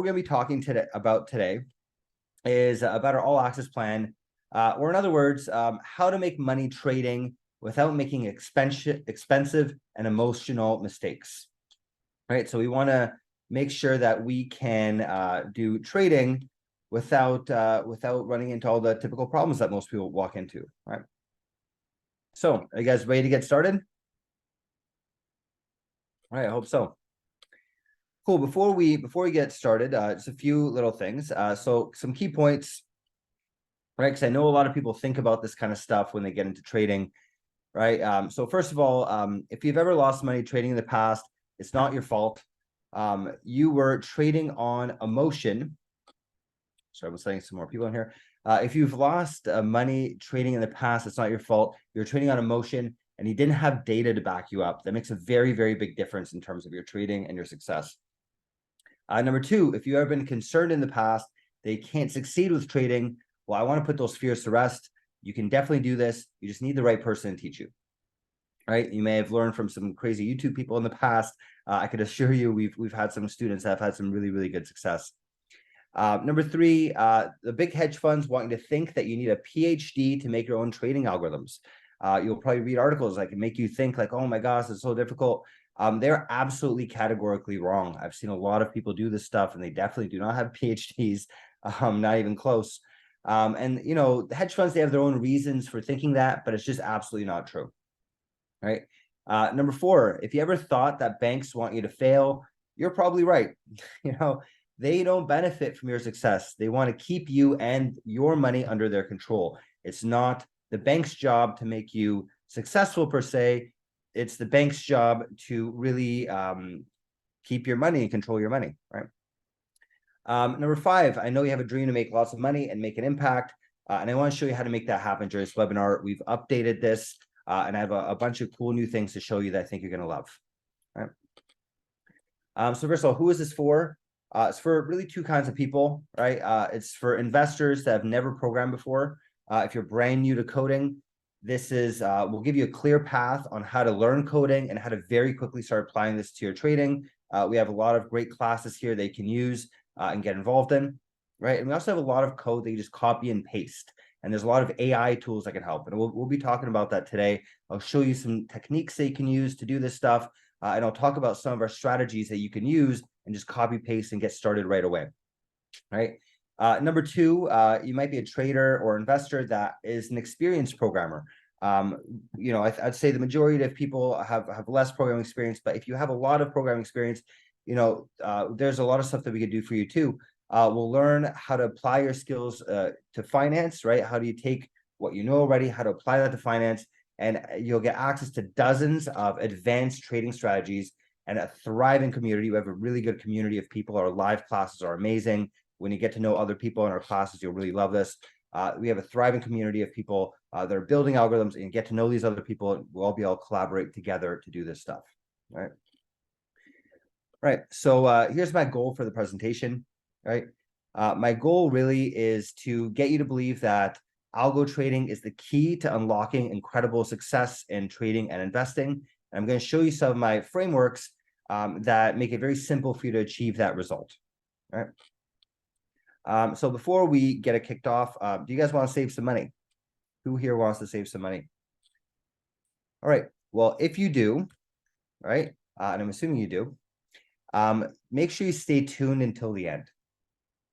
we're going to be talking today is about our all access plan, or in other words, how to make money trading without making expensive and emotional mistakes. Right. So we want to make sure that we can do trading without running into all the typical problems that most people walk into. Right. So are you guys ready to get started? All right, I hope so. Cool. Before we get started, just a few little things. So some key points, right? Because I know a lot of people think about this kind of stuff when they get into trading, right? So first of all, if you've ever lost money trading in the past, it's not your fault. You were trading on emotion. Sorry, I'm letting some more people in here. If you've lost money trading in the past, it's not your fault. You're trading on emotion and you didn't have data to back you up. That makes a very, very big difference in terms of your trading and your success. Number two, if you've ever been concerned in the past that you can't succeed with trading, well, I want to put those fears to rest. You can definitely do this. You just need the right person to teach you. Right? You may have learned from some crazy YouTube people in the past. I could assure you we've had some students that have had some really, really good success. Number three, the big hedge funds want you to think that you need a PhD to make your own trading algorithms. You'll probably read articles that can make you think like, oh my gosh, it's so difficult. They're absolutely categorically wrong. I've seen a lot of people do this stuff and they definitely do not have PhDs, not even close. And you know, the hedge funds, they have their own reasons for thinking that, but it's just absolutely not true. Right. Number four, if you ever thought that banks want you to fail, you're probably right. You know, they don't benefit from your success. They want to keep you and your money under their control. It's not the bank's job to make you successful per se. It's the bank's job to really keep your money and control your money, right? Number five, I know you have a dream to make lots of money and make an impact. And I want to show you how to make that happen during this webinar. We've updated this and I have a bunch of cool new things to show you that I think you're going to love. Right. So first of all, who is this for? It's for really two kinds of people, right? It's for investors that have never programmed before. If you're brand new to coding, this is we'll give you a clear path on how to learn coding and how to very quickly start applying this to your trading. We have a lot of great classes here that you can use and get involved in, right? And we also have a lot of code that you just copy and paste. And there's a lot of AI tools that can help. And we'll be talking about that today. I'll show you some techniques that you can use to do this stuff. And I'll talk about some of our strategies that you can use and just copy paste and get started right away. Right. Number two, you might be a trader or investor that is an experienced programmer. You know, I'd say the majority of people have less programming experience, but if you have a lot of programming experience, you know, there's a lot of stuff that we could do for you too. We'll learn how to apply your skills to finance, right? How do you take what you know already, how to apply that to finance, and you'll get access to dozens of advanced trading strategies and a thriving community. We have a really good community of people. Our live classes are amazing. When you get to know other people in our classes, you'll really love this. We have a thriving community of people that are building algorithms, and get to know these other people. We'll all be able to collaborate together to do this stuff, right? Right. So here's my goal for the presentation, right? My goal really is to get you to believe that algo trading is the key to unlocking incredible success in trading and investing. And I'm going to show you some of my frameworks that make it very simple for you to achieve that result, right? So before we get it kicked off, do you guys want to save some money? Who here wants to save some money? All right. Well, if you do, right, and I'm assuming you do, make sure you stay tuned until the end.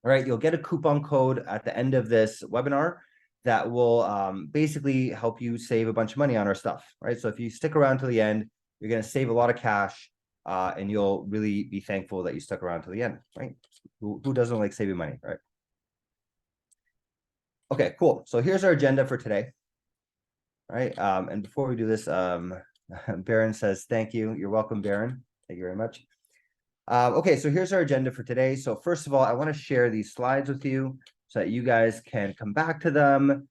All right, you'll get a coupon code at the end of this webinar that will basically help you save a bunch of money on our stuff, right? So if you stick around to the end, you're going to save a lot of cash and you'll really be thankful that you stuck around to the end, right? Who doesn't like saving money, right? Okay, cool. So here's our agenda for today, right? And before we do this, Baron says, thank you. You're welcome, Baron. Thank you very much. Okay, so here's our agenda for today. So first of all, I want to share these slides with you so that you guys can come back to them,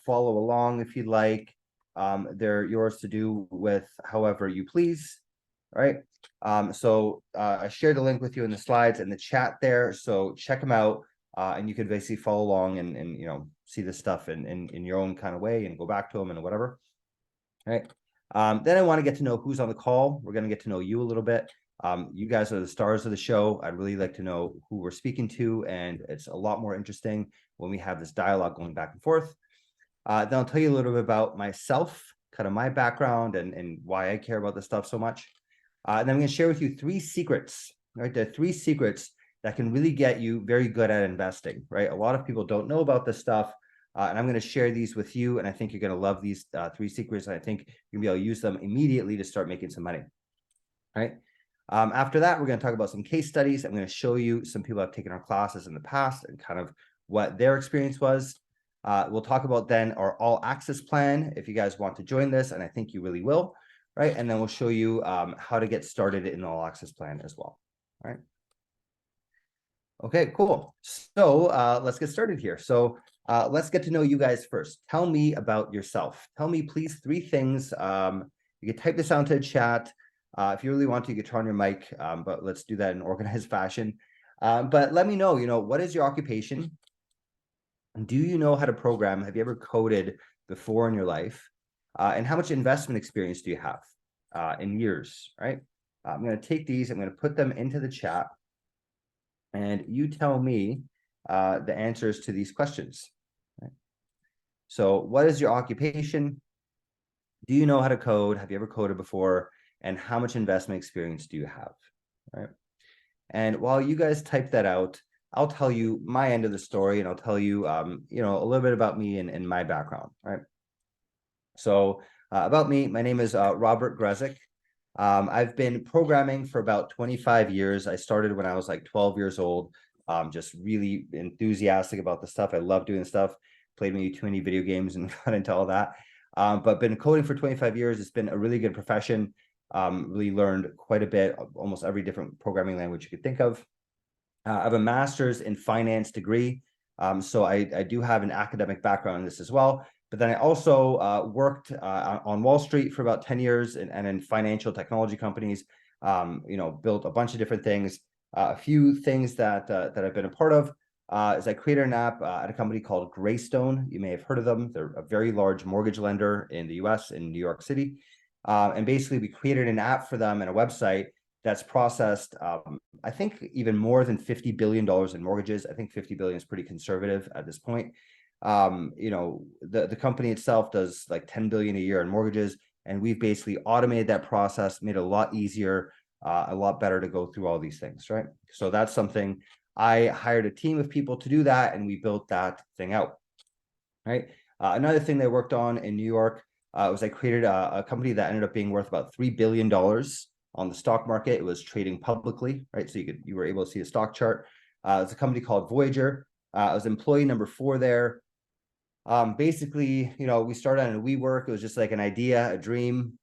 follow along if you'd like. They're yours to do with however you please, right? So I shared the link with you in the slides and the chat there, so check them out, and you can basically follow along and you know, see this stuff in your own kind of way and go back to them and whatever, right? Then I want to get to know who's on the call. We're going to get to know you a little bit. You guys are the stars of the show. I'd really like to know who we're speaking to, and it's a lot more interesting when we have this dialogue going back and forth. Then I'll tell you a little bit about myself, kind of my background and why I care about this stuff so much. And then I'm going to share with you 3 secrets, right? There are 3 secrets that can really get you very good at investing, right? A lot of people don't know about this stuff. And I'm going to share these with you. And I think you're going to love these 3 secrets. And I think you'll be able to use them immediately to start making some money, right? After that, we're going to talk about some case studies. I'm going to show you some people have taken our classes in the past and kind of what their experience was. We'll talk about then our all access plan if you guys want to join this, and I think you really will, right? And then we'll show you how to get started in the all access plan as well, all right? Okay, cool. So let's get started here. So let's get to know you guys first. Tell me about yourself. Tell me, please, 3 things. You can type this out into the chat. If you really want to, you can turn on your mic, but let's do that in an organized fashion. But let me know, what is your occupation? Do you know how to program? Have you ever coded before in your life? And how much investment experience do you have in years, right? I'm going to take these, I'm going to put them into the chat, and you tell me the answers to these questions. Right? So what is your occupation? Do you know how to code? Have you ever coded before? And how much investment experience do you have, right? And while you guys type that out, I'll tell you my end of the story, and I'll tell you, a little bit about me and my background, right? So about me, my name is Robert Grezik. I've been programming for about 25 years. I started when I was like 12 years old, just really enthusiastic about the stuff. I love doing stuff, played maybe too many video games and got into all that. But been coding for 25 years. It's been a really good profession. Really learned quite a bit, almost every different programming language you could think of. I have a master's in finance degree. So I do have an academic background in this as well. But then I also worked on Wall Street for about 10 years and in financial technology companies, built a bunch of different things. A few things that I've been a part of is I created an app at a company called Greystone. You may have heard of them. They're a very large mortgage lender in the US, in New York City. And basically, we created an app for them and a website that's processed, I think, even more than $50 billion in mortgages. I think 50 billion is pretty conservative at this point. The company itself does like 10 billion a year in mortgages, and we've basically automated that process, made it a lot easier, a lot better to go through all these things, right? So that's something. I hired a team of people to do that, and we built that thing out, right? Another thing that I worked on in New York was I created a company that ended up being worth about $3 billion on the stock market. It was trading publicly, right? So you were able to see a stock chart. It's a company called Voyager. I was employee number 4 there. Basically, we started on a WeWork. It was just like an idea, a dream,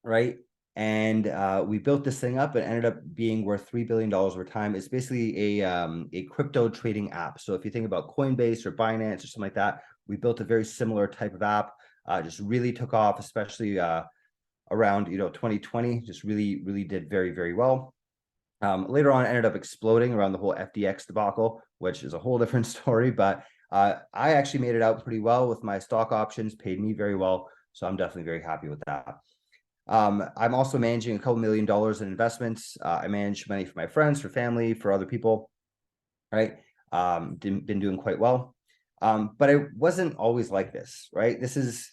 right? And we built this thing up and ended up being worth $3 billion over time. It's basically a crypto trading app. So if you think about Coinbase or Binance or something like that, we built a very similar type of app. Just really took off, especially around 2020. Just really did very, very well. Later on, ended up exploding around the whole FTX debacle, which is a whole different story. But I actually made it out pretty well with my stock options, paid me very well. So I'm definitely very happy with that. I'm also managing a couple $1 million in investments. I manage money for my friends, for family, for other people, right? Been doing quite well. But I wasn't always like this, right? This is,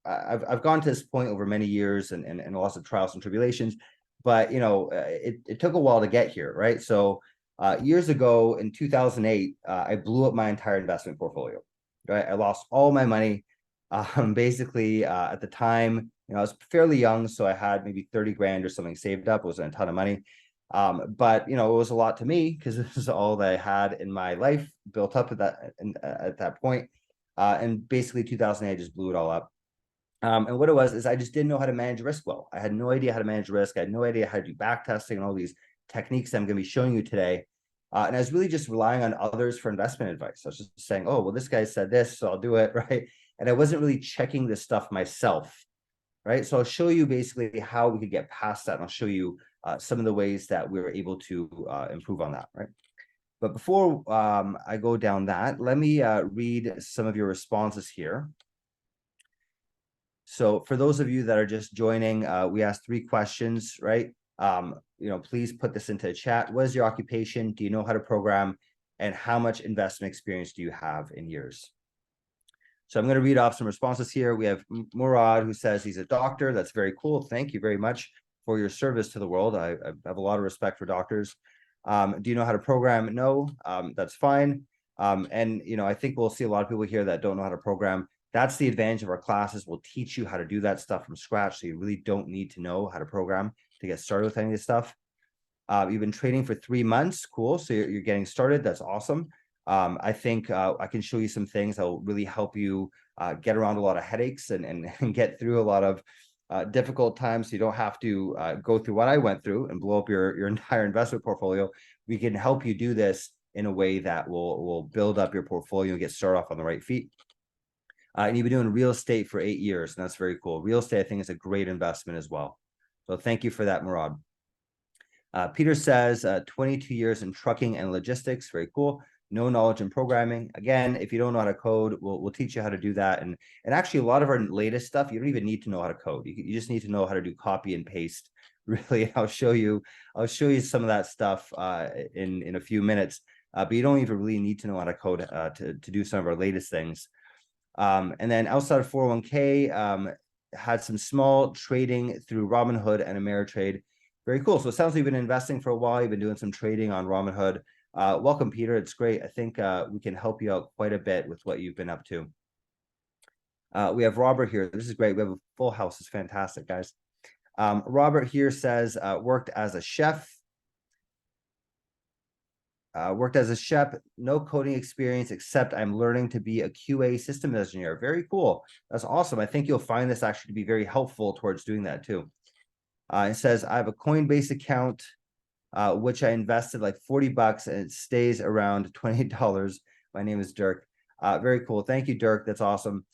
I've gone to this point over many years and lots of trials and tribulations, but it took a while to get here, right? So years ago in 2008, I blew up my entire investment portfolio, right? I lost all my money. Basically, at the time, I was fairly young, so I had maybe 30 grand or something saved up. It wasn't a ton of money. But it was a lot to me because this is all that I had in my life built up at that point. And basically 2008 I just blew it all up. And what it was is I just didn't know how to manage risk well. I had no idea how to manage risk. I had no idea how to do back testing and all these techniques that I'm going to be showing you today. And I was really just relying on others for investment advice. I was just saying, oh, well, this guy said this, so I'll do it, right? And I wasn't really checking this stuff myself, right? So I'll show you basically how we could get past that. And I'll show you some of the ways that we were able to improve on that, right? But before I go down that, let me read some of your responses here. So for those of you that are just joining, we asked 3 questions, right? please put this into the chat. What is your occupation? Do you know how to program? And how much investment experience do you have in years? So I'm going to read off some responses here. We have Murad, who says he's a doctor. That's very cool. Thank you very much for your service to the world. I have a lot of respect for doctors. Do you know how to program? No, that's fine. And, I think we'll see a lot of people here that don't know how to program. That's the advantage of our classes. We'll teach you how to do that stuff from scratch. So you really don't need to know how to program to get started with any of this stuff. You've been trading for 3 months. Cool. So you're getting started. That's awesome. I think I can show you some things that will really help you get around a lot of headaches and get through a lot of difficult times. So you don't have to go through what I went through and blow up your entire investment portfolio. We can help you do this in a way that will build up your portfolio and get started off on the right feet. And you've been doing real estate for 8 years, and that's very cool. Real estate, I think, is a great investment as well. So thank you for that, Murad. Peter says 22 years in trucking and logistics. Very cool. No knowledge in programming. Again, if you don't know how to code, we'll teach you how to do that. And actually, a lot of our latest stuff, you don't even need to know how to code. You just need to know how to do copy and paste. Really, I'll show you some of that stuff in a few minutes. But you don't even really need to know how to code to do some of our latest things. And then outside of 401k, had some small trading through Robinhood and Ameritrade. Very cool. So it sounds like you've been investing for a while. You've been doing some trading on Robinhood. Welcome, Peter. It's great. I think we can help you out quite a bit with what you've been up to. We have Robert here. This is great. We have a full house. It's fantastic, guys. Robert here says, worked as a chef. No coding experience, except I'm learning to be a QA system engineer. Very cool. That's awesome. I think you'll find this actually to be very helpful towards doing that too. It says, I have a Coinbase account, which I invested like $40 and it stays around $28. My name is Dirk. Very cool. Thank you, Dirk. That's awesome.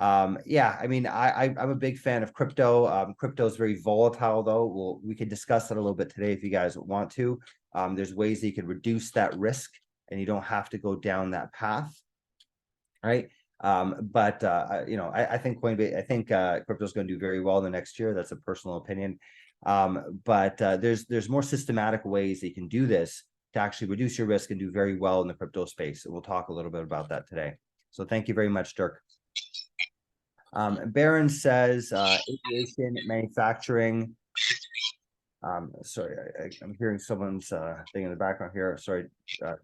Yeah, I mean, I'm a big fan of crypto. Crypto is very volatile, though. We can discuss that a little bit today if you guys want to. There's ways that you can reduce that risk and you don't have to go down that path, right? I think Coinbase, crypto is going to do very well in the next year. That's a personal opinion. There's more systematic ways that you can do this to actually reduce your risk and do very well in the crypto space. And we'll talk a little bit about that today. So thank you very much, Dirk. Baron says, aviation, manufacturing. Sorry, I'm hearing someone's thing in the background here. Sorry,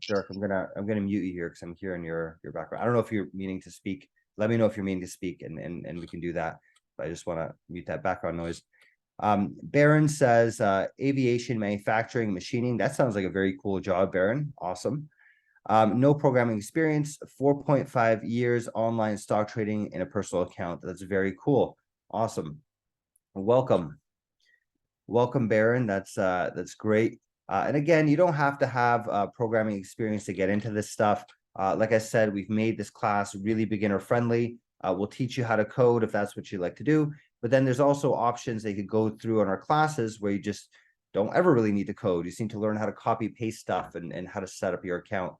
Dirk, I'm gonna mute you here because I'm hearing your background. I don't know if you're meaning to speak. Let me know if you're meaning to speak, and we can do that. But I just want to mute that background noise. Baron says, aviation, manufacturing, machining. That sounds like a very cool job, Baron. Awesome. No programming experience, 4.5 years online stock trading in a personal account. That's very cool. Awesome. Welcome, Baron. That's great. And again, you don't have to have programming experience to get into this stuff. Like I said, we've made this class really beginner friendly. We'll teach you how to code if that's what you like to do. But then there's also options that you could go through in our classes where you just don't ever really need to code. You just need to learn how to copy paste stuff and how to set up your account.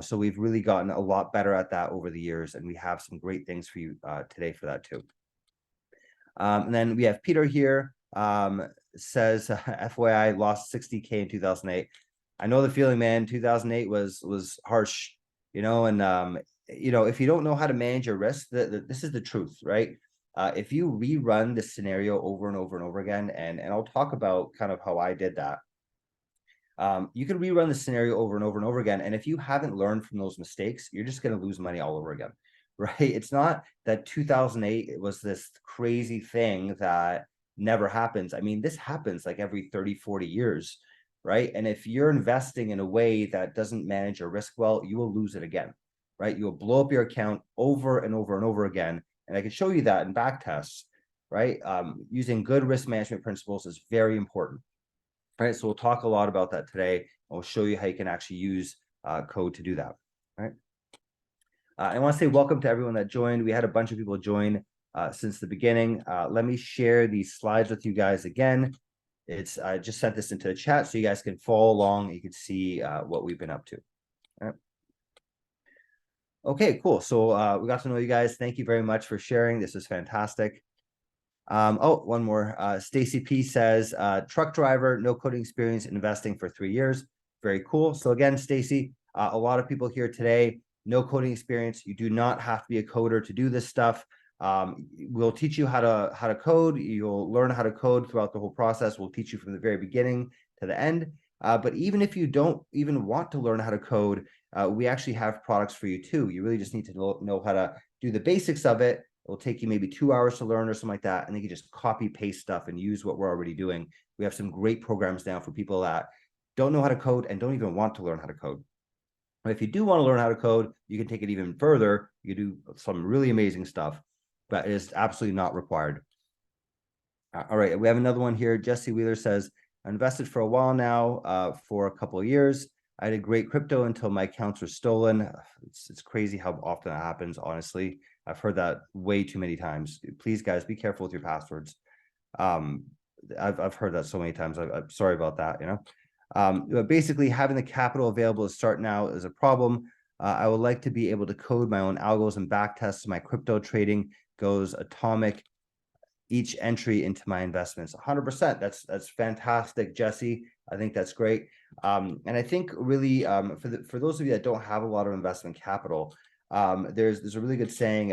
So we've really gotten a lot better at that over the years, and we have some great things for you today for that too. And then we have Peter here, says, FYI, lost 60K in 2008. I know the feeling, man. 2008 was harsh, and if you don't know how to manage your risk, this is the truth, right? If you rerun this scenario over and over and over again, and I'll talk about kind of how I did that. You can rerun the scenario over and over and over again. And if you haven't learned from those mistakes, you're just going to lose money all over again, right? It's not that 2008 it was this crazy thing that never happens. I mean, this happens like every 30, 40 years, right? And if you're investing in a way that doesn't manage your risk well, you will lose it again, right? You'll blow up your account over and over and over again. And I can show you that in back tests, right? Using good risk management principles is very important. All right, so we'll talk a lot about that today. I'll show you how you can actually use code to do that. All right. I want to say welcome to everyone that joined. We had a bunch of people join since the beginning. Let me share these slides with you guys again. I just sent this into the chat so you guys can follow along. You can see what we've been up to. All right. Okay, cool. So we got to know you guys. Thank you very much for sharing. This is fantastic. Oh, one more. Stacy P says, truck driver, no coding experience, investing for 3 years. Very cool. So again, Stacy, a lot of people here today, no coding experience. You do not have to be a coder to do this stuff. We'll teach you how to code. You'll learn how to code throughout the whole process. We'll teach you from the very beginning to the end. But even if you don't even want to learn how to code, we actually have products for you too. You really just need to know how to do the basics of it. It will take you maybe 2 hours to learn or something like that. And then you can just copy paste stuff and use what we're already doing. We have some great programs now for people that don't know how to code and don't even want to learn how to code. But if you do want to learn how to code, you can take it even further. You can do some really amazing stuff, but it is absolutely not required. All right, we have another one here. Jesse Wheeler says, I invested for a while now, for a couple of years. I had a great crypto until my accounts were stolen. It's crazy how often that happens, honestly. I've heard that way too many times. Please, guys, be careful with your passwords. I've heard that so many times. I'm sorry about that, you know. But basically, having the capital available to start now is a problem. I would like to be able to code my own algos and backtest my crypto trading goes atomic each entry into my investments. 100%. That's fantastic, Jesse. I think that's great. And I think really for those of you that don't have a lot of investment capital, there's a really good saying.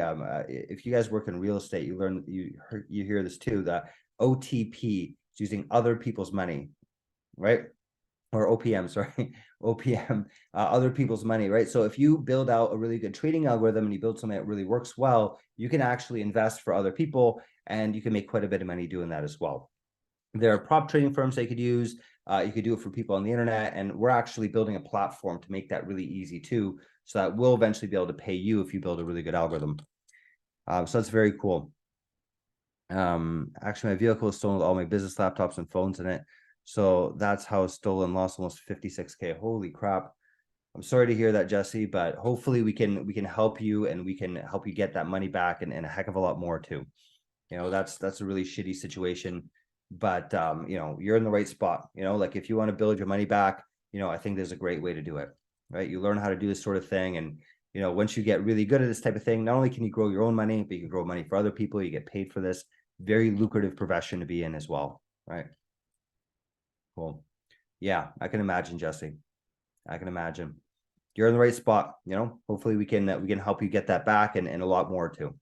If you guys work in real estate, you hear this too. That OTP is using other people's money, right? Or OPM, sorry, OPM, other people's money, right? So if you build out a really good trading algorithm and you build something that really works well, you can actually invest for other people and you can make quite a bit of money doing that as well. There are prop trading firms they could use. You could do it for people on the internet, and we're actually building a platform to make that really easy too, so that we'll eventually be able to pay you if you build a really good algorithm. So that's very cool. Actually, my vehicle was stolen with all my business laptops and phones in it. So that's how stolen, lost almost 56K. Holy crap. I'm sorry to hear that, Jesse, but hopefully we can help you and we can help you get that money back and a heck of a lot more too. You know, that's a really shitty situation, but you know, you're in the right spot. You know, like if you want to build your money back, you know, I think there's a great way to do it, right? You learn how to do this sort of thing, and you know, once you get really good at this type of thing, not only can you grow your own money, but you can grow money for other people. You get paid for this. Very lucrative profession to be in as well, right? Cool. Yeah, I can imagine, Jesse. I can imagine. You're in the right spot. You know, hopefully we can help you get that back and a lot more too.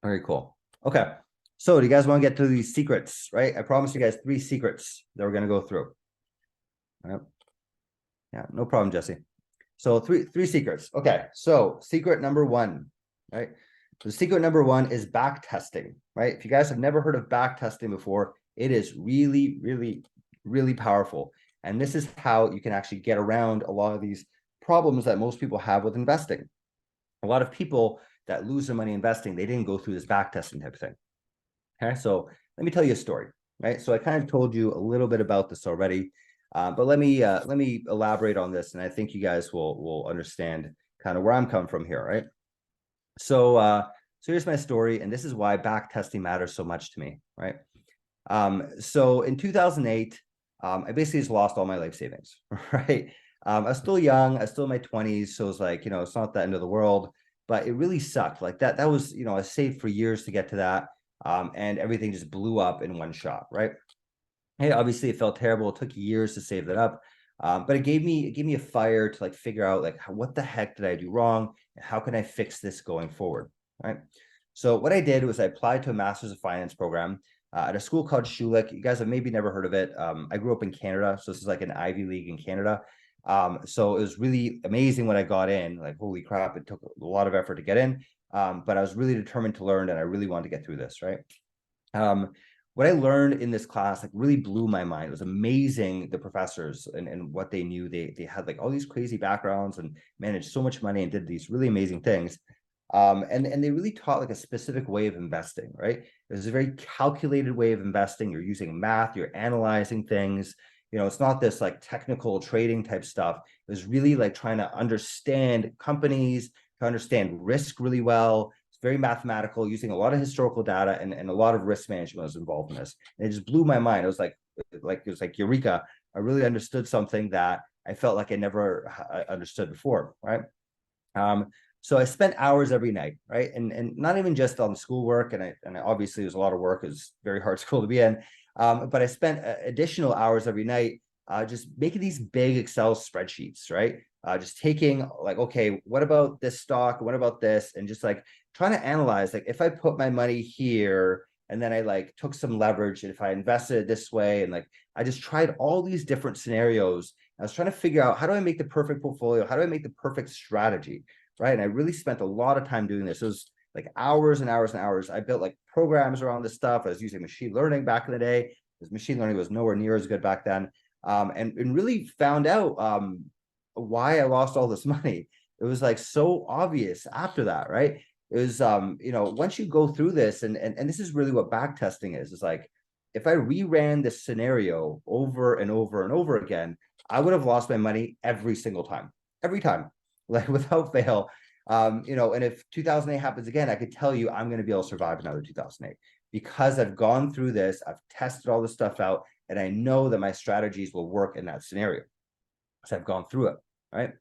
Very cool. Okay. So do you guys want to get to these secrets, right? I promised you guys 3 secrets that we're going to go through. All right. Yeah, no problem, Jesse. So three secrets. Okay. So secret number 1, right? So secret number 1 is back testing, right? If you guys have never heard of back testing before, it is really, really, really powerful. And this is how you can actually get around a lot of these problems that most people have with investing. A lot of people that lose their money investing, they didn't go through this back testing type of thing. Okay, so let me tell you a story, right? So I kind of told you a little bit about this already, but let me elaborate on this, and I think you guys will understand kind of where I'm coming from here, right? So so here's my story, and this is why back testing matters so much to me, right? So in 2008, I basically just lost all my life savings, right? I was still young, I was still in my 20s, so it's like, you know, it's not the end of the world, but it really sucked. Like that was, you know, I saved for years to get to that, and everything just blew up in one shot, right? Hey, obviously it felt terrible. It took years to save that up, but it gave me a fire to like figure out like what the heck did I do wrong, and how can I fix this going forward, right? So what I did was I applied to a Master's of Finance program at a school called Schulich. You guys have maybe never heard of it. I grew up in Canada, so this is like an Ivy League in Canada. So it was really amazing when I got in. Like, holy crap, it took a lot of effort to get in, but I was really determined to learn, and I really wanted to get through this, right? What I learned in this class like really blew my mind. It was amazing, the professors and what they knew. They had like all these crazy backgrounds and managed so much money and did these really amazing things. And they really taught like a specific way of investing, right? It was a very calculated way of investing. You're using math, you're analyzing things. You know, it's not this like technical trading type stuff. It was really like trying to understand companies, to understand risk really well. It's very mathematical, using a lot of historical data and a lot of risk management was involved in this. And it just blew my mind. It was like eureka. I really understood something that I felt like I never understood before, right? So I spent hours every night, right? And not even just on schoolwork, and I obviously it was a lot of work. It was very hard school to be in. But I spent additional hours every night just making these big Excel spreadsheets, right? Just taking like, okay, what about this stock? What about this? And just like trying to analyze, like if I put my money here and then I like took some leverage, and if I invested it this way, and like I just tried all these different scenarios. I was trying to figure out, how do I make the perfect portfolio? How do I make the perfect strategy? Right. And I really spent a lot of time doing this. It was like hours and hours and hours. I built like programs around this stuff. I was using machine learning back in the day, because machine learning was nowhere near as good back then. And really found out why I lost all this money. It was like so obvious after that, right? It was once you go through this, and this is really what back testing is like, if I reran this scenario over and over and over again, I would have lost my money every single time, every time, like without fail. And if 2008 happens again, I could tell you I'm going to be able to survive another 2008, because I've gone through this, I've tested all this stuff out, and I know that my strategies will work in that scenario. So I've gone through it, right?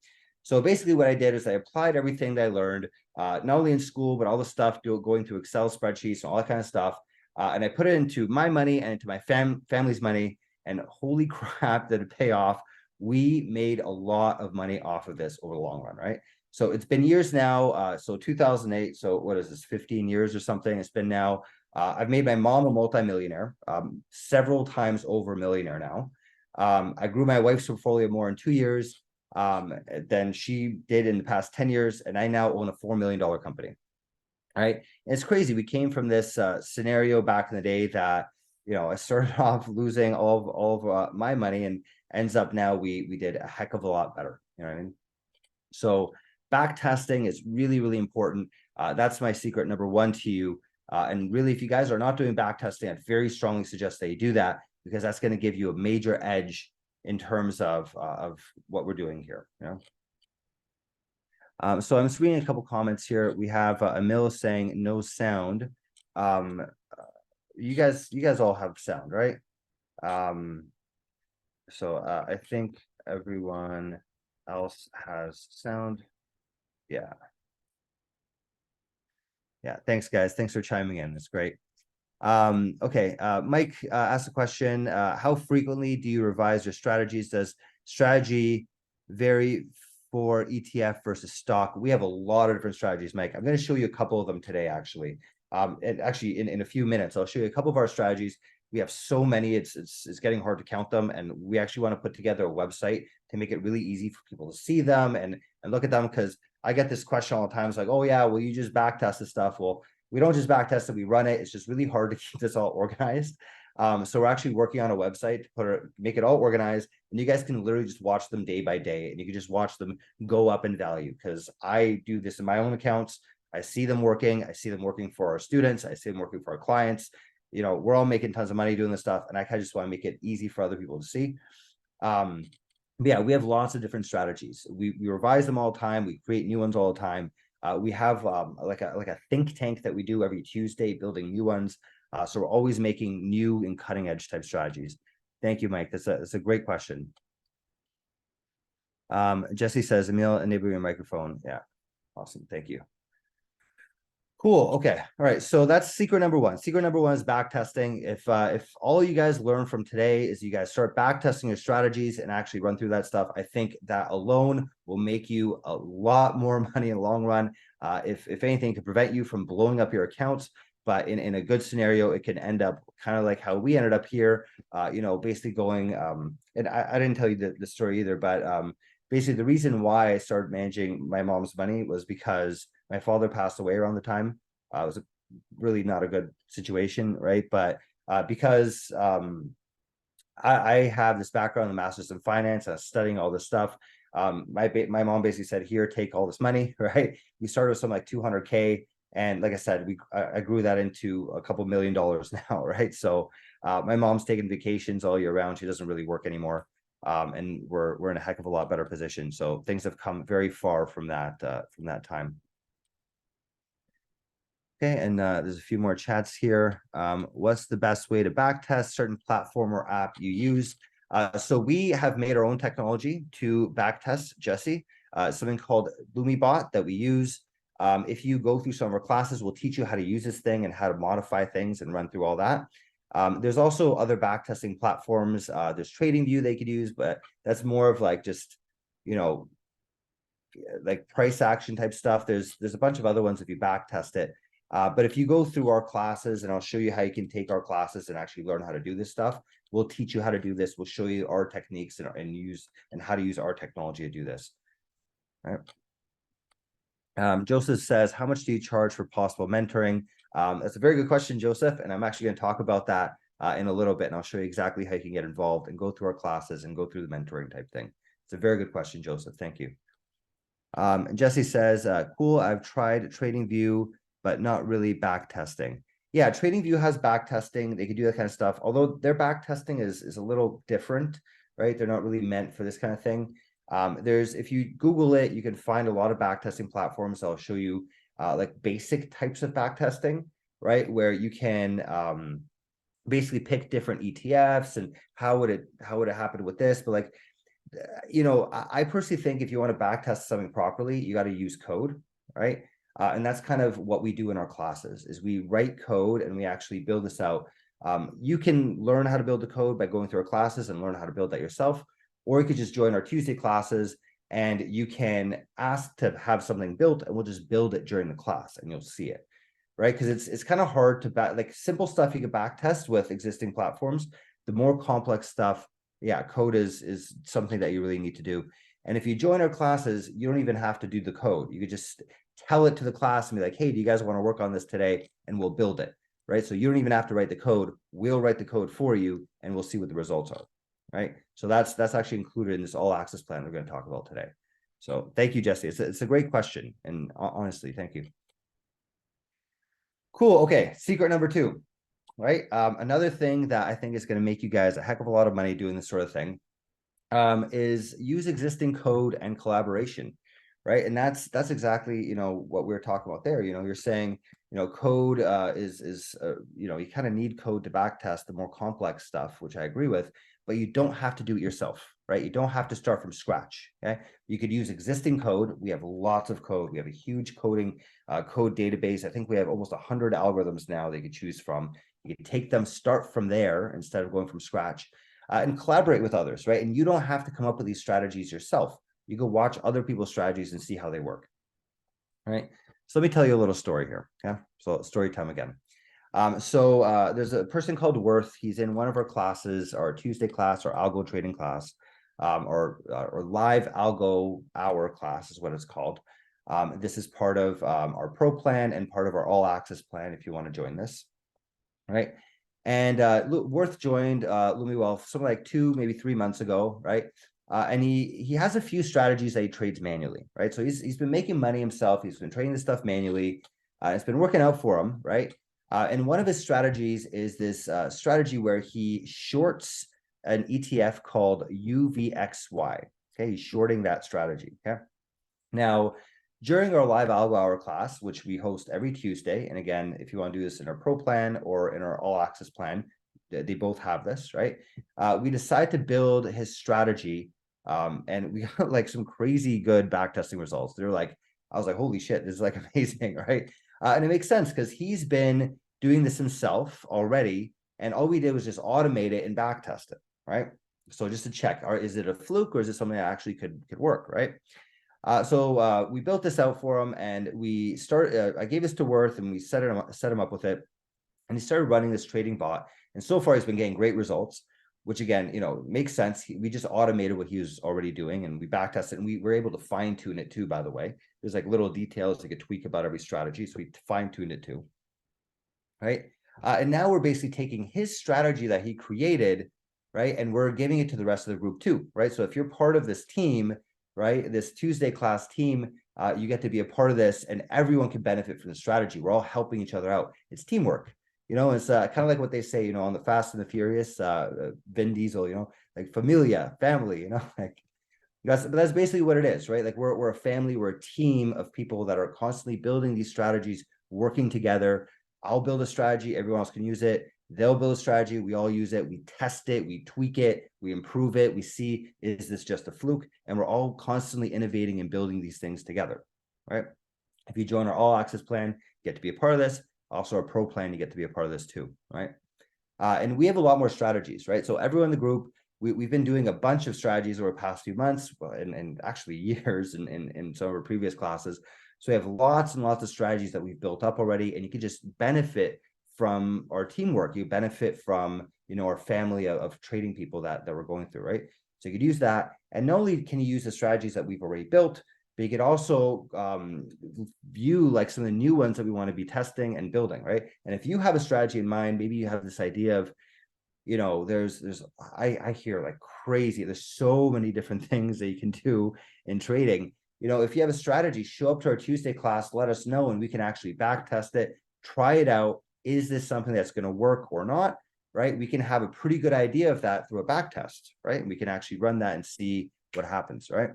So basically what I did is I applied everything that I learned, not only in school, but all the stuff going through Excel spreadsheets and all that kind of stuff. And I put it into my money and into my family's money, and holy crap, did it pay off. We made a lot of money off of this over the long run, right? So it's been years now. So 2008, so what is this, 15 years or something? It's been now. I've made my mom a multimillionaire, several times over millionaire now. I grew my wife's portfolio more in 2 years than she did in the past 10 years. And I now own a $4 million company. Right. And it's crazy. We came from this scenario back in the day that, I started off losing all of my money, and ends up now we did a heck of a lot better. You know what I mean? So back testing is really, really important. That's my secret number one to you. And really, if you guys are not doing back testing, I very strongly suggest that you do that, because that's going to give you a major edge in terms of what we're doing here. So I'm just reading a couple comments here. We have Emil saying no sound. You guys all have sound, right? So I think everyone else has sound. Yeah. Yeah. Thanks, guys. Thanks for chiming in. That's great. Okay. Mike asked a question. How frequently do you revise your strategies? Does strategy vary for ETF versus stock? We have a lot of different strategies, Mike. I'm going to show you a couple of them today, actually. And actually in a few minutes, I'll show you a couple of our strategies. We have so many, it's getting hard to count them. And we actually want to put together a website to make it really easy for people to see them and look at them. Because I get this question all the time. It's like, oh yeah, well, you just back test this stuff. Well, we don't just back test it, we run it. It's just really hard to keep this all organized. So we're actually working on a website to make it all organized, and you guys can literally just watch them day by day, and you can just watch them go up in value, because I do this in my own accounts. I see them working. I see them working for our students. I see them working for our clients. We're all making tons of money doing this stuff, and I kind of just want to make it easy for other people to see. Yeah, we have lots of different strategies. We revise them all the time. We create new ones all the time. We have like a think tank that we do every Tuesday, building new ones. So we're always making new and cutting edge type strategies. Thank you, Mike. That's a great question. Jesse says, Emil, enable your microphone. Yeah, awesome. Thank you. Cool. Okay. All right. So that's secret number one. Secret number one is back testing. If all you guys learn from today is you guys start back testing your strategies and actually run through that stuff, I think that alone will make you a lot more money in the long run. If anything, to prevent you from blowing up your accounts. But in a good scenario, it can end up kind of like how we ended up here, basically going, and I didn't tell you the story either, but basically the reason why I started managing my mom's money was because my father passed away around the time. It was really not a good situation, right? But because I have this background in master's in finance, I was studying all this stuff. My mom basically said, "Here, take all this money," right? We started with something like 200K, and like I said, I grew that into a couple $1 million now, right? So my mom's taking vacations all year round. She doesn't really work anymore. And we're in a heck of a lot better position. So things have come very far from that time. Okay, and there's a few more chats here. What's the best way to backtest certain platform or app you use? So we have made our own technology to backtest, Jesse. Something called LumiBot that we use. If you go through some of our classes, we'll teach you how to use this thing and how to modify things and run through all that. There's also other backtesting platforms. There's TradingView they could use, but that's more of like just, you know, like price action type stuff. There's a bunch of other ones if you backtest it. But if you go through our classes, and I'll show you how you can take our classes and actually learn how to do this stuff. We'll teach you how to do this. We'll show you our techniques and how to use our technology to do this. All right. Joseph says, how much do you charge for possible mentoring? That's a very good question, Joseph. And I'm actually going to talk about that in a little bit. And I'll show you exactly how you can get involved and go through our classes and go through the mentoring type thing. It's a very good question, Joseph. Thank you. And Jesse says, cool, I've tried TradingView, but not really back testing. Yeah, TradingView has back testing. They can do that kind of stuff, although their back testing is a little different, right? They're not really meant for this kind of thing. If you Google it, you can find a lot of back testing platforms. I'll show you like basic types of back testing, right? Where you can basically pick different ETFs and how would it happen with this, but like, you know, I personally think if you want to backtest something properly, you got to use code, right? And that's kind of what we do in our classes is we write code and we actually build this out. You can learn how to build the code by going through our classes and learn how to build that yourself, or you could just join our Tuesday classes and you can ask to have something built and we'll just build it during the class and you'll see it, right? Because it's kind of hard to like simple stuff you can backtest with existing platforms. The more complex stuff, yeah, code is something that you really need to do. And if you join our classes, you don't even have to do the code. You could just tell it to the class and be like, hey, do you guys want to work on this today? And we'll build it, right? So you don't even have to write the code. We'll write the code for you and we'll see what the results are, right? So that's actually included in this all access plan we're going to talk about today. So thank you, Jesse. It's a great question. And honestly, thank you. Cool. Okay. Secret number 2. Right. Another thing that I think is going to make you guys a heck of a lot of money doing this sort of thing is use existing code and collaboration. Right. And that's exactly, you know, what we're talking about there. You know, you're saying, you know, code you know, you kind of need code to backtest the more complex stuff, which I agree with, but you don't have to do it yourself. Right. You don't have to start from scratch. Okay. You could use existing code. We have lots of code. We have a huge code database. I think we have almost 100 algorithms now they could choose from. You can take them, start from there instead of going from scratch, and collaborate with others, right? And you don't have to come up with these strategies yourself. You go watch other people's strategies and see how they work, right? So let me tell you a little story here. Okay, so story time again. There's a person called Worth. He's in one of our classes, our Tuesday class, our algo trading class, or live algo hour class is what it's called. This is part of our pro plan and part of our all access plan if you want to join this. Right. And Worth joined Lumi something like 2, maybe 3 months ago, right? And he has a few strategies that he trades manually, right? So he's been making money himself. He's been trading this stuff manually. It's been working out for him, right? And one of his strategies is this strategy where he shorts an ETF called UVXY. Okay, he's shorting that strategy. Okay. Now, during our live algo hour class, which we host every Tuesday, and again, if you want to do this in our pro plan or in our all access plan, they both have this, right? We decided to build his strategy, and we got like some crazy good backtesting results. I was like, holy shit, this is like amazing, right? And it makes sense because he's been doing this himself already, and all we did was just automate it and backtest it, right? So just to check, is it a fluke or is it something that actually could work, right? So we built this out for him, and I gave this to Worth, and we set him up with it, and he started running this trading bot. And so far, he's been getting great results, which again, you know, makes sense. We just automated what he was already doing, and we backtested, and we were able to fine tune it too. By the way, there's like little details you could tweak about every strategy, so we fine tuned it too, right? And now we're basically taking his strategy that he created, right, and we're giving it to the rest of the group too, right? So if you're part of this team, right, this Tuesday class team, you get to be a part of this, and everyone can benefit from the strategy. We're all helping each other out. It's teamwork, you know. It's kind of like what they say, you know, on the Fast and the Furious, Vin Diesel, you know, like familia, family, you know, like that's basically what it is, right? Like we're a family, we're a team of people that are constantly building these strategies, working together. I'll build a strategy, everyone else can use it. They'll build a strategy, we all use it, we test it, we tweak it, we improve it, we see, is this just a fluke? And we're all constantly innovating and building these things together, right? If you join our all access plan, you get to be a part of this. Also our pro plan, you get to be a part of this too, right? And we have a lot more strategies, right? So everyone in the group, we've been doing a bunch of strategies over the past few months, and actually years in some of our previous classes. So we have lots and lots of strategies that we've built up already, and you can just benefit from our teamwork. You benefit from, our family of trading people that we're going through, right? So you could use that. And not only can you use the strategies that we've already built, but you could also view like some of the new ones that we want to be testing and building, right? And if you have a strategy in mind, maybe you have this idea of, I hear like crazy, there's so many different things that you can do in trading. If you have a strategy, show up to our Tuesday class, let us know, and we can actually back test it, try it out. Is this something that's going to work or not, right? We can have a pretty good idea of that through a back test, right? And we can actually run that and see what happens, right?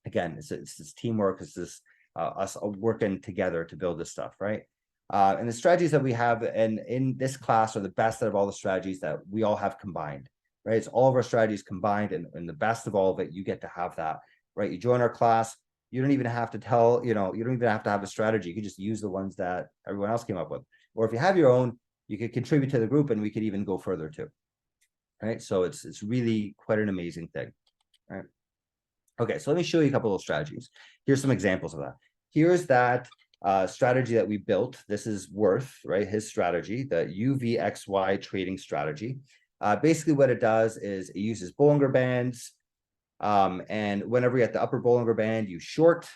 Again, it's this teamwork, it's this us working together to build this stuff, right? And the strategies that we have in this class are the best out of all the strategies that we all have combined, right? It's all of our strategies combined, and the best of all of it, you get to have that, right? You join our class, you don't even have to you don't even have to have a strategy. You can just use the ones that everyone else came up with. Or if you have your own, you could contribute to the group, and we could even go further too, right? So it's really quite an amazing thing, right? Okay, so let me show you a couple of strategies. Here's some examples of that. Here's that strategy that we built. This is Worth, right? His strategy, the UVXY trading strategy. Basically what it does is it uses Bollinger Bands. And whenever you're at the upper Bollinger Band, you short.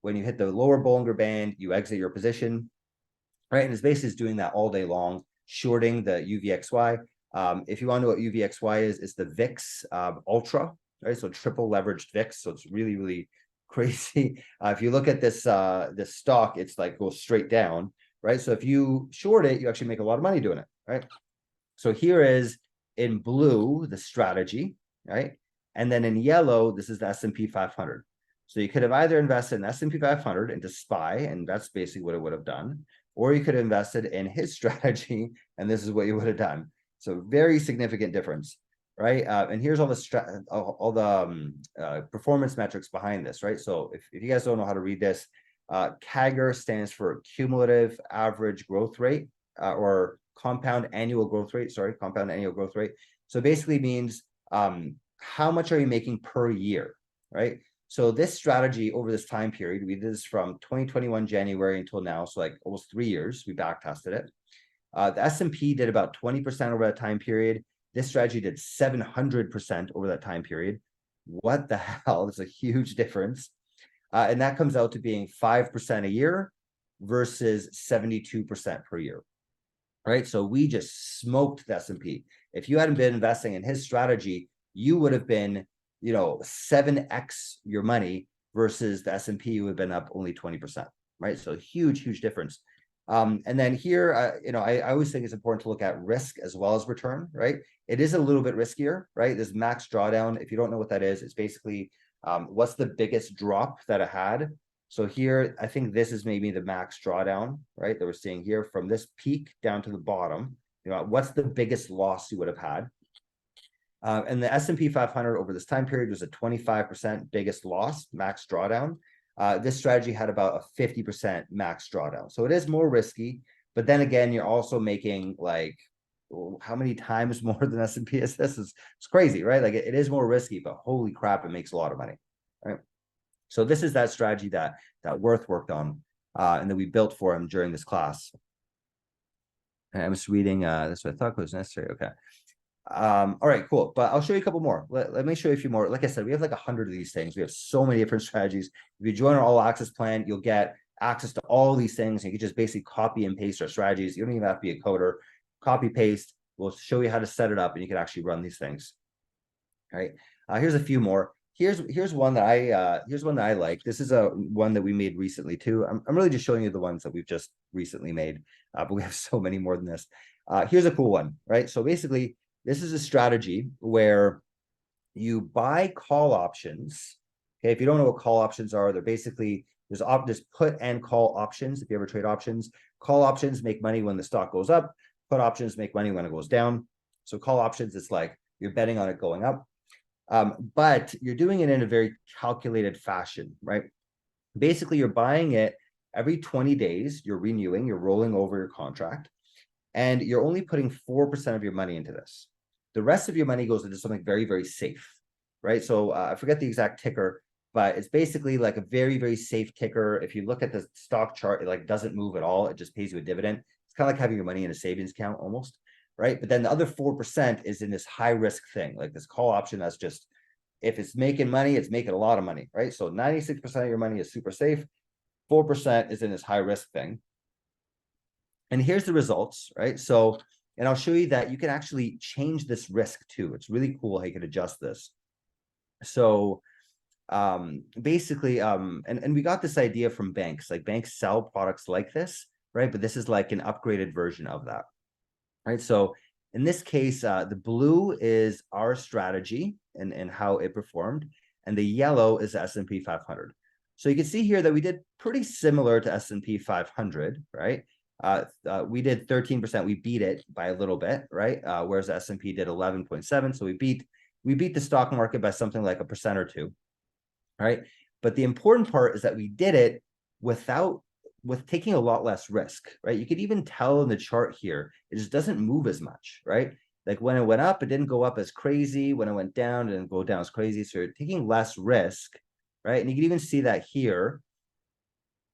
When you hit the lower Bollinger Band, you exit your position, right? And it's basically doing that all day long, shorting the UVXY. If you want to know what UVXY is, it's the VIX Ultra, right? So triple leveraged VIX. So it's really, really crazy. If you look at this this stock, it's like goes straight down, right? So if you short it, you actually make a lot of money doing it, right? So here is in blue the strategy, right? And then in yellow, this is the S&P 500. So you could have either invested in S&P 500 into SPY, and that's basically what it would have done, or you could have invested in his strategy, and this is what you would have done. So very significant difference, right? And here's all the performance metrics behind this, right? So if you guys don't know how to read this, CAGR stands for cumulative average growth rate, or compound annual growth rate. Sorry, compound annual growth rate. So basically means how much are you making per year, right? So this strategy over this time period, we did this from 2021 January until now, so like almost 3 years. We back tested it. The S&P did about 20% over that time period. This strategy did 700% over that time period. What the hell? It's a huge difference. And that comes out to being 5% a year versus 72% per year, right? So we just smoked the S&P. If you hadn't been investing in his strategy, you would have been, 7x your money versus the S&P would have been up only 20%, right? So huge, huge difference. And then here, I always think it's important to look at risk as well as return, right? It is a little bit riskier, right? This max drawdown, if you don't know what that is, it's basically what's the biggest drop that it had. So here, I think this is maybe the max drawdown, right? That we're seeing here from this peak down to the bottom. What's the biggest loss you would have had? And the S&P 500 over this time period was a 25% biggest loss, max drawdown. This strategy had about a 50% max drawdown. So it is more risky, but then again, you're also making like, how many times more than S&P is this? It's crazy, right? Like it is more risky, but holy crap, it makes a lot of money, right? So this is that strategy that Worth worked on and that we built for him during this class. And I'm just reading this, what I thought was necessary. Okay. All right, cool. But I'll show you a couple more. Let me show you a few more. Like I said, we have like 100 of these things. We have so many different strategies. If you join our all access plan, you'll get access to all these things. You can just basically copy and paste our strategies. You don't even have to be a coder. Copy paste. We'll show you how to set it up, and you can actually run these things. All right. Here's a few more. Here's one that I like. This is one that we made recently too. I'm really just showing you the ones that we've just recently made, but we have so many more than this. Here's a cool one, right? So basically, this is a strategy where you buy call options. Okay, if you don't know what call options are, they're basically there's put and call options. If you ever trade options, call options make money when the stock goes up. Put options make money when it goes down. So call options, it's like you're betting on it going up, but you're doing it in a very calculated fashion, right? Basically, you're buying it every 20 days, you're renewing, you're rolling over your contract, and you're only putting 4% of your money into this. The rest of your money goes into something very, very safe, right? So I forget the exact ticker, but it's basically like a very, very safe ticker. If you look at the stock chart, it like doesn't move at all. It just pays you a dividend. It's kind of like having your money in a savings account almost, right? But then the other 4% is in this high risk thing, like this call option that's just, if it's making money, it's making a lot of money, right? So 96% of your money is super safe. 4% is in this high risk thing. And here's the results, right? So, and I'll show you that you can actually change this risk too. It's really cool how you can adjust this. So basically, and we got this idea from banks, like banks sell products like this, right? But this is like an upgraded version of that, right? So in this case, the blue is our strategy and how it performed, and the yellow is the S&P 500. So you can see here that we did pretty similar to S&P 500, right? We did 13%. We beat it by a little bit, right? Whereas the S&P did 11.7. So we beat the stock market by something like 1% or 2%, right? But the important part is that we did it with taking a lot less risk, right? You could even tell in the chart here, it just doesn't move as much, right? Like when it went up, it didn't go up as crazy. When it went down, it didn't go down as crazy. So you're taking less risk, right? And you can even see that here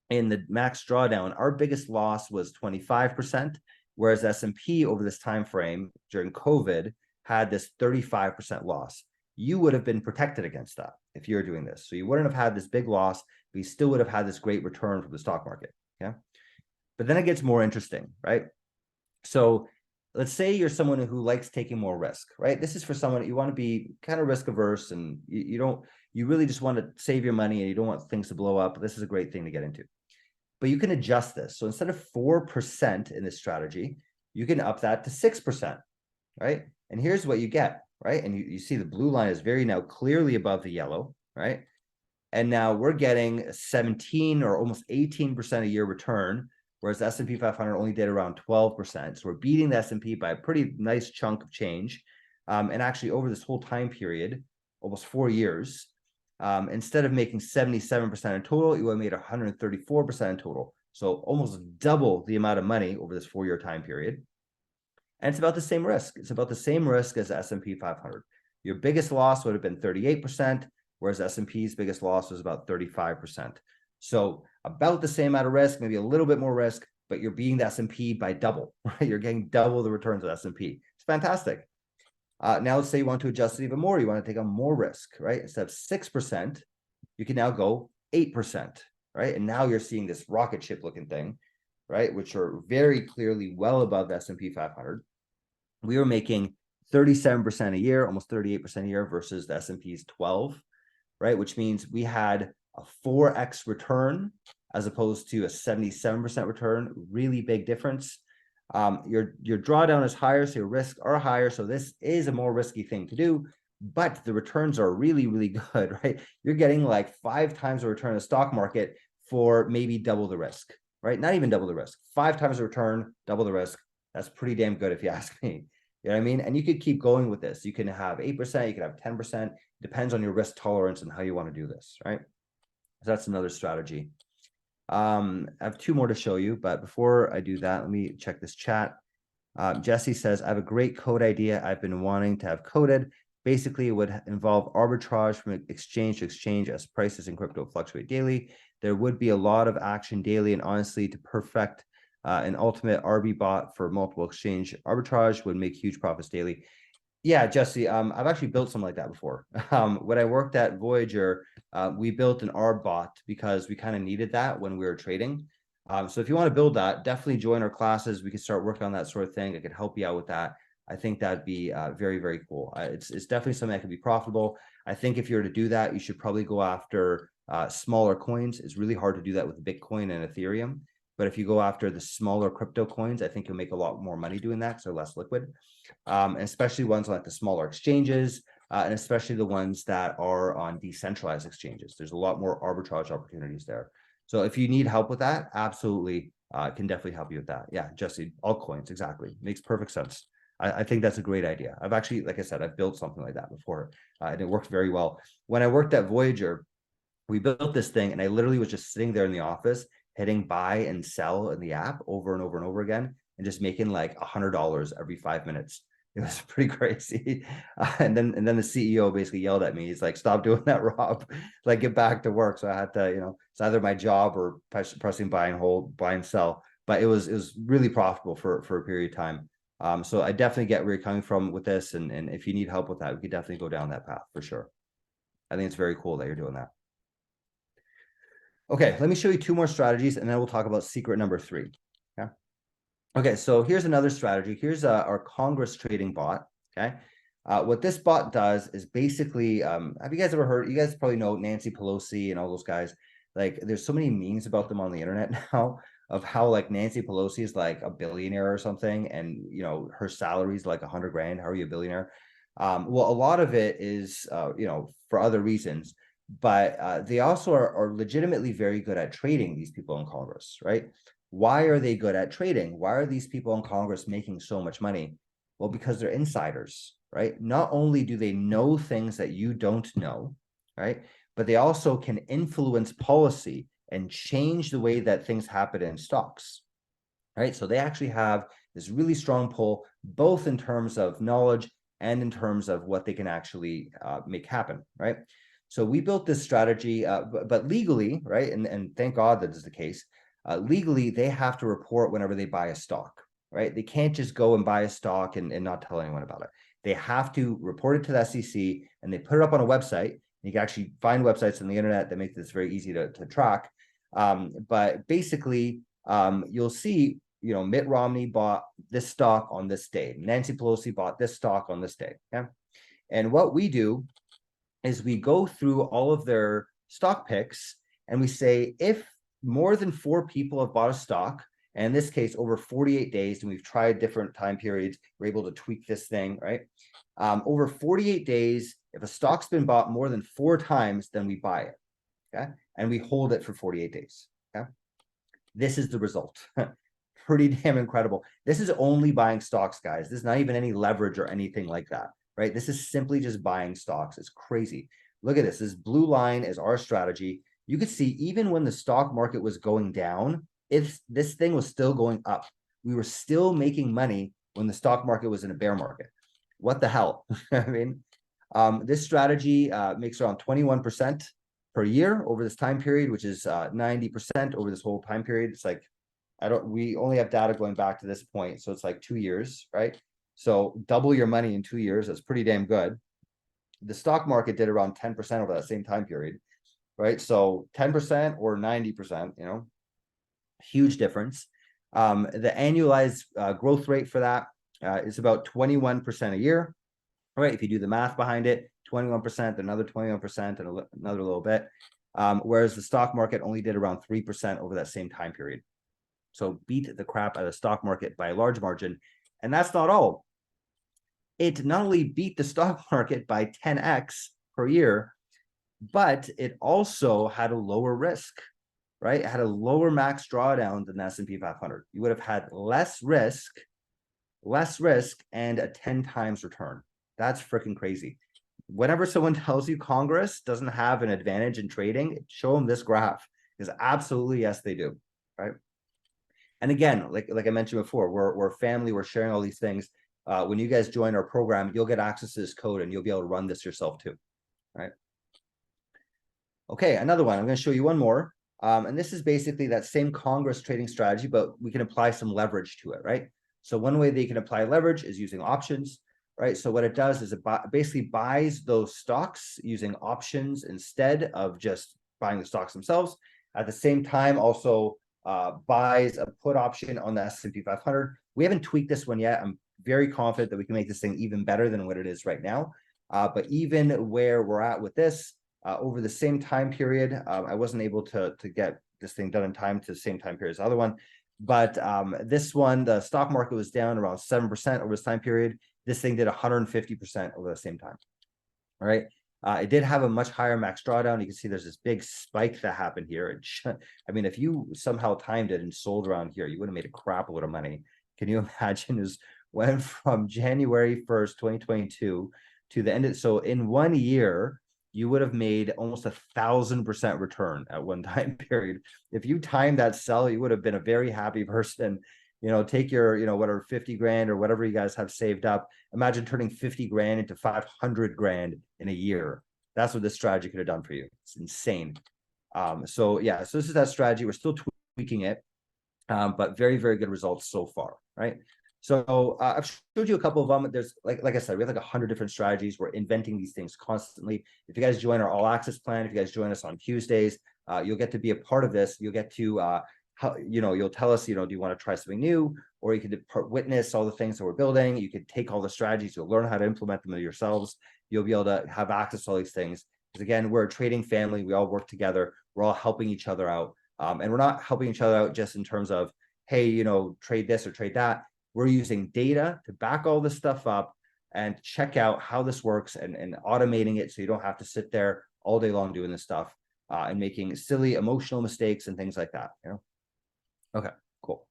in the max drawdown, our biggest loss was 25%, whereas S&P over this time frame during COVID had this 35% loss. You would have been protected against that if you're doing this. So you wouldn't have had this big loss, but you still would have had this great return from the stock market. Okay. But then it gets more interesting, right? So let's say you're someone who likes taking more risk, right? This is for someone you want to be kind of risk averse and you really just want to save your money and you don't want things to blow up. This is a great thing to get into. But you can adjust this. So instead of 4% in this strategy, you can up that to 6%, right? And here's what you get, right? And you see the blue line is very now clearly above the yellow, right? And now we're getting 17 or almost 18% a year return, whereas the S&P 500 only did around 12%. So we're beating the S&P by a pretty nice chunk of change. And actually over this whole time period, almost 4 years, instead of making 77% in total, you would have made 134% in total. So almost double the amount of money over this 4-year time period. And it's about the same risk. It's about the same risk as the S&P 500. Your biggest loss would have been 38%, whereas S&P's biggest loss was about 35%. So about the same amount of risk, maybe a little bit more risk, but you're beating the S&P by double, right? You're getting double the returns of S&P. It's fantastic. Now let's say you want to adjust it even more. You want to take on more risk, right? Instead of 6%, you can now go 8%, right? And now you're seeing this rocket ship looking thing, right? Which are very clearly well above the S&P 500. We were making 37% a year, almost 38% a year versus the S&P's 12, right? Which means we had a 4x return as opposed to a 77% return. Really big difference. Your drawdown is higher, so your risks are higher. So this is a more risky thing to do, but the returns are really, really good, right? You're getting like 5 times the return of the stock market for maybe double the risk, right? Not even double the risk, 5 times the return, double the risk. That's pretty damn good if you ask me. You know what I mean? And you could keep going with this. You can have 8%, you can have 10%. Depends on your risk tolerance and how you want to do this, right? So that's another strategy. I have 2 more to show you, but before I do that, let me check this chat. Jesse says, I have a great code idea I've been wanting to have coded. Basically, it would involve arbitrage from exchange to exchange as prices in crypto fluctuate daily. There would be a lot of action daily, and honestly, to perfect an ultimate RB bot for multiple exchange arbitrage would make huge profits daily. Yeah, Jesse, I've actually built something like that before. When I worked at Voyager, we built an RB bot because we kind of needed that when we were trading. So if you want to build that, definitely join our classes. We can start working on that sort of thing. I could help you out with that. I think that'd be very, very cool. It's definitely something that could be profitable. I think if you were to do that, you should probably go after smaller coins. It's really hard to do that with Bitcoin and Ethereum. But if you go after the smaller crypto coins, I think you'll make a lot more money doing that because they're less liquid. And especially ones like the smaller exchanges, and especially the ones that are on decentralized exchanges. There's a lot more arbitrage opportunities there. So if you need help with that, absolutely can definitely help you with that. Yeah, Jesse, altcoins, exactly. Makes perfect sense. I think that's a great idea. I've actually, like I said, I've built something like that before, and it worked very well. When I worked at Voyager, we built this thing, and I literally was just sitting there in the office hitting buy and sell in the app over and over and over again, and just making like $100 every 5 minutes. It was pretty crazy. And then the CEO basically yelled at me. He's like, "Stop doing that, Rob. Like, get back to work." So I had to, it's either my job or pressing buy and hold, buy and sell. But it was really profitable for a period of time. So I definitely get where you're coming from with this. And if you need help with that, we could definitely go down that path for sure. I think it's very cool that you're doing that. Okay, let me show you two more strategies, and then we'll talk about secret number 3. Yeah. Okay, so here's another strategy. Here's our Congress trading bot. Okay. What this bot does is basically, have you guys ever heard, you guys probably know Nancy Pelosi and all those guys. Like, there's so many memes about them on the internet now of how like Nancy Pelosi is like a billionaire or something, and her salary is like 100 grand. How are you a billionaire? Well, a lot of it is for other reasons, but they also are legitimately very good at trading, these people in Congress, right? Why are they good at trading? Why are these people in Congress making so much money? Well, because they're insiders, right? Not only do they know things that you don't know, right? But they also can influence policy and change the way that things happen in stocks, right? So they actually have this really strong pull, both in terms of knowledge and in terms of what they can actually make happen, right? So we built this strategy, but legally, right? And thank God that is the case. Legally, they have to report whenever they buy a stock, right? They can't just go and buy a stock and not tell anyone about it. They have to report it to the SEC, and they put it up on a website. You can actually find websites on the internet that make this very easy to track. But basically, you'll see, Mitt Romney bought this stock on this day. Nancy Pelosi bought this stock on this day. Okay. And what we do is we go through all of their stock picks, and we say, if more than 4 people have bought a stock, and in this case, over 48 days, and we've tried different time periods, we're able to tweak this thing, right? Over 48 days, if a stock's been bought more than 4 times, then we buy it, okay? And we hold it for 48 days, okay? This is the result. Pretty damn incredible. This is only buying stocks, guys. This is not even any leverage or anything like that, right? This is simply just buying stocks. It's crazy. Look at this. This blue line is our strategy. You could see even when the stock market was going down, if this thing was still going up, we were still making money when the stock market was in a bear market. What the hell? I mean, this strategy makes around 21% per year over this time period, which is 90% over this whole time period. It's like, we only have data going back to this point. So it's like 2 years, right? So double your money in 2 years. That's pretty damn good. The stock market did around 10% over that same time period, right? So 10% or 90%, huge difference. The annualized growth rate for that is about 21% a year, right? If you do the math behind it, 21%, another 21%, and another little bit. Whereas the stock market only did around 3% over that same time period. So beat the crap out of the stock market by a large margin. And that's not all. It not only beat the stock market by 10x per year, but it also had a lower risk, right? It had a lower max drawdown than the S&P 500. You would have had less risk, and a 10 times return. That's freaking crazy. Whenever someone tells you Congress doesn't have an advantage in trading, show them this graph, because absolutely, yes, they do, right? And again, like I mentioned before, we're a family, we're sharing all these things. When you guys join our program, you'll get access to this code and you'll be able to run this yourself too, right? Okay, another one. I'm going to show you one more. And this is basically that same Congress trading strategy, but we can apply some leverage to it, right? So one way that you can apply leverage is using options, right? So what it does is it basically buys those stocks using options instead of just buying the stocks themselves. At the same time, also buys a put option on the S&P 500. We haven't tweaked this one yet. I'm very confident that we can make this thing even better than what it is right now. But even where we're at with this, over the same time period, I wasn't able to get this thing done in time to the same time period as the other one. But this one, the stock market was down around 7% over this time period. This thing did 150% over the same time. All right. It did have a much higher max drawdown. You can see there's this big spike that happened here. I mean, if you somehow timed it and sold around here, you would have made a crap load of money. Can you imagine? It went from January 1st, 2022 to the end of, so in 1 year, you would have made almost 1,000% return at one time period. If you timed that sell, you would have been a very happy person. Take your, whatever, 50 grand or whatever you guys have saved up. Imagine turning 50 grand into 500 grand in a year. That's what this strategy could have done for you. It's insane. So this is that strategy. We're still tweaking it, but very, very good results so far, right? So I've showed you a couple of them. There's like I said, we have like 100 different strategies. We're inventing these things constantly. If you guys join our all access plan, if you guys join us on Tuesdays, you'll get to be a part of this. You'll get to you'll tell us, do you want to try something new, or you could witness all the things that we're building. You could take all the strategies. You'll learn how to implement them yourselves. You'll be able to have access to all these things. Because again, we're a trading family. We all work together. We're all helping each other out. And we're not helping each other out just in terms of, hey, trade this or trade that. We're using data to back all this stuff up and check out how this works and automating it so you don't have to sit there all day long doing this stuff and making silly emotional mistakes and things like that. Okay, cool.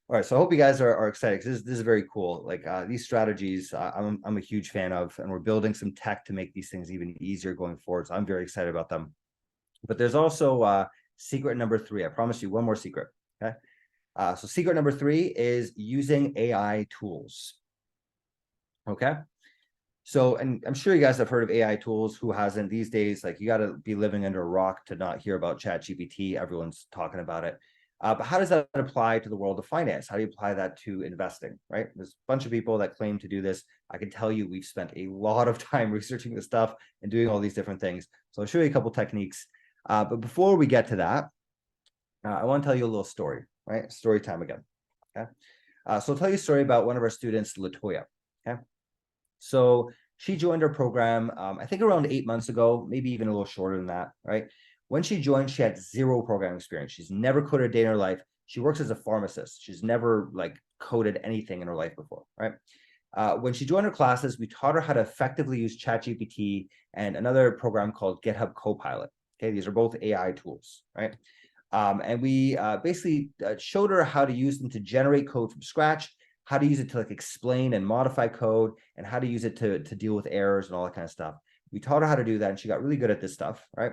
All right, so I hope you guys are excited because this is very cool. Like these strategies, I'm a huge fan of, and we're building some tech to make these things even easier going forward. So I'm very excited about them. But there's also secret number 3. I promise you one more secret. Okay. So secret number 3 is using AI tools. Okay. So, and I'm sure you guys have heard of AI tools. Who hasn't these days? Like, you got to be living under a rock to not hear about ChatGPT. Everyone's talking about it. But how does that apply to the world of finance? How do you apply that to investing, right? There's a bunch of people that claim to do this. I can tell you we've spent a lot of time researching this stuff and doing all these different things. So I'll show you a couple techniques. But before we get to that, I want to tell you a little story, right? Story time again. Okay. So I'll tell you a story about one of our students, Latoya. Okay. So she joined our program, I think around 8 months ago, maybe even a little shorter than that, right? When she joined, she had 0 programming experience. She's never coded a day in her life. She works as a pharmacist. She's never coded anything in her life before, right? When she joined her classes, we taught her how to effectively use ChatGPT and another program called GitHub Copilot. Okay, these are both AI tools, right? And we basically showed her how to use them to generate code from scratch, how to use it to explain and modify code, and how to use it to deal with errors and all that kind of stuff. We taught her how to do that, and she got really good at this stuff, right?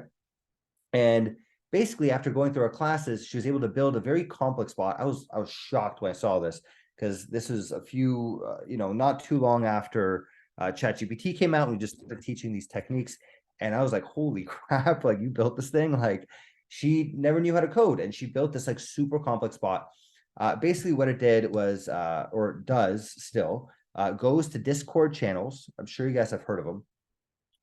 And basically, after going through our classes, she was able to build a very complex bot. I was shocked when I saw this, because this is a few, not too long after ChatGPT came out. We just started teaching these techniques, and I was like, holy crap, you built this thing. She never knew how to code, and she built this super complex bot. Basically what it did was, or does still, goes to Discord channels. I'm sure you guys have heard of them,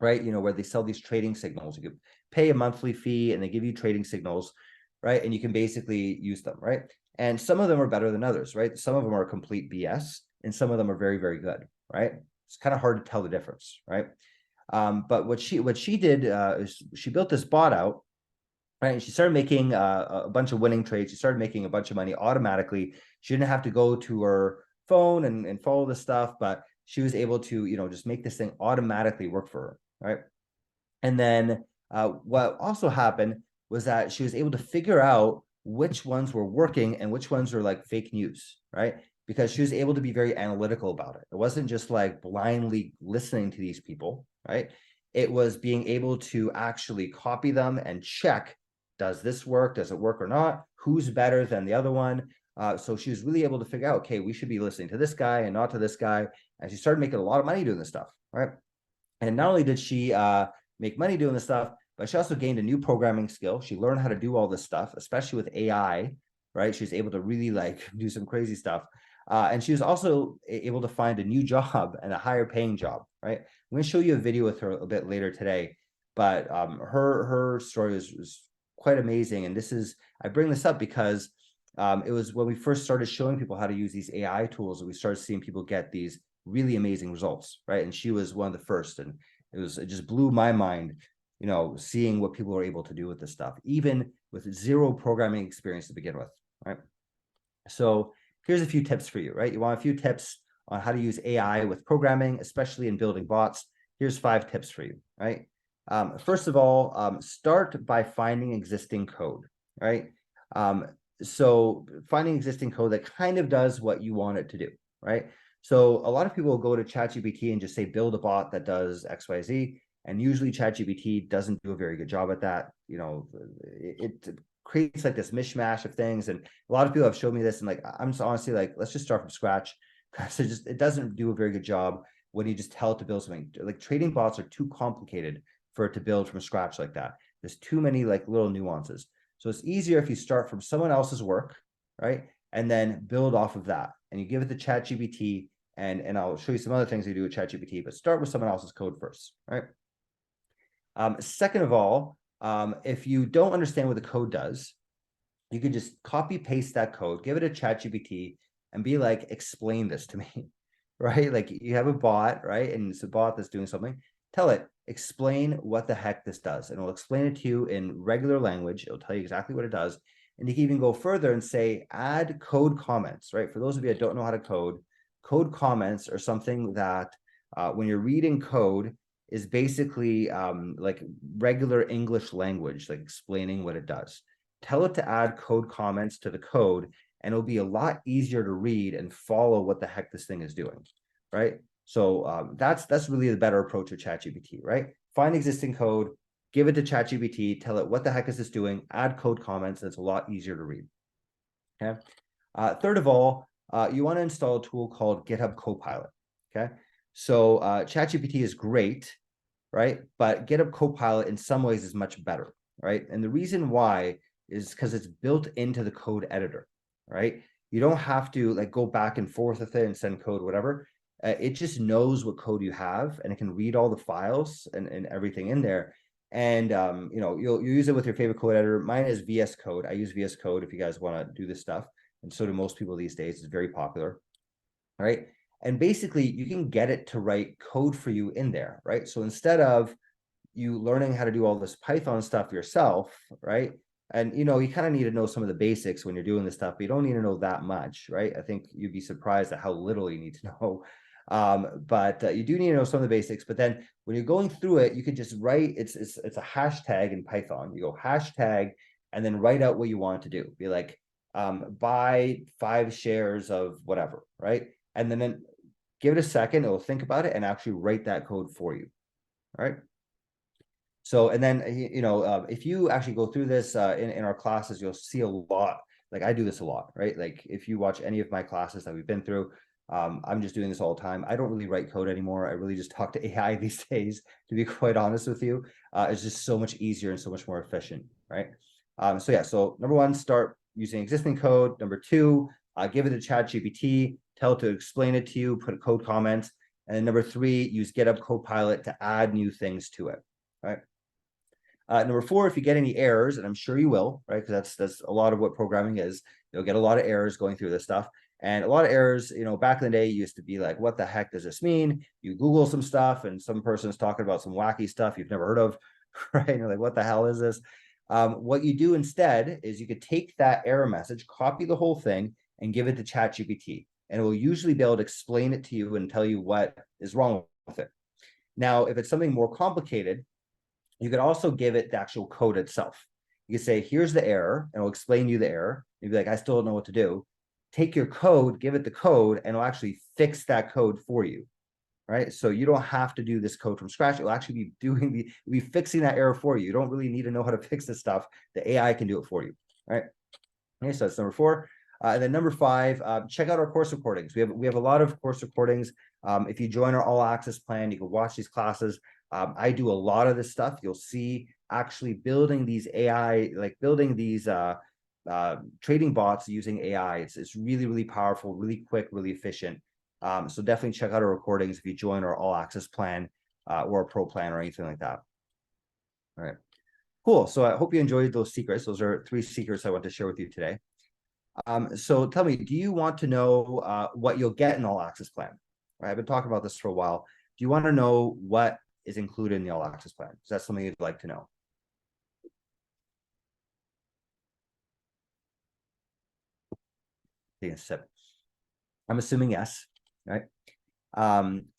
right? Where they sell these trading signals. You could pay a monthly fee and they give you trading signals, right? And you can basically use them, right? And some of them are better than others, right? Some of them are complete BS, and some of them are very, very good, right? It's kind of hard to tell the difference, right? But what she did is she built this bot out, right? And she started making a bunch of winning trades. She started making a bunch of money automatically. She didn't have to go to her phone and follow this stuff, but she was able to, just make this thing automatically work for her, right? And then what also happened was that she was able to figure out which ones were working and which ones were fake news, right? Because she was able to be very analytical about it. It wasn't just blindly listening to these people, right? It was being able to actually copy them and check, does this work? Does it work or not? Who's better than the other one? So she was really able to figure out, okay, we should be listening to this guy and not to this guy. And she started making a lot of money doing this stuff, right? And not only did she make money doing this stuff, but she also gained a new programming skill. She learned how to do all this stuff, especially with AI, right? She was able to really do some crazy stuff. And she was also able to find a new job and a higher paying job, right? I'm going to show you a video with her a bit later today, but her story was quite amazing. And I bring this up because it was when we first started showing people how to use these AI tools that we started seeing people get these really amazing results, right? And she was one of the first, and it just blew my mind, seeing what people are able to do with this stuff, even with 0 programming experience to begin with, right? So here's a few tips for you, right? You want a few tips on how to use AI with programming, especially in building bots. Here's 5 tips for you, right? First of all, start by finding existing code, right? So finding existing code that kind of does what you want it to do, right? So a lot of people will go to ChatGPT and just say, build a bot that does XYZ. And usually ChatGPT doesn't do a very good job at that. You know, it creates like this mishmash of things. And a lot of people have showed me this, and like, I'm just honestly like, let's just start from scratch, because it doesn't do a very good job when you just tell it to build something. Like, trading bots are too complicated for it to build from scratch like that. There's too many like little nuances. So it's easier if you start from someone else's work, right? And then build off of that. And you give it the ChatGPT, and I'll show you some other things you do with ChatGPT, but start with someone else's code first, right? Second of all, if you don't understand what the code does, you could just copy paste that code, give it a ChatGPT, and be like, explain this to me, right? Like, you have a bot, right? And it's a bot that's doing something. Tell it, explain what the heck this does, and it'll explain it to you in regular language. It'll tell you exactly what it does. And you can even go further and say, add code comments, right? For those of you that don't know how to code, code comments are something that when you're reading code, is basically like regular English language, like explaining what it does. Tell it to add code comments to the code, and it'll be a lot easier to read and follow what the heck this thing is doing, right? So that's really the better approach with ChatGPT, right? Find existing code, give it to ChatGPT, tell it what the heck is this doing, add code comments, and it's a lot easier to read. Okay. Third of all, you want to install a tool called GitHub Copilot. Okay. So ChatGPT is great, right? But GitHub Copilot in some ways is much better, right? And the reason why is because it's built into the code editor, right? You don't have to like go back and forth with it and send code, whatever. It just knows what code you have, and it can read all the files and everything in there. And you know, you'll use it with your favorite code editor. Mine is VS Code. I use VS Code if you guys want to do this stuff, and so do most people these days. It's very popular, right? And basically, you can get it to write code for you in there, right? So instead of you learning how to do all this Python stuff yourself, right? And you know, you kind of need to know some of the basics when you're doing this stuff, but you don't need to know that much, right? I think you'd be surprised at how little you need to know. But you do need to know some of the basics. But then when you're going through it, you could just write, it's a hashtag in Python. You go hashtag and then write out what you want to do. Be like, buy 5 shares of whatever, right? And then give it a second, it'll think about it and actually write that code for you, all right? So, and then, you know, if you actually go through this in our classes, you'll see a lot. Like, I do this a lot, right? Like, if you watch any of my classes that we've been through, I'm just doing this all the time. I don't really write code anymore. I really just talk to AI these days, to be quite honest with you. It's just so much easier and so much more efficient, right? So yeah, so number one, start using existing code. Number two, give it a ChatGPT, tell it to explain it to you, put a code comments. And then number three, use GitHub Copilot to add new things to it, right? Number four, if you get any errors, and I'm sure you will, right? Because that's a lot of what programming is. You'll get a lot of errors going through this stuff. And a lot of errors, you know, back in the day, you used to be like, what the heck does this mean? You Google some stuff and some person's talking about some wacky stuff you've never heard of, right? And you're like, what the hell is this? What you do instead is you could take that error message, copy the whole thing, and give it to ChatGPT. And it will usually be able to explain it to you and tell you what is wrong with it. Now, if it's something more complicated, you could also give it the actual code itself. You could say, here's the error, and it'll explain to you the error. You'd be like, I still don't know what to do. Take your code, give it the code, and it'll actually fix that code for you, right? So you don't have to do this code from scratch. It'll actually be fixing that error for you. You don't really need to know how to fix this stuff. The AI can do it for you, right? Okay, so that's number four. And then number five, check out our course recordings. We have a lot of course recordings. If you join our all access plan, you can watch these classes. I do a lot of this stuff. You'll see actually building these AI, like building these trading bots using AI. It's really, really powerful, really quick, really efficient. So definitely check out our recordings if you join our all access plan or a pro plan or anything like that. All right, cool. So I hope you enjoyed those secrets. Those are 3 secrets I want to share with you today. So tell me, do you want to know what you'll get in the all access plan? Right, I've been talking about this for a while. Do you want to know what is included in the all access plan? Is that something you'd like to know? Take a sip. I'm assuming yes, right?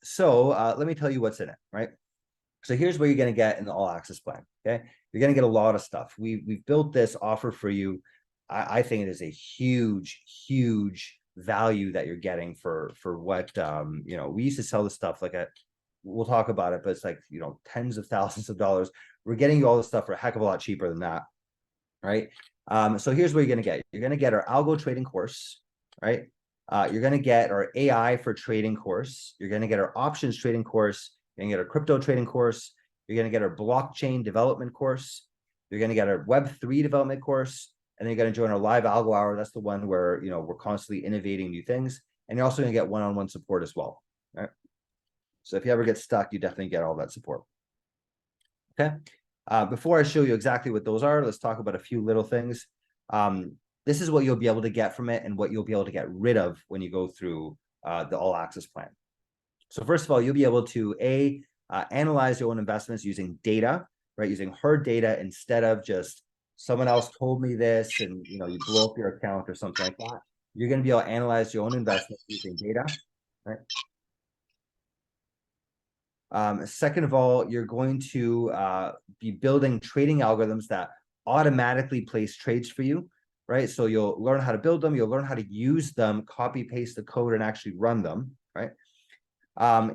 So let me tell you what's in it, right? So here's what you're going to get in the all access plan. Okay, you're going to get a lot of stuff. We've built this offer for you. I think it is a huge value that you're getting for what you know. We used to sell this stuff like at we'll talk about it, but it's like, tens of thousands of dollars. We're getting you all this stuff for a heck of a lot cheaper than that, right? So here's what you're going to get. You're going to get our algo trading course, right? You're going to get our AI for trading course. You're going to get our options trading course. You're going to get our crypto trading course. You're going to get our blockchain development course. You're going to get our Web3 development course. And then you're going to join our live algo hour. That's the one where, we're constantly innovating new things. And you're also going to get one-on-one support as well, right? So if you ever get stuck, you definitely get all that support. Okay. Before I show you exactly what those are, let's talk about a few little things. This is what you'll be able to get from it and what you'll be able to get rid of when you go through the all access plan. So first of all, you'll be able to analyze your own investments using data, right? Using hard data instead of just someone else told me this and you blow up your account or something like that. You're going to be able to analyze your own investments using data, right? Second of all, you're going to be building trading algorithms that automatically place trades for you, right? So you'll learn how to build them, you'll learn how to use them, copy paste the code and actually run them, right?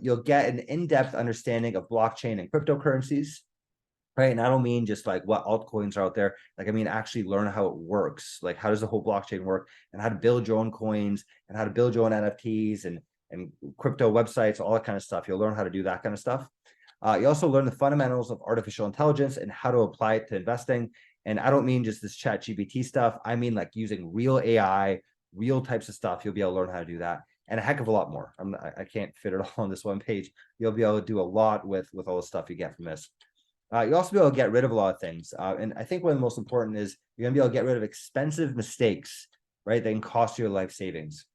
You'll get an in-depth understanding of blockchain and cryptocurrencies, right? And I don't mean just like what altcoins are out there. Like, I mean, actually learn how it works. Like, how does the whole blockchain work and how to build your own coins and how to build your own NFTs and crypto websites, all that kind of stuff. You'll learn how to do that kind of stuff. You also learn the fundamentals of artificial intelligence and how to apply it to investing. And I don't mean just this chat GPT stuff. I mean like using real AI, real types of stuff. You'll be able to learn how to do that and a heck of a lot more. I can't fit it all on this one page. You'll be able to do a lot with all the stuff you get from this. You'll also be able to get rid of a lot of things. And I think one of the most important is you're going to be able to get rid of expensive mistakes, right? That can cost you your life savings.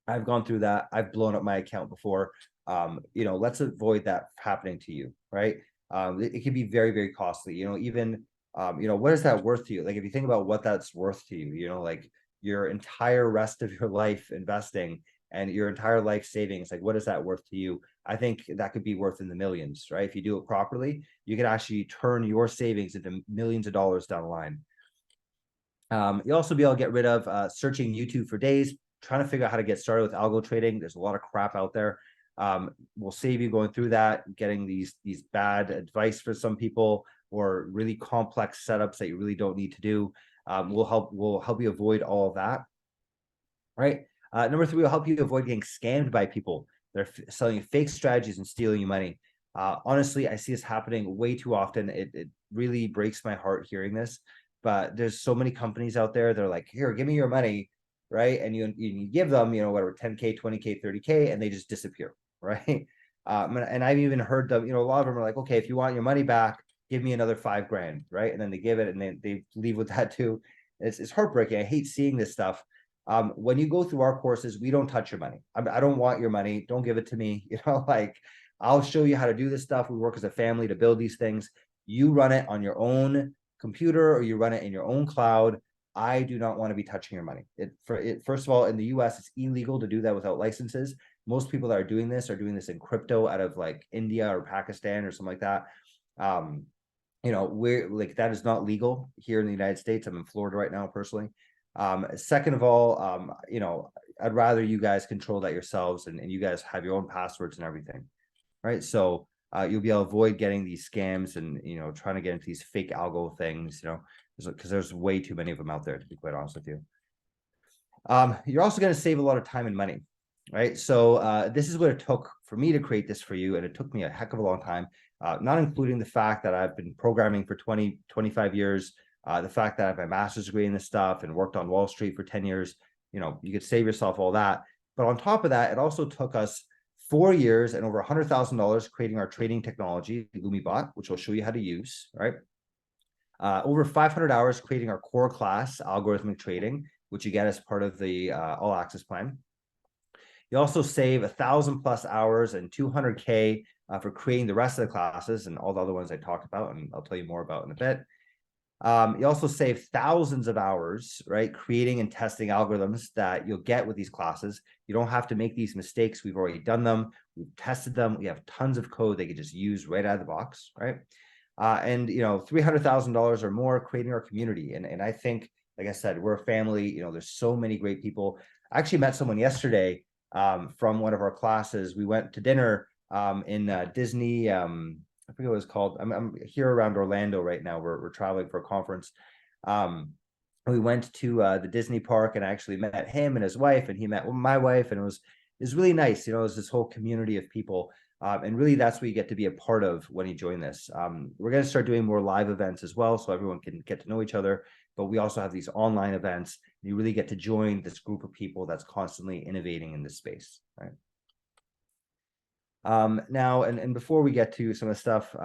I've gone through that. I've blown up my account before. Let's avoid that happening to you, right? It can be very, very costly. Even what is that worth to you? Like, if you think about what that's worth to you, like your entire rest of your life investing and your entire life savings, like what is that worth to you? I think that could be worth in the millions, right? If you do it properly, you can actually turn your savings into millions of dollars down the line. You'll also be able to get rid of searching YouTube for days, trying to figure out how to get started with algo trading. There's a lot of crap out there. We'll save you going through that, getting these bad advice for some people or really complex setups that you really don't need to do. We'll help you avoid all of that, right? Number 3, we'll help you avoid getting scammed by people. They're selling you fake strategies and stealing you money. Honestly, I see this happening way too often. It really breaks my heart hearing this, but there's so many companies out there. They're like, here, give me your money, right? And you give them, whatever, 10K, 20K, 30K, and they just disappear, right? And I've even heard them, a lot of them are like, okay, if you want your money back, give me another $5,000, right? And then they give it and they leave with that too. It's heartbreaking. I hate seeing this stuff. When you go through our courses, we don't touch your money. I don't want your money. Don't give it to me. Like, I'll show you how to do this stuff. We work as a family to build these things. You run it on your own computer or you run it in your own cloud. I do not want to be touching your money. First of all, in the US, it's illegal to do that without licenses. Most people that are doing this in crypto out of like India or Pakistan or something like that. We're like, that is not legal here in the United States. I'm in Florida right now, personally. Second of all, I'd rather you guys control that yourselves and you guys have your own passwords and everything, right? So you'll be able to avoid getting these scams and, trying to get into these fake algo things, because there's way too many of them out there, to be quite honest with you. You're also going to save a lot of time and money, right? So this is what it took for me to create this for you. And it took me a heck of a long time, not including the fact that I've been programming for 25 years, the fact that I have my master's degree in this stuff and worked on Wall Street for 10 years, you could save yourself all that. But on top of that, it also took us 4 years and over $100,000 creating our trading technology, LumiBot, which I'll show you how to use, right? Over 500 hours creating our core class, Algorithmic Trading, which you get as part of the All Access plan. You also save 1,000+ hours and 200K for creating the rest of the classes and all the other ones I talked about, and I'll tell you more about in a bit. You also save thousands of hours, right? Creating and testing algorithms that you'll get with these classes. You don't have to make these mistakes. We've already done them. We've tested them. We have tons of code they could just use right out of the box, right? And $300,000 or more creating our community. And I think, like I said, we're a family. There's so many great people. I actually met someone yesterday from one of our classes. We went to dinner in Disney. I forget what it's called. I'm here around Orlando right now. We're traveling for a conference. We went to the Disney park, and I actually met him and his wife, and he met my wife, and it was really nice. You know, it was this whole community of people. And really, that's what you get to be a part of when you join this. We're going to start doing more live events as well, so everyone can get to know each other. But we also have these online events. You really get to join this group of people that's constantly innovating in this space, right? Now, and before we get to some of the stuff,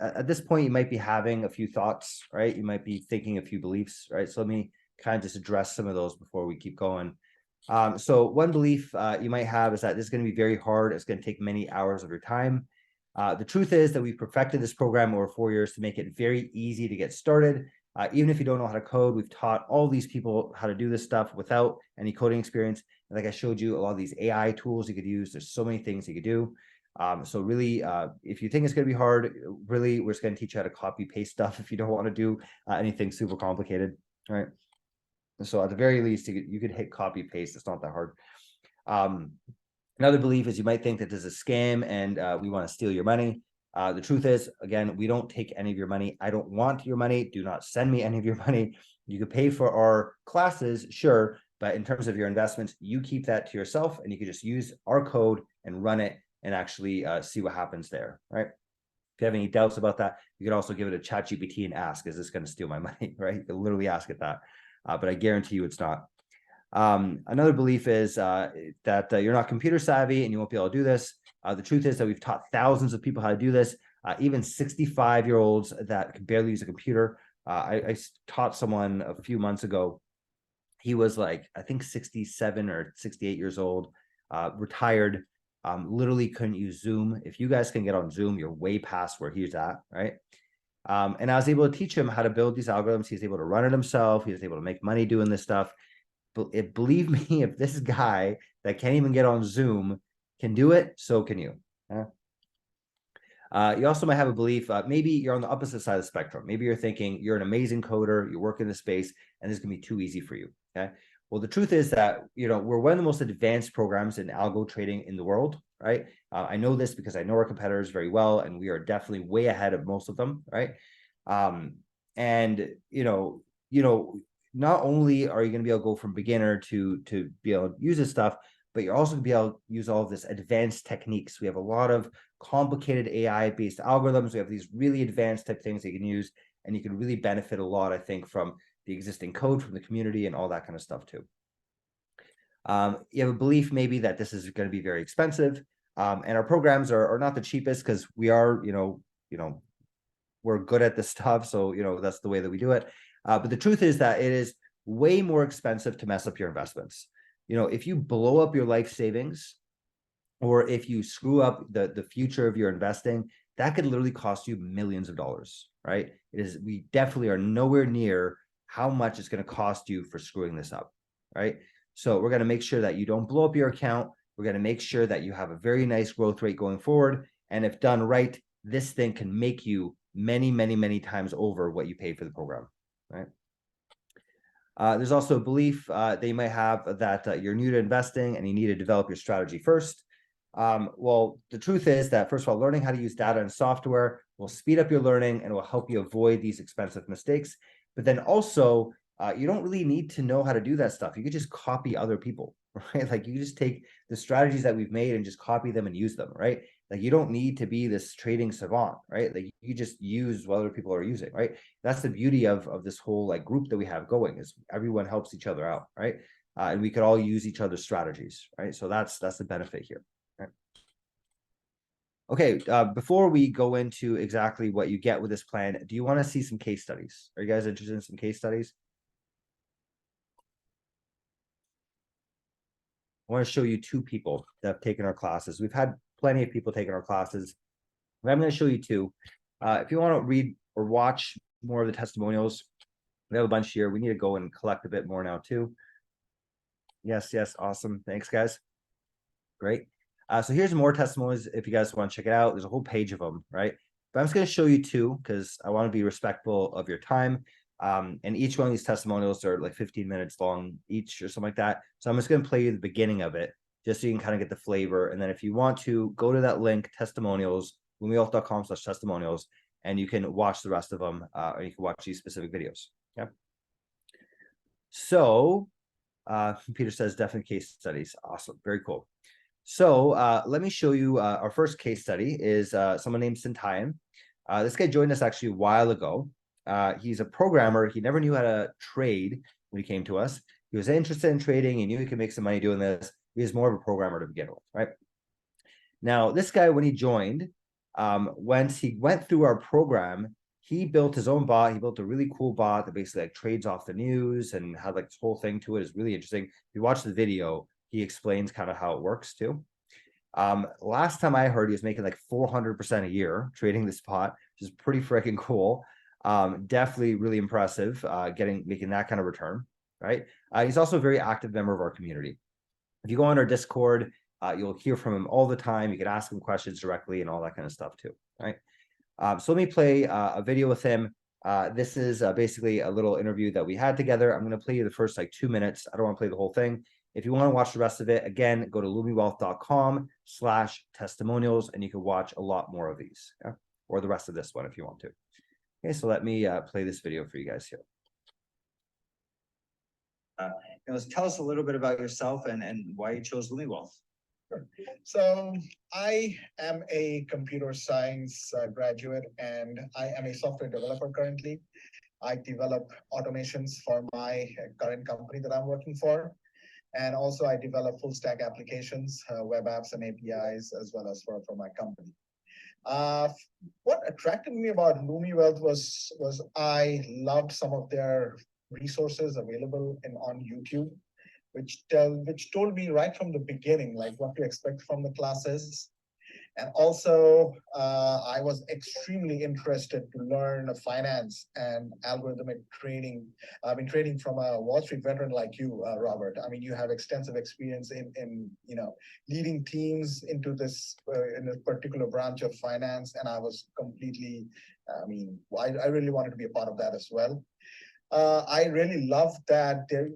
at this point, you might be having a few thoughts, right? You might be thinking a few beliefs, right? So let me kind of just address some of those before we keep going. So one belief you might have is that this is going to be very hard. It's going to take many hours of your time. The truth is that we've perfected this program over 4 years to make it very easy to get started. Even if you don't know how to code, we've taught all these people how to do this stuff without any coding experience. And like I showed you, a lot of these AI tools you could use. There's so many things you could do. So really, if you think it's going to be hard, really, we're just going to teach you how to copy paste stuff if you don't want to do anything super complicated, right? So at the very least, you could hit copy paste. It's not that hard. Another belief is you might think that this is a scam and we want to steal your money. The truth is, again, we don't take any of your money. I don't want your money. Do not send me any of your money. You could pay for our classes, sure, but in terms of your investments, you keep that to yourself, and you could just use our code and run it and actually see what happens there, right? If you have any doubts about that, you could also give it a ChatGPT and ask, is this going to steal my money, right? You can literally ask it that, but I guarantee you it's not. Another belief is that you're not computer savvy and you won't be able to do this. The truth is that we've taught thousands of people how to do this, even 65-year-olds that can barely use a computer. I taught someone a few months ago. He was like, I think 67 or 68 years old, retired, literally couldn't use Zoom. If you guys can get on Zoom, you're way past where he's at, right? And I was able to teach him how to build these algorithms. He's able to run it himself. He was able to make money doing this stuff. But believe me, if this guy that can't even get on Zoom can do it, so can you. You also might have a belief, maybe you're on the opposite side of the spectrum. Maybe you're thinking you're an amazing coder, you work in this space, and this is going to be too easy for you. Okay. Well, the truth is that, we're one of the most advanced programs in algo trading in the world, right? I know this because I know our competitors very well, and we are definitely way ahead of most of them, right? And not only are you going to be able to go from beginner to be able to use this stuff, but you're also going to be able to use all of this advanced techniques. We have a lot of complicated AI-based algorithms. We have these really advanced type things that you can use, and you can really benefit a lot, I think, from the existing code from the community and all that kind of stuff too. You have a belief maybe that this is going to be very expensive, and our programs are not the cheapest because we are, we're good at this stuff, so that's the way that we do it. But the truth is that it is way more expensive to mess up your investments. If you blow up your life savings, or if you screw up the future of your investing, that could literally cost you millions of dollars, right? We definitely are nowhere near how much it's going to cost you for screwing this up, right? So we're going to make sure that you don't blow up your account. We're going to make sure that you have a very nice growth rate going forward. And if done right, this thing can make you many, many, many times over what you paid for the program, right? There's also a belief that you might have that you're new to investing and you need to develop your strategy first. Well, the truth is that, first of all, learning how to use data and software will speed up your learning and will help you avoid these expensive mistakes. But then also, you don't really need to know how to do that stuff. You could just copy other people, right? Like you just take the strategies that we've made and just copy them and use them, right? Like you don't need to be this trading savant, right? Like you just use what other people are using, right? That's the beauty of this whole like group that we have going, is everyone helps each other out, right? And we could all use each other's strategies, right? So that's the benefit here. Right? Okay, before we go into exactly what you get with this plan, do you want to see some case studies? Are you guys interested in some case studies? I want to show you two people that have taken our classes. We've had plenty of people taking our classes, but I'm going to show you two. If you want to read or watch more of the testimonials, we have a bunch here. We need to go and collect a bit more now too. Yes, awesome. Thanks, guys. Great. So here's more testimonials if you guys want to check it out. There's a whole page of them, right? But I'm just going to show you two because I want to be respectful of your time. And each one of these testimonials are like 15 minutes long each or something like that. So I'm just going to play you the beginning of it. just so you can kind of get the flavor. And then if you want to, go to that link, testimonials, lumiwealth.com/testimonials, and you can watch the rest of them, or you can watch these specific videos. Yeah. So Peter says definitely case studies. Awesome. Very cool. So let me show you our first case study is someone named Sintayan. This guy joined us actually a while ago. He's a programmer. He never knew how to trade when he came to us. He was interested in trading. He knew he could make some money doing this. He was more of a programmer to begin with, right? Now, this guy, when he joined, once he went through our program, he built his own bot. He built a really cool bot that basically like trades off the news and had like this whole thing to it. Is really interesting. If you watch the video, he explains kind of how it works too. Last time I heard, he was making like 400% a year trading this bot, which is pretty freaking cool. Definitely really impressive, making that kind of return, right? He's also a very active member of our community. If you go on our Discord, you'll hear from him all the time. You can ask him questions directly and all that kind of stuff too, right? So let me play a video with him. This is basically a little interview that we had together. I'm going to play you the first like 2 minutes. I don't want to play the whole thing. If you want to watch the rest of it, again, go to lumiwealth.com/testimonials, and you can watch a lot more of these, yeah? Or the rest of this one if you want to. Okay, so let me play this video for you guys here. Tell us a little bit about yourself and why you chose LumiWealth. Sure. So I am a computer science graduate, and I am a software developer currently. I develop automations for my current company that I'm working for. And also I develop full stack applications, web apps and APIs, as well as for my company. What attracted me about LumiWealth was I loved some of their resources available on YouTube, which told me right from the beginning, like what to expect from the classes. And also, I was extremely interested to learn finance and algorithmic trading. I've been trading from a Wall Street veteran like you, Robert. I mean, you have extensive experience in leading teams into this in a particular branch of finance, and I was completely. I really wanted to be a part of that as well. I really love that there,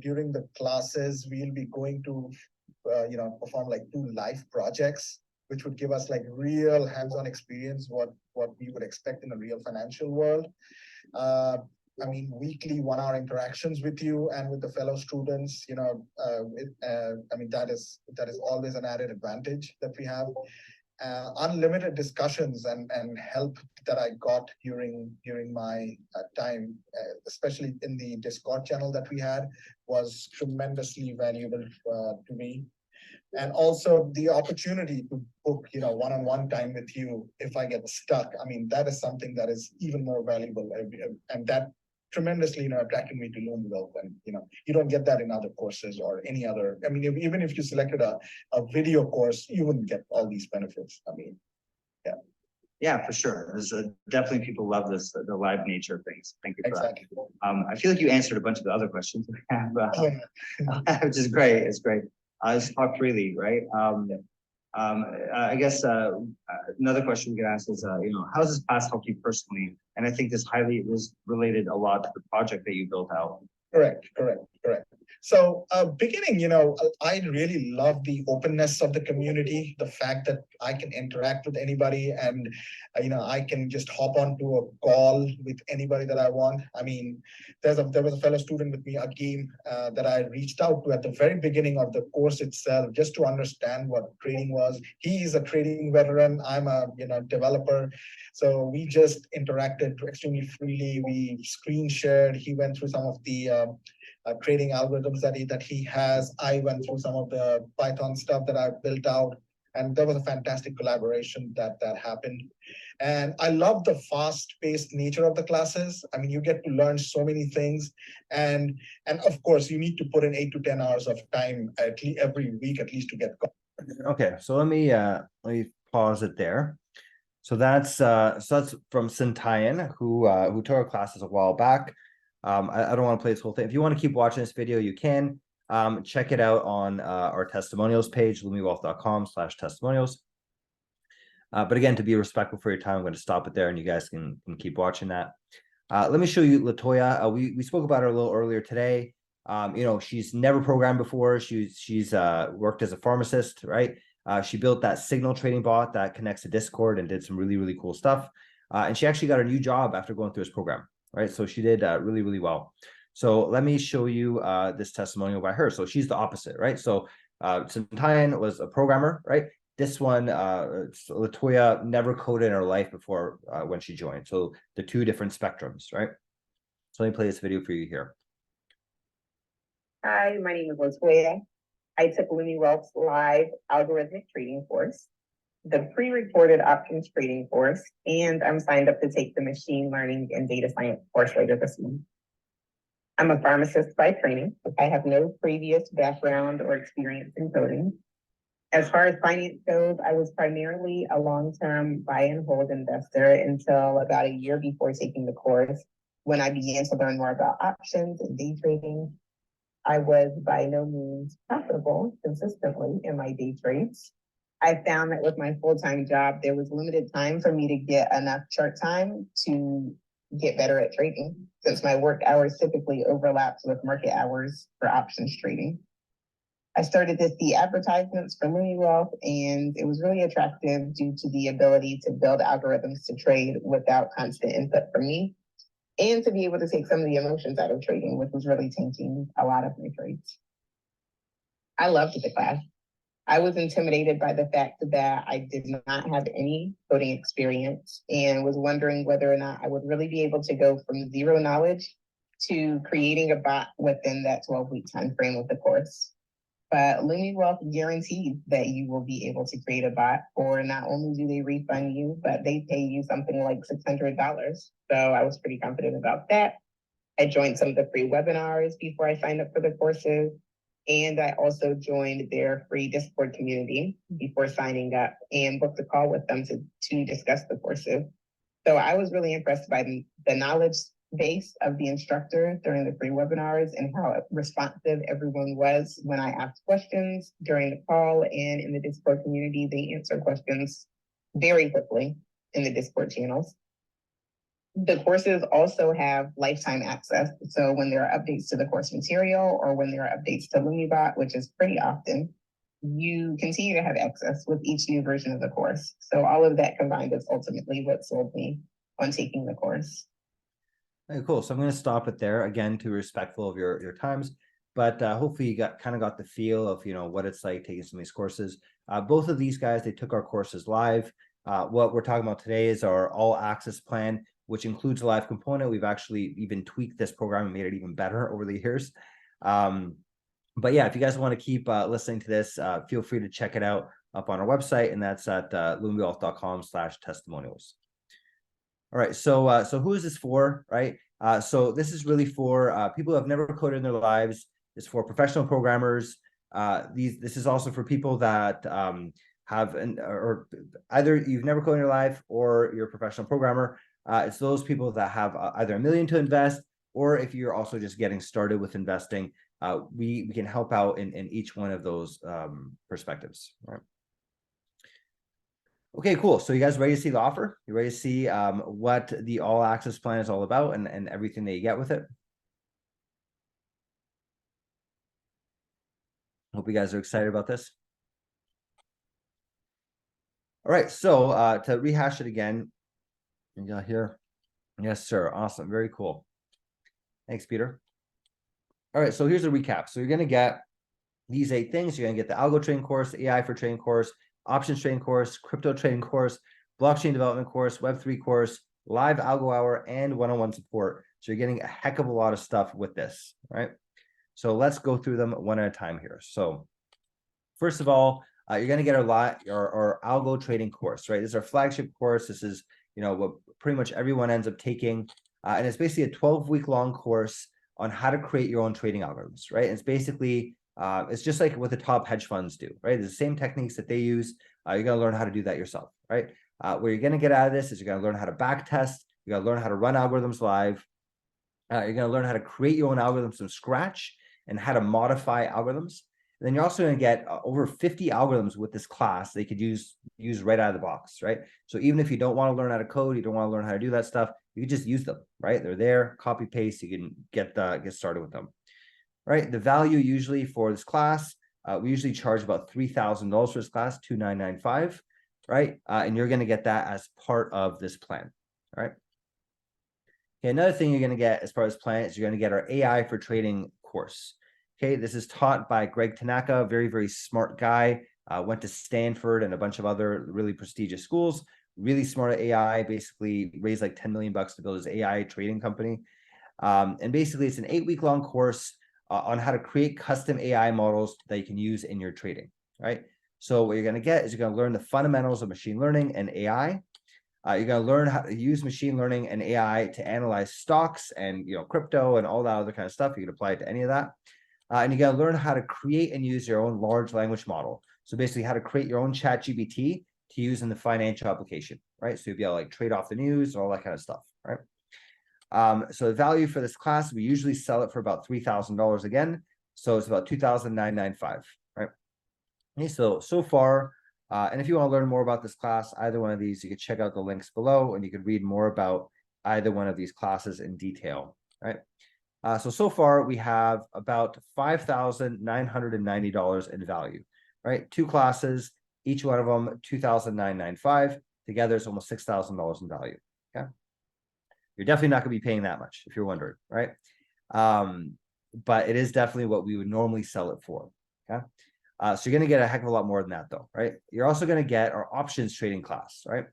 during the classes we'll be going to, perform like 2 live projects, which would give us like real hands-on experience, what we would expect in a real financial world. Weekly 1-hour interactions with you and with the fellow students, that is always an added advantage that we have. Unlimited discussions and help that I got during my time, especially in the Discord channel that we had, was tremendously valuable to me. And also the opportunity to book, one-on-one time with you if I get stuck. I mean, that is something that is even more valuable, and that tremendously, attracted me to LumiWealth. And you don't get that in other courses or any other. I mean, even if you selected a video course, you wouldn't get all these benefits. I mean, yeah. Yeah, for sure. There's definitely people love this, the live nature of things. Thank you for Exactly. that. I feel like you answered a bunch of the other questions we have, which is great. It's great. Just talk freely, right? I guess another question we could ask is, how does this class help you personally? And I think this highly was related a lot to the project that you built out. Correct. So beginning, I really love the openness of the community, the fact that I can interact with anybody and, I can just hop onto a call with anybody that I want. I mean, there was a fellow student with me, Akeem, that I reached out to at the very beginning of the course itself, just to understand what trading was. He's a trading veteran. I'm a, developer. So we just interacted extremely freely. We screen shared. He went through some of the trading algorithms that he has. I went through some of the Python stuff that I built out, and there was a fantastic collaboration that happened. And I love the fast-paced nature of the classes. I mean, you get to learn so many things, and of course, you need to put in 8 to 10 hours of time every week at least to get going. Okay, so let me pause it there. So that's from Sintayan, who took our classes a while back. I don't want to play this whole thing. If you want to keep watching this video, you can. Check it out on our testimonials page, lumiwealth.com/testimonials. But again, to be respectful for your time, I'm going to stop it there, and you guys can keep watching that. Let me show you Latoya. We spoke about her a little earlier today. She's never programmed before. She's worked as a pharmacist, right? She built that signal trading bot that connects to Discord and did some really, really cool stuff. And she actually got a new job after going through this program, right? So she did really, really well. So let me show you this testimonial by her. So she's the opposite, right? So Santayan was a programmer, right? This one, Latoya never coded in her life before when she joined. So the two different spectrums, right? So let me play this video for you here. Hi, my name is Latoya. I took Lumi Wealth's live algorithmic trading course, the pre-recorded options trading course, and I'm signed up to take the machine learning and data science course later this week. I'm a pharmacist by training. I have no previous background or experience in coding. As far as finance goes, I was primarily a long-term buy and hold investor until about a year before taking the course, when I began to learn more about options and day trading. I was by no means profitable consistently in my day trades. I found that with my full-time job, there was limited time for me to get enough chart time to get better at trading, since my work hours typically overlapped with market hours for options trading. I started to see advertisements for Lumi Wealth, and it was really attractive due to the ability to build algorithms to trade without constant input from me, and to be able to take some of the emotions out of trading, which was really tanking a lot of my trades. I loved the class. I was intimidated by the fact that I did not have any coding experience and was wondering whether or not I would really be able to go from zero knowledge to creating a bot within that 12-week time frame of the course. But Lumi Wealth guaranteed that you will be able to create a bot, or not only do they refund you, but they pay you something like $600. So I was pretty confident about that. I joined some of the free webinars before I signed up for the courses. And I also joined their free Discord community before signing up and booked a call with them to discuss the courses. So I was really impressed by the knowledge base of the instructor during the free webinars and how responsive everyone was when I asked questions during the call, and in the Discord community, they answer questions very quickly in the Discord channels. The courses also have lifetime access. So when there are updates to the course material or when there are updates to LumiBot, which is pretty often, you continue to have access with each new version of the course. So all of that combined is ultimately what sold me on taking the course. Okay, cool. So I'm going to stop it there again, to be respectful of your times, but hopefully you got the feel of what it's like taking some of these courses. Both of these guys, they took our courses live. What we're talking about today is our all access plan, which includes a live component. We've actually even tweaked this program and made it even better over the years. But yeah, if you guys want to keep listening to this, feel free to check it out up on our website, and that's at lumiwealth.com/testimonials. All right, so who is this for, right? So this is really for people who have never coded in their lives. It's for professional programmers. This is also for people that or either you've never coded in your life or you're a professional programmer. It's those people that have either $1 million to invest, or if you're also just getting started with investing, we can help out in each one of those perspectives, right? Okay, cool. So you guys ready to see the offer? You ready to see what the all access plan is all about and everything that you get with it? Hope you guys are excited about this. All right, so to rehash it again, you got here. Yes, sir. Awesome. Very cool. Thanks, Peter. All right, so here's a recap. So you're going to get these 8 things. You're going to get the algo trading course, AI for trading course, options trading course, crypto trading course, blockchain development course, Web3 course, live algo hour, and one-on-one support. So you're getting a heck of a lot of stuff with this, right? So let's go through them one at a time here. So first of all, you're going to get our algo trading course, right? This is our flagship course. This is, what pretty much everyone ends up taking. And it's basically a 12-week-long course on how to create your own trading algorithms, right? It's basically, it's just like what the top hedge funds do, right? It's the same techniques that they use. You're going to learn how to do that yourself, right? What you're going to get out of this is you're going to learn how to back test. You're going to learn how to run algorithms live. You're going to learn how to create your own algorithms from scratch and how to modify algorithms. And then you're also going to get over 50 algorithms with this class they could use right out of the box, right? So even if you don't want to learn how to code, you don't want to learn how to do that stuff, you can just use them, right? They're there, copy paste. You can get started with them. right? The value usually for this class, we usually charge about $3,000 for this class, $2,995, right? And you're going to get that as part of this plan, all right? Okay, another thing you're going to get as part of this plan is you're going to get our AI for trading course. Okay, this is taught by Greg Tanaka, very, very smart guy. Went to Stanford and a bunch of other really prestigious schools. Really smart at AI, basically raised like 10 million bucks to build his AI trading company. And basically it's an 8-week long course on how to create custom AI models that you can use in your trading, right? So what you're going to get is you're going to learn the fundamentals of machine learning and AI. You're going to learn how to use machine learning and AI to analyze stocks and crypto and all that other kind of stuff. You can apply it to any of that. And you're going to learn how to create and use your own large language model. So basically how to create your own ChatGPT to use in the financial application, right? So you'll be able to like trade off the news and all that kind of stuff, right? So the value for this class, we usually sell it for about $3,000 again. So it's about $2,995, right? Okay, so far, and if you want to learn more about this class, either one of these, you can check out the links below and you can read more about either one of these classes in detail, right? So far we have about $5,990 in value, right? 2 classes, each one of them $2,995. Together it's almost $6,000 in value, okay? You're definitely not going to be paying that much if you're wondering, right? But it is definitely what we would normally sell it for, okay? So you're going to get a heck of a lot more than that though, right? You're also going to get our options trading class, right?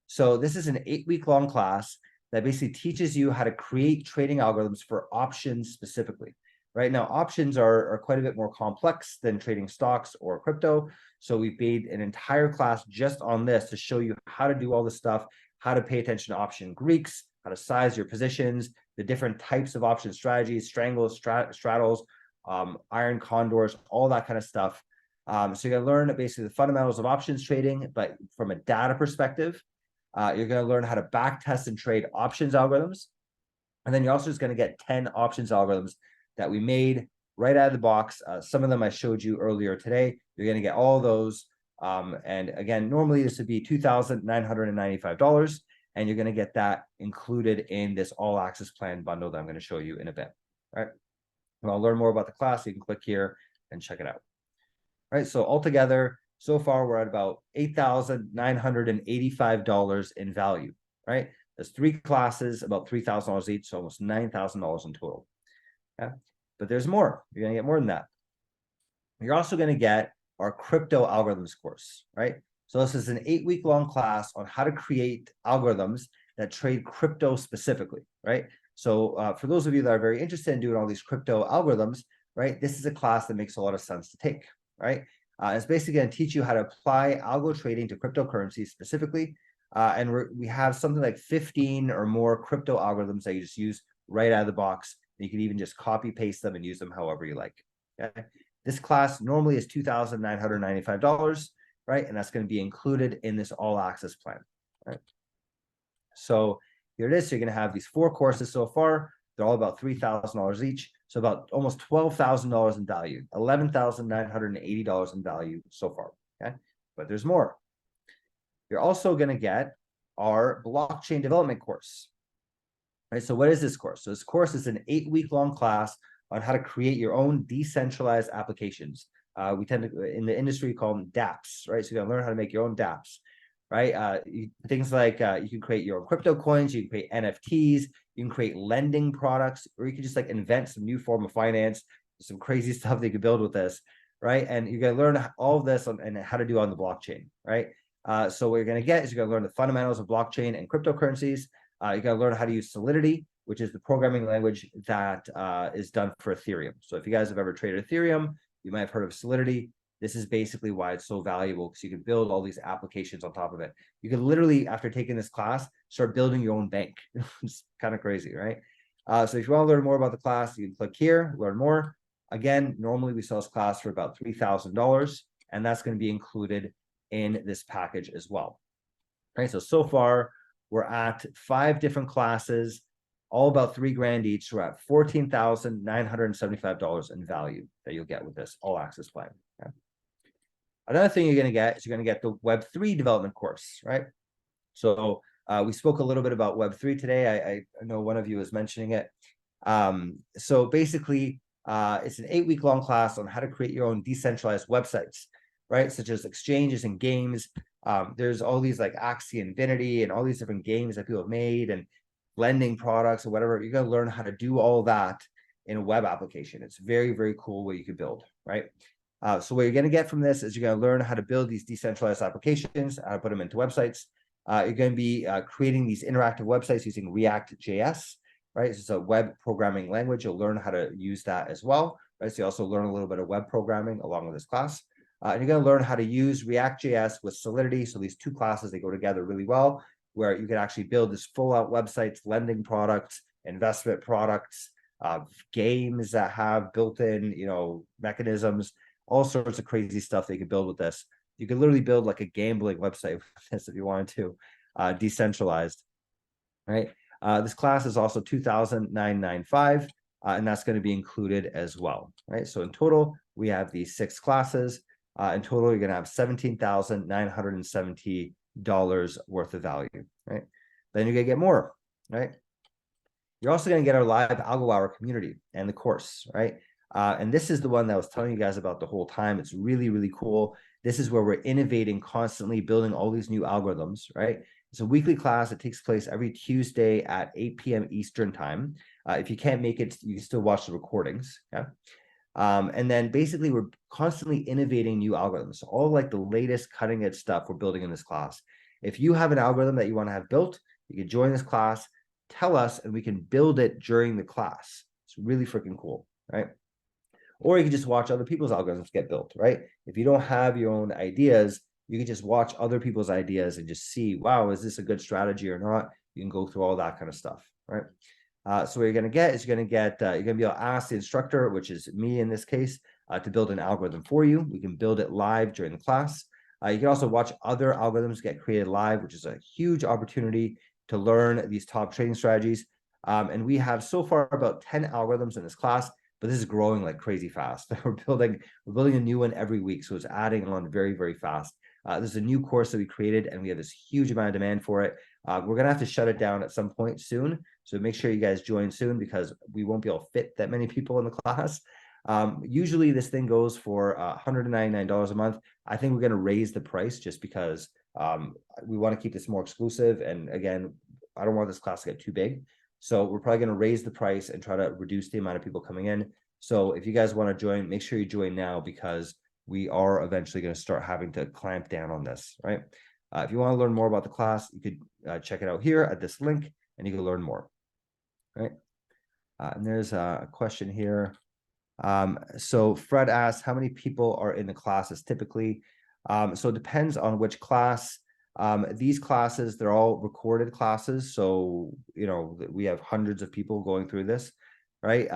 So this is an 8-week long class that basically teaches you how to create trading algorithms for options specifically. Right now, options are quite a bit more complex than trading stocks or crypto. So we've made an entire class just on this to show you how to do all this stuff, how to pay attention to option Greeks, how to size your positions, the different types of option strategies, strangles, straddles, iron condors, all that kind of stuff. So you're going to learn basically the fundamentals of options trading, but from a data perspective. You're going to learn how to back test and trade options algorithms. And then you're also just going to get 10 options algorithms that we made right out of the box. Some of them I showed you earlier today. You're going to get all those. And again, normally this would be $2,995. And you're going to get that included in this all access plan bundle that I'm going to show you in a bit. All right. And I'll learn more about the class. You can click here and check it out. All right. So altogether, so far, we're at about $8,985 in value, right? There's 3 classes, about $3,000 each, so almost $9,000 in total. Okay? But there's more. You're going to get more than that. You're also going to get our crypto algorithms course, right? So this is an 8-week long class on how to create algorithms that trade crypto specifically, right? So for those of you that are very interested in doing all these crypto algorithms, right, this is a class that makes a lot of sense to take, right? It's basically going to teach you how to apply algo trading to cryptocurrencies specifically. And we have something like 15 or more crypto algorithms that you just use right out of the box. You can even just copy paste them and use them however you like. Okay? This class normally is $2,995, right? And that's going to be included in this all access plan, right? So here it is. So you're going to have these 4 courses so far. They're all about $3,000 each. So about almost $12,000 in value, $11,980 in value so far, okay? But there's more. You're also going to get our blockchain development course, right? So what is this course? So this course is an 8-week long class on how to create your own decentralized applications. We tend to, in the industry, call them dApps, right? So you're going to learn how to make your own dApps, right? Things like you can create your own crypto coins, you can create NFTs, you can create lending products, or you can just like invent some new form of finance, some crazy stuff that you can build with this, right? And you're going to learn all of this and how to do on the blockchain, right? So what you're going to get is you're going to learn the fundamentals of blockchain and cryptocurrencies. You're going to learn how to use Solidity, which is the programming language that is done for Ethereum. So if you guys have ever traded Ethereum, you might have heard of Solidity. This is basically why it's so valuable, because you can build all these applications on top of it. You can literally, after taking this class, start building your own bank. It's kind of crazy, right? So if you want to learn more about the class, you can click here, learn more. Again, normally we sell this class for about $3,000, and that's going to be included in this package as well. Right? So far, we're at 5 different classes, all about $3,000 each. We're at $14,975 in value that you'll get with this all access plan. Okay? Another thing you're going to get is you're going to get the Web3 development course, right? So we spoke a little bit about Web3 today. I know one of you was mentioning it. So basically, It's an 8-week long class on how to create your own decentralized websites, right? Such as exchanges and games. There's all these like Axie Infinity and all these different games that people have made and lending products or whatever. You're going to learn how to do all that in a web application. It's very, very cool what you can build, right? So what you're going to get from this is you're going to learn how to build these decentralized applications, how to put them into websites. You're going to be creating these interactive websites using React.js, right? It's a web programming language. You'll learn how to use that as well, right? So you also learn a little bit of web programming along with this class. And you're going to learn how to use React.js with Solidity. So these two classes, they go together really well, where you can actually build this full-out websites, lending products, investment products, games that have built-in, mechanisms, all sorts of crazy stuff that you can build with this. You can literally build like a gambling website with this if you wanted to, decentralized, right? This class is also $2,995, and that's going to be included as well, right? So in total, we have these 6 classes. In total, you're going to have $17,970 worth of value, right? Then you're going to get more, right? You're also going to get our live algo hour community and the course, right? And this is the one that I was telling you guys about the whole time. It's really, really cool. This is where we're innovating constantly, building all these new algorithms, right? It's a weekly class. It takes place every Tuesday at 8 p.m. Eastern time. If you can't make it, you can still watch the recordings, yeah? And then basically we're constantly innovating new algorithms. So all like the latest cutting edge stuff we're building in this class. If you have an algorithm that you want to have built, you can join this class, tell us, and we can build it during the class. It's really freaking cool, right? Or you can just watch other people's algorithms get built, right? If you don't have your own ideas, you can just watch other people's ideas and just see, wow, is this a good strategy or not? You can go through all that kind of stuff, right? So what you're going to get is you're going to be able to ask the instructor, which is me in this case, to build an algorithm for you. We can build it live during the class. You can also watch other algorithms get created live, which is a huge opportunity to learn these top trading strategies. And we have so far about 10 algorithms in this class, but this is growing like crazy fast. We're building a new one every week, so it's adding on very, very fast. This is a new course that we created, and we have this huge amount of demand for it. We're gonna have to shut it down at some point soon, so make sure you guys join soon because we won't be able to fit that many people in the class. Usually this thing goes for $199 a month. I think we're gonna raise the price just because we want to keep this more exclusive. And again, I don't want this class to get too big. So we're probably going to raise the price and try to reduce the amount of people coming in. So if you guys want to join, make sure you join now because we are eventually going to start having to clamp down on this, right? If you want to learn more about the class, you could check it out here at this link and you can learn more, right? And there's a question here. So Fred asks, how many people are in the classes typically? So it depends on which class. These classes, they're all recorded classes. So, we have hundreds of people going through this, right?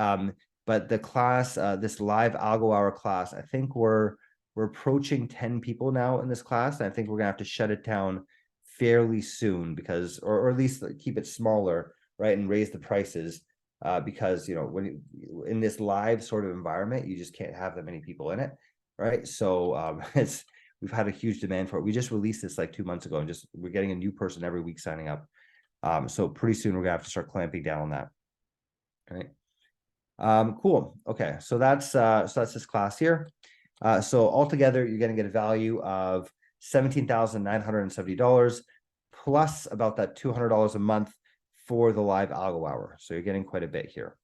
But the class, this live algo hour class, I think we're approaching 10 people now in this class. And I think we're gonna have to shut it down fairly soon because, or at least keep it smaller, right? And raise the prices because, when in this live sort of environment, you just can't have that many people in it, right? So we've had a huge demand for it. We just released this like 2 months ago, and we're getting a new person every week signing up. So pretty soon we're gonna have to start clamping down on that. All right. Cool. Okay, so that's this class here. So altogether, you're gonna get a value of $17,970 plus about that $200 a month for the live algo hour. So you're getting quite a bit here.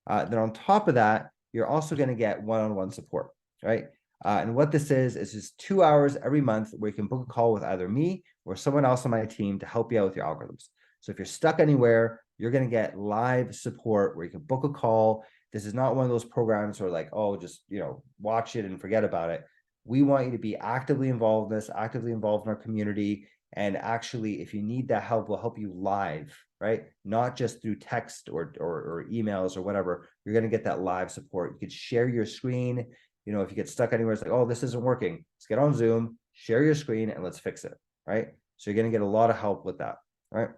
Then on top of that, you're also gonna get one-on-one support, right? And what this is just 2 hours every month where you can book a call with either me or someone else on my team to help you out with your algorithms. So if you're stuck anywhere, you're going to get live support where you can book a call. This is not one of those programs where like, oh, just, watch it and forget about it. We want you to be actively involved in this, actively involved in our community. And actually, if you need that help, we'll help you live, right? Not just through text or emails or whatever. You're going to get that live support. You could share your screen. If you get stuck anywhere, it's like, oh, this isn't working. Let's get on Zoom, share your screen, and let's fix it, right? So you're going to get a lot of help with that, right?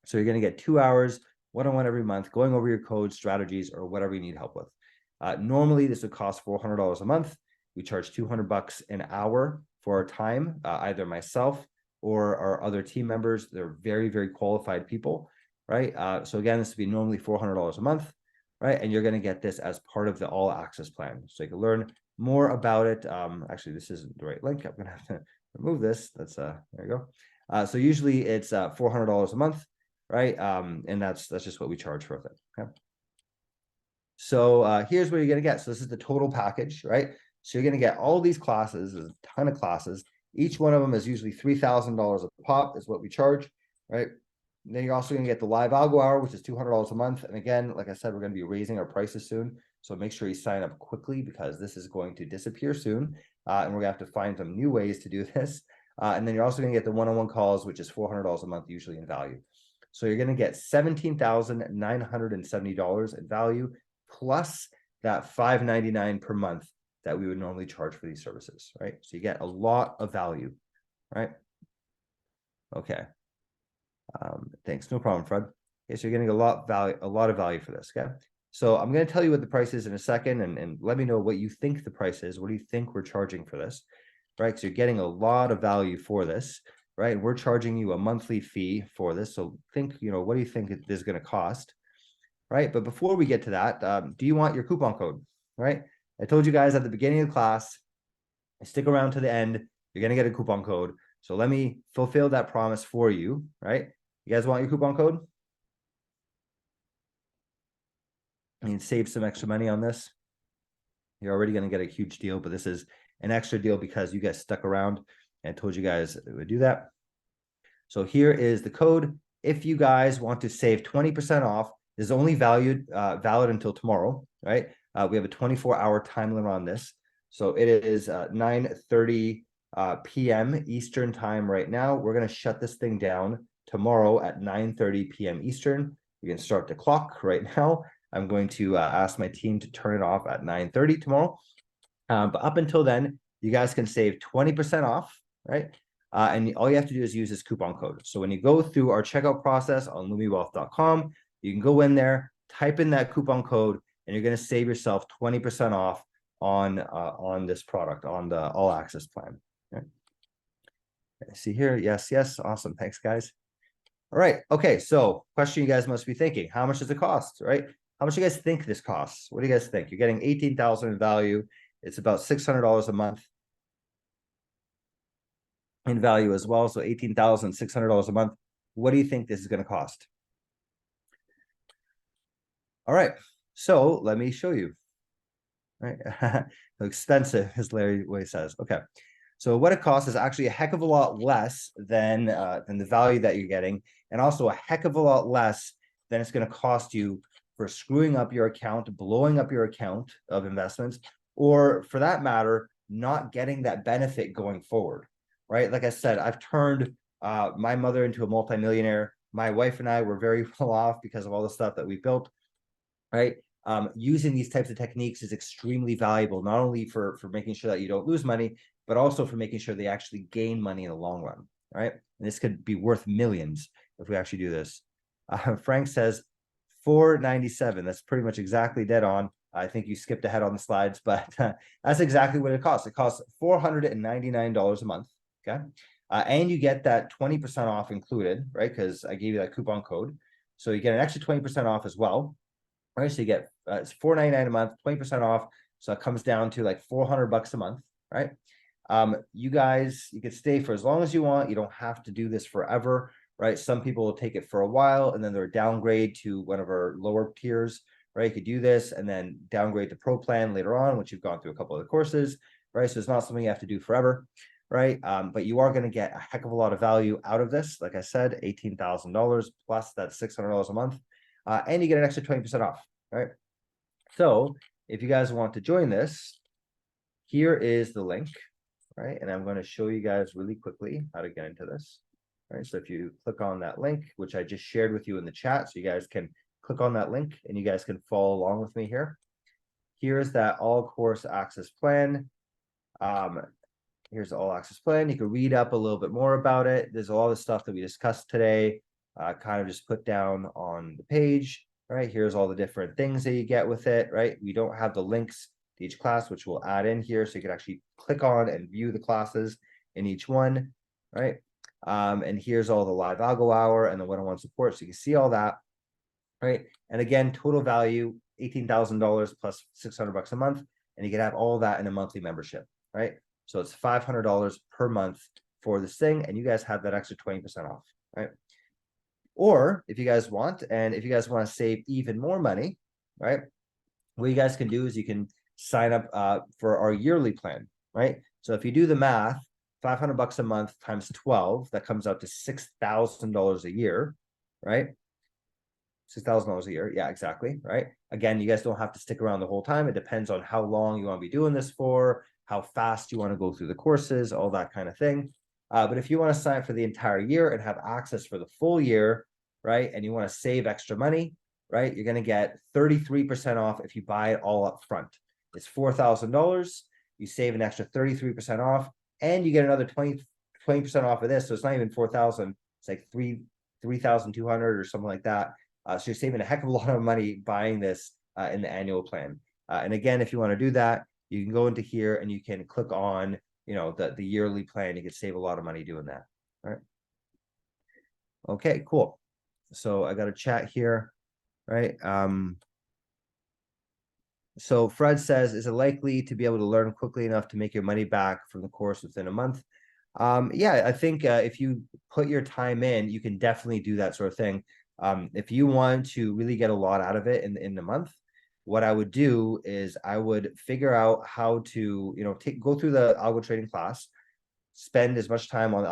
So you're going to get 2 hours, one-on-one every month, going over your code strategies or whatever you need help with. Normally, this would cost $400 a month. We charge $200 an hour for our time, either myself or our other team members. They're very, very qualified people, right? So again, this would be normally $400 a month. right? And you're going to get this as part of the all access plan. So you can learn more about it. Actually, this isn't the right link. I'm going to have to remove this. That's there you go. So usually it's $400 a month, right? And that's just what we charge for it. Okay. So here's what you're going to get. So this is the total package, right? So you're going to get all these classes. There's a ton of classes. Each one of them is usually $3,000 a pop is what we charge, right? And then you're also going to get the live algo hour, which is $200 a month. And again, like I said, we're going to be raising our prices soon. So make sure you sign up quickly because this is going to disappear soon. And we're going to have to find some new ways to do this. And then you're also going to get the one-on-one calls, which is $400 a month, usually in value. So you're going to get $17,970 in value, plus that $599 per month that we would normally charge for these services, right? So you get a lot of value, right? Okay. Thanks. No problem, Fred. Okay, so you're getting a lot of value for this. Okay. So I'm going to tell you what the price is in a second, and let me know what you think the price is. What do you think we're charging for this? Right. So you're getting a lot of value for this, right? And we're charging you a monthly fee for this. So think, what do you think it is going to cost? Right. But before we get to that, do you want your coupon code? Right. I told you guys at the beginning of the class, stick around to the end, you're going to get a coupon code. So let me fulfill that promise for you, right? You guys want your coupon code? I mean, save some extra money on this. You're already going to get a huge deal, but this is an extra deal because you guys stuck around and told you guys it would do that. So here is the code. If you guys want to save 20% off, this is only valid until tomorrow, right? We have a 24-hour time limit on this. So it is 9:30 p.m. Eastern time right now. We're going to shut this thing down tomorrow at 9:30 p.m. Eastern. We can start the clock right now. I'm going to ask my team to turn it off at 9:30 tomorrow. But up until then, you guys can save 20% off, right? And all you have to do is use this coupon code. So when you go through our checkout process on lumiwealth.com, you can go in there, type in that coupon code, and you're going to save yourself 20% off on this product, on the all access plan. Okay. See here, yes, awesome, thanks guys. All right, okay, so question you guys must be thinking, how much does it cost, right? How much do you guys think this costs? What do you guys think? You're getting $18,000 in value. It's about $600 a month in value as well. So $18,600 a month. What do you think this is going to cost? All right, so let me show you. Right, expensive, as Larry Way says. Okay, so what it costs is actually a heck of a lot less than the value that you're getting, and also a heck of a lot less than it's going to cost you for screwing up your account, blowing up your account of investments, or for that matter, not getting that benefit going forward, right? Like I said, I've turned my mother into a multimillionaire. My wife and I were very well off because of all the stuff that we built, right? Using these types of techniques is extremely valuable, not only for making sure that you don't lose money, but also for making sure they actually gain money in the long run, right? And this could be worth millions if we actually do this. Frank says $497. That's pretty much exactly dead on. I think you skipped ahead on the slides, but that's exactly what it costs. It costs $499 a month, okay? And you get that 20% off included, right? Because I gave you that coupon code. So you get an extra 20% off as well. Right, so you get it's $499 a month, 20% off. So it comes down to like $400 a month, right? You guys, you can stay for as long as you want. You don't have to do this forever, right? Some people will take it for a while and then they're downgrade to one of our lower tiers, right? You could do this and then downgrade to Pro Plan later on, once you've gone through a couple of the courses, right? So it's not something you have to do forever, right? But you are going to get a heck of a lot of value out of this. Like I said, $18,000 plus that's $600 a month. And you get an extra 20% off, right? So if you guys want to join this, here is the link, right? And I'm going to show you guys really quickly how to get into this, right? So if you click on that link, which I just shared with you in the chat, so you guys can click on that link and you guys can follow along with me here. Here's that all course access plan. Here's the all access plan. You can read up a little bit more about it. There's all the stuff that we discussed today. Kind of just put down on the page, right? Here's all the different things that you get with it, right? We don't have the links to each class, which we'll add in here. So you can actually click on and view the classes in each one, right? And here's all the live algo hour and the one-on-one support. So you can see all that, right? And again, total value $18,000 plus $600 a month, and you can have all that in a monthly membership, right? So it's $500 per month for this thing, and you guys have that extra 20% off, right? Or if you guys want, and if you guys want to save even more money, right? What you guys can do is you can sign up for our yearly plan, right? So if you do the math, $500 a month times 12, that comes out to $6,000 a year, right? $6,000 a year. Yeah, exactly. Right. Again, you guys don't have to stick around the whole time. It depends on how long you want to be doing this for, how fast you want to go through the courses, all that kind of thing. But if you want to sign up for the entire year and have access for the full year, right, and you want to save extra money, right, you're going to get 33% off if you buy it all up front. It's $4,000. You save an extra 33% off, and you get another 20% off of this. So it's not even 4,000. It's like 3,200 or something like that. So you're saving a heck of a lot of money buying this in the annual plan. And again, if you want to do that, you can go into here and you can click on, you know, the yearly plan. You can save a lot of money doing that. All right. Okay, cool. So I got a chat here, right? So Fred says, is it likely to be able to learn quickly enough to make your money back from the course within a month? Yeah, I think if you put your time in, you can definitely do that sort of thing. If you want to really get a lot out of it in the month, what I would do is I would figure out how to, you know, go through the algo trading class, spend as much time on the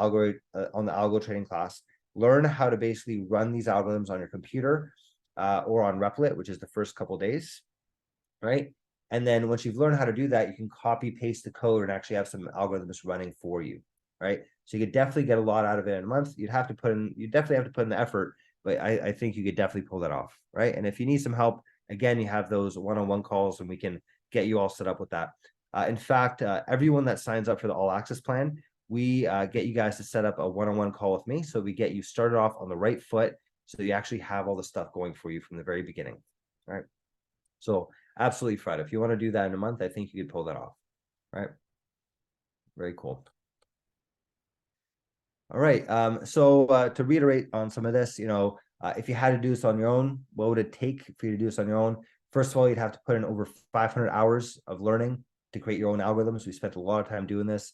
algo trading class, learn how to basically run these algorithms on your computer or on Replit, which is the first couple days, right? And then once you've learned how to do that, you can copy paste the code and actually have some algorithms running for you, right? So you could definitely get a lot out of it in a month. You definitely have to put in the effort, but I think you could definitely pull that off, right? And if you need some help, again, you have those one-on-one calls and we can get you all set up with that. In fact, everyone that signs up for the all access plan, we get you guys to set up a one-on-one call with me. So we get you started off on the right foot so you actually have all the stuff going for you from the very beginning, right? So absolutely, Fred, if you want to do that in a month, I think you could pull that off, right? Very cool. All right. So to reiterate on some of this, you know, if you had to do this on your own, what would it take for you to do this on your own? First of all, you'd have to put in over 500 hours of learning to create your own algorithms. We spent a lot of time doing this.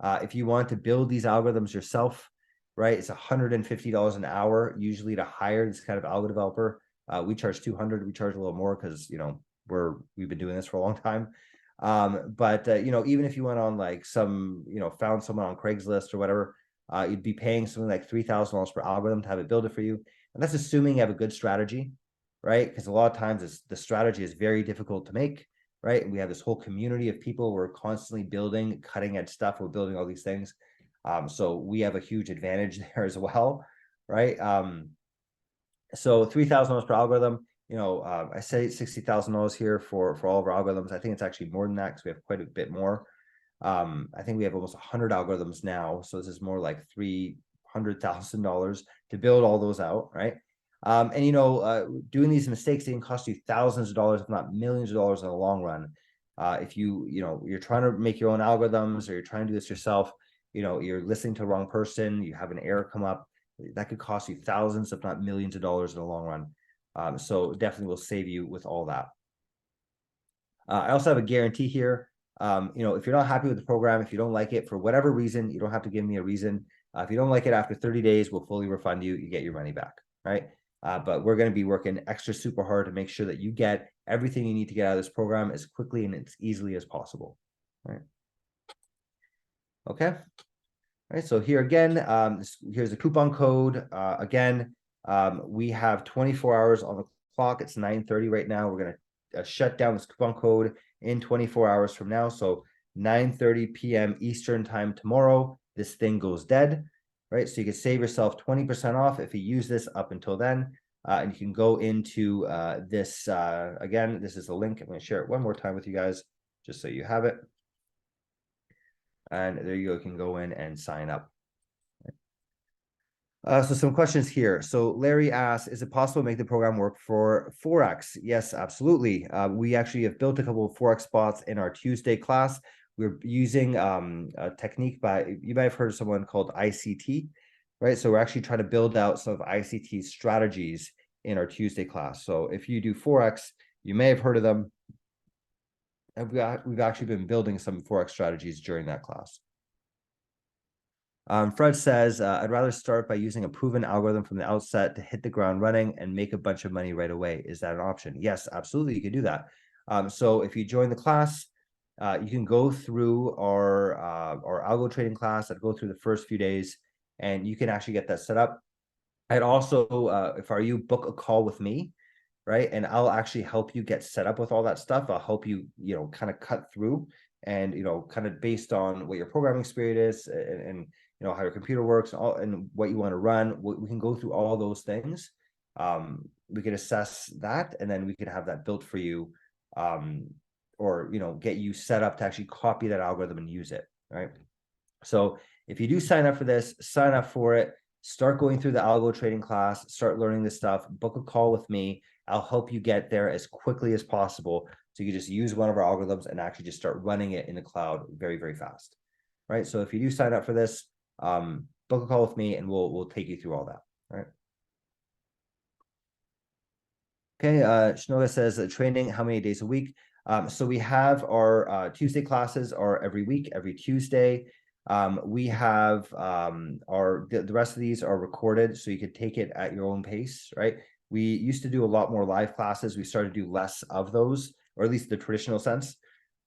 If you want to build these algorithms yourself, right, it's $150 an hour, usually to hire this kind of algo developer. We charge $200. We charge a little more because, you know, we've been doing this for a long time. But you know, even if you went on like some, you know, found someone on Craigslist or whatever, you'd be paying something like $3,000 per algorithm to have it build it for you. And that's assuming you have a good strategy, right? Because a lot of times the strategy is very difficult to make, right? And we have this whole community of people who are constantly building cutting edge stuff. We're building all these things. So we have a huge advantage there as well, right? So $3,000 per algorithm, you know, I say $60,000 here for all of our algorithms. I think it's actually more than that because we have quite a bit more. I think we have almost 100 algorithms now. So this is more like $300,000 to build all those out, right? And, you know, doing these mistakes, they can cost you thousands of dollars, if not millions of dollars in the long run. If you know, you're trying to make your own algorithms or you're trying to do this yourself, you know, you're listening to the wrong person, you have an error come up, that could cost you thousands, if not millions of dollars in the long run. So definitely will save you with all that. I also have a guarantee here. You know, if you're not happy with the program, if you don't like it for whatever reason, you don't have to give me a reason. If you don't like it after 30 days, we'll fully refund you. You get your money back, right? But we're going to be working extra super hard to make sure that you get everything you need to get out of this program as quickly and as easily as possible, right? Okay. All right. So here again, here's a coupon code. Again, we have 24 hours on the clock. It's 9:30 right now. We're going to shut down this coupon code in 24 hours from now. So 9:30 p.m. Eastern time tomorrow, this thing goes dead, right? So you can save yourself 20% off if you use this up until then. And you can go into this, again, this is the link. I'm going to share it one more time with you guys, just so you have it. And there you go, you can go in and sign up. So some questions here. So Larry asks, is it possible to make the program work for Forex? Yes, absolutely. We actually have built a couple of Forex bots in our Tuesday class. We're using a technique you might have heard of someone called ICT, right? So we're actually trying to build out some of ICT strategies in our Tuesday class. So if you do Forex, You may have heard of them. And we've actually been building some Forex strategies during that class. Fred says, I'd rather start by using a proven algorithm from the outset to hit the ground running and make a bunch of money right away. Is that an option? Yes, absolutely. You can do that. So if you join the class, you can go through our algo trading class. I'd go through the first few days and you can actually get that set up. I'd also, if are you, book a call with me, right? And I'll actually help you get set up with all that stuff. I'll help you, kind of cut through and, kind of based on what your programming spirit is and how your computer works and what you want to run. We can go through all those things. We can assess that and then we can have that built for you, or, get you set up to actually copy that algorithm and use it, right? So if you do sign up for this, sign up for it, start going through the algo trading class, start learning this stuff, book a call with me. I'll help you get there as quickly as possible. So you can just use one of our algorithms and actually just start running it in the cloud very, very fast, right? So if you do sign up for this, book a call with me and we'll take you through all that, right? Okay, Shnoga says training, how many days a week? So we have our Tuesday classes are every week, every Tuesday. We have the rest of these are recorded, so you could take it at your own pace, right? We used to do a lot more live classes. We started to do less of those, or at least the traditional sense,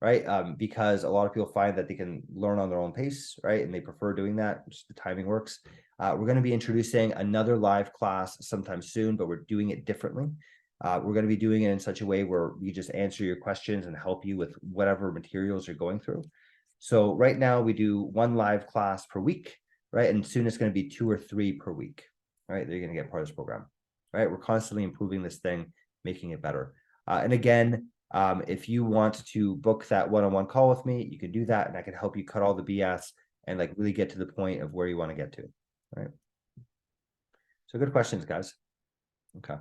right? Because a lot of people find that they can learn on their own pace, right? And they prefer doing that, just the timing works. We're going to be introducing another live class sometime soon, but we're doing it differently. We're going to be doing it in such a way where we just answer your questions and help you with whatever materials you're going through. So right now we do one live class per week, right? And soon it's going to be 2 or 3 per week, right? They're going to get part of this program, right? We're constantly improving this thing, making it better. And again, if you want to book that one-on-one call with me, you can do that. And I can help you cut all the BS and like really get to the point of where you want to get to, right? So good questions, guys. Okay.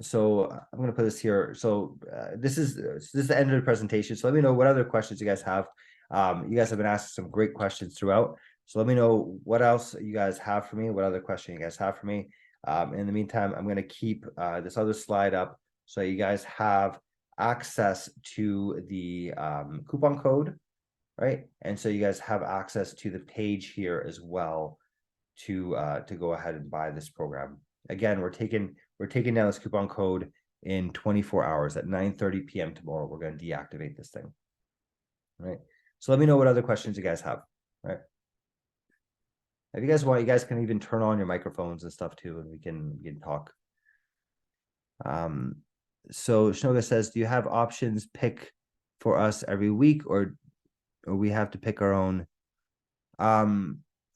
So I'm going to put this here. So this is the end of the presentation. So let me know what other questions you guys have. You guys have been asking some great questions throughout. So let me know what else you guys have for me, what other question you guys have for me. In the meantime, I'm going to keep this other slide up so you guys have access to the coupon code, right? And so you guys have access to the page here as well to go ahead and buy this program. Again, we're taking down this coupon code in 24 hours at 9:30 p.m. tomorrow. We're going to deactivate this thing. All right. So let me know what other questions you guys have. Right. If you guys want, you guys can even turn on your microphones and stuff too, and we can talk. So Shnoga says, do you have options pick for us every week or we have to pick our own?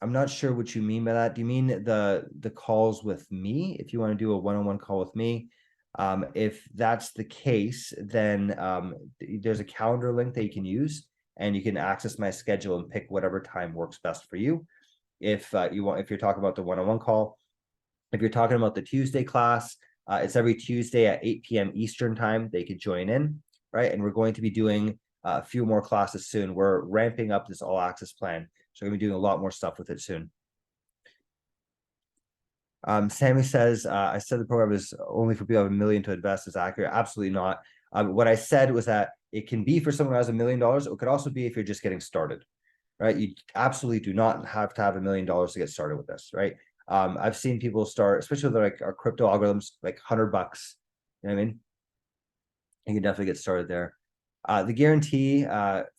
I'm not sure what you mean by that. Do you mean the calls with me? If you want to do a one-on-one call with me, if that's the case, then there's a calendar link that you can use, and you can access my schedule and pick whatever time works best for you. If you're talking about the one-on-one call, if you're talking about the Tuesday class, it's every Tuesday at 8 p.m. Eastern time. They could join in, right? And we're going to be doing a few more classes soon. We're ramping up this all access plan. So we're going to be doing a lot more stuff with it soon. Sammy says, I said the program is only for people who have $1 million to invest. Is accurate? Absolutely not. What I said was that it can be for someone who has $1 million. It could also be if you're just getting started, right? You absolutely do not have to have $1 million to get started with this, right? I've seen people start, especially with like our crypto algorithms, like $100. You know what I mean? You can definitely get started there. The guarantee,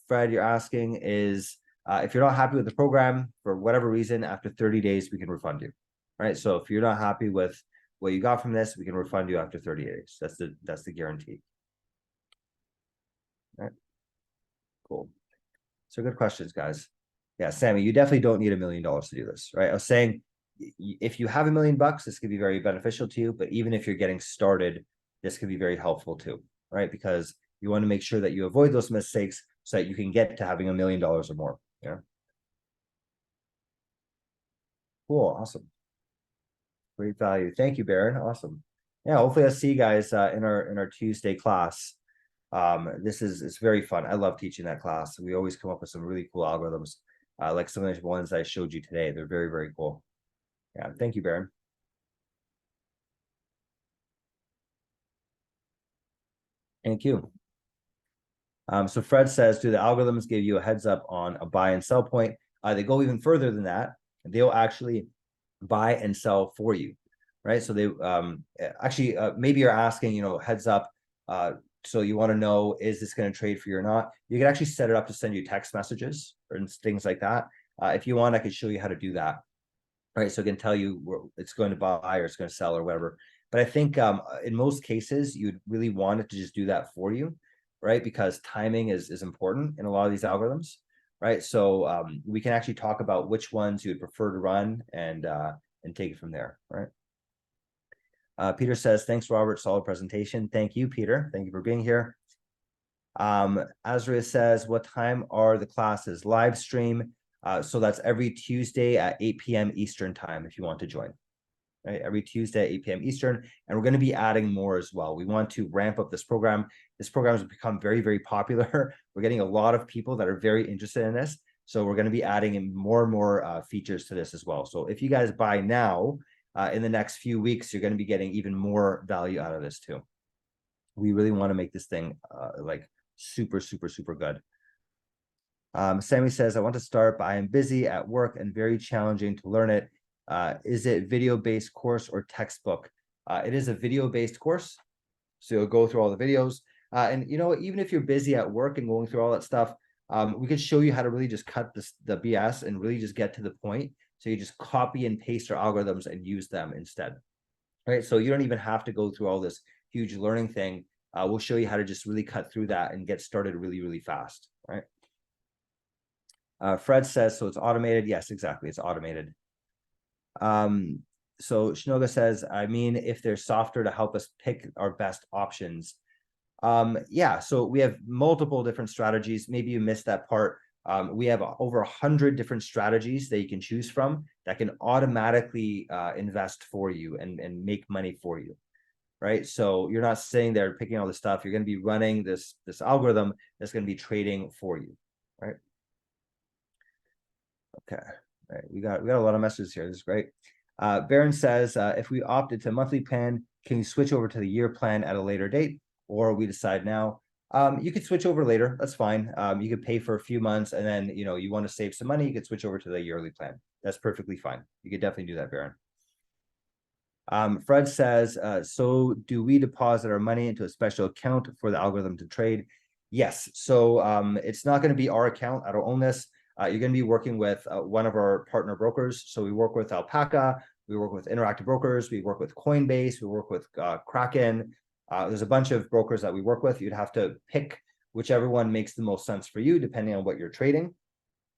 Fred, you're asking is, if you're not happy with the program for whatever reason, after 30 days, we can refund you, right? So if you're not happy with what you got from this, we can refund you after 30 days. That's the guarantee. All right. Cool. So good questions, guys. Yeah, Sammy, you definitely don't need $1 million to do this, right? I was saying, if you have $1 million, this could be very beneficial to you. But even if you're getting started, this could be very helpful too, right? Because you want to make sure that you avoid those mistakes so that you can get to having $1 million or more. Yeah. Cool. Awesome. Great value. Thank you, Baron. Awesome. Yeah. Hopefully I'll see you guys in our Tuesday class. It's very fun. I love teaching that class. We always come up with some really cool algorithms, like some of the ones I showed you today. They're very, very cool. Yeah. Thank you, Baron. Thank you. So Fred says, do the algorithms give you a heads up on a buy and sell point? They go even further than that. They'll actually buy and sell for you, right? So they actually maybe you're asking, heads up. So you want to know, is this going to trade for you or not? You can actually set it up to send you text messages or things like that. If you want, I can show you how to do that. Right, so it can tell you where it's going to buy or it's going to sell or whatever. But I think in most cases, you'd really want it to just do that for you, right? Because timing is important in a lot of these algorithms, right? So we can actually talk about which ones you would prefer to run and take it from there, right? Peter says, thanks, Robert. Solid presentation. Thank you, Peter. Thank you for being here. Azria says, what time are the classes? Live stream. So that's every Tuesday at 8 p.m. Eastern time if you want to join. Right, every Tuesday at 8 p.m. Eastern. And we're going to be adding more as well. We want to ramp up this program. This program has become very, very popular. We're getting a lot of people that are very interested in this. So we're going to be adding in more and more features to this as well. So if you guys buy now, in the next few weeks, you're going to be getting even more value out of this too. We really want to make this thing like super, super, super good. Sammy says, I want to start, but I am busy at work and very challenging to learn it. Is it video-based course or textbook? It is a video-based course. So you'll go through all the videos. And even if you're busy at work and going through all that stuff, we could show you how to really just cut the BS and really just get to the point. So you just copy and paste our algorithms and use them instead. Right. So you don't even have to go through all this huge learning thing. We'll show you how to just really cut through that and get started really, really fast. Right. Fred says, so it's automated. Yes, exactly. It's automated. So Shinoga says, I mean, if there's software to help us pick our best options. Yeah, so we have multiple different strategies. Maybe you missed that part. We have over 100 different strategies that you can choose from that can automatically invest for you and make money for you. Right. So you're not sitting there picking all the stuff. You're going to be running this algorithm that's going to be trading for you. Right. Okay. All right. We got a lot of messages here. This is great. Baron says, if we opt into a monthly plan, can you switch over to the year plan at a later date, or we decide now? You could switch over later. That's fine. You could pay for a few months, and then you want to save some money. You could switch over to the yearly plan. That's perfectly fine. You could definitely do that, Baron. Fred says, so do we deposit our money into a special account for the algorithm to trade? Yes. So it's not going to be our account. I don't own this. You're going to be working with one of our partner brokers. So we work with Alpaca, we work with Interactive Brokers, we work with Coinbase, we work with Kraken. There's a bunch of brokers that we work with. You'd have to pick whichever one makes the most sense for you, depending on what you're trading.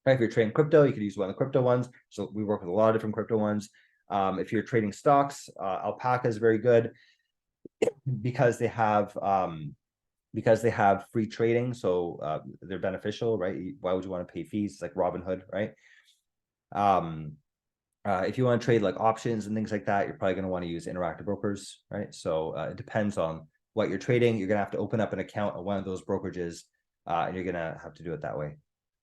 Right? If you're trading crypto, you could use one of the crypto ones. So we work with a lot of different crypto ones. If you're trading stocks, Alpaca is very good because they have free trading, so they're beneficial, right? Why would you want to pay fees? It's like Robinhood, right? If you want to trade like options and things like that, you're probably going to want to use Interactive Brokers, right? So it depends on what you're trading. You're going to have to open up an account at one of those brokerages, and you're going to have to do it that way.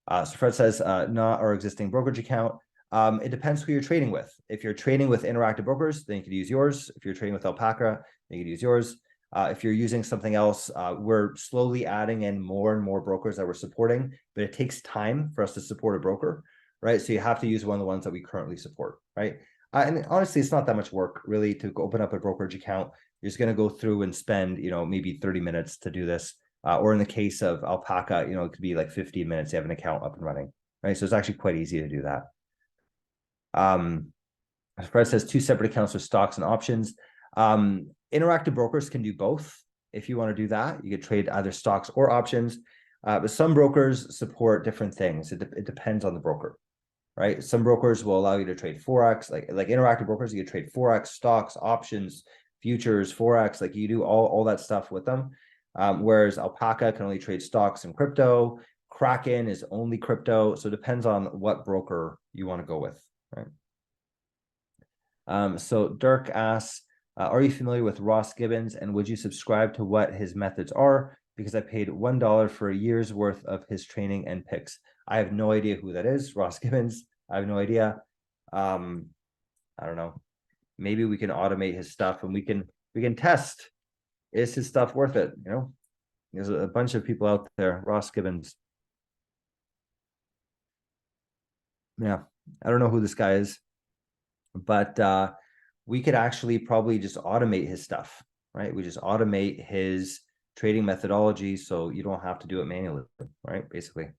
So Fred says, not our existing brokerage account. It depends who you're trading with. If you're trading with Interactive Brokers, then you could use yours. If you're trading with Alpaca, then you could use yours. If you're using something else, we're slowly adding in more and more brokers that we're supporting, but it takes time for us to support a broker, right? So you have to use one of the ones that we currently support, right? And honestly, it's not that much work really to open up a brokerage account. You're just going to go through and spend, maybe 30 minutes to do this. Or in the case of Alpaca, it could be like 15 minutes to have an account up and running, right? So it's actually quite easy to do that. Fred says 2 separate accounts for stocks and options. Interactive Brokers can do both. If you want to do that, you could trade either stocks or options. But some brokers support different things. It depends on the broker, right? Some brokers will allow you to trade Forex, like Interactive Brokers. You can trade Forex, stocks, options, futures, Forex. Like you do all that stuff with them. Whereas Alpaca can only trade stocks and crypto. Kraken is only crypto. So it depends on what broker you want to go with, right? So Dirk asks, are you familiar with Ross Gibbons, and would you subscribe to what his methods are? Because I paid $1 for a year's worth of his training and picks. I have no idea who that is, Ross Gibbons. I have no idea. I don't know. Maybe we can automate his stuff and we can test. Is his stuff worth it? There's a bunch of people out there. Ross Gibbons. Yeah, I don't know who this guy is, but we could actually probably just automate his stuff, right? We just automate his trading methodology so you don't have to do it manually, right? Basically.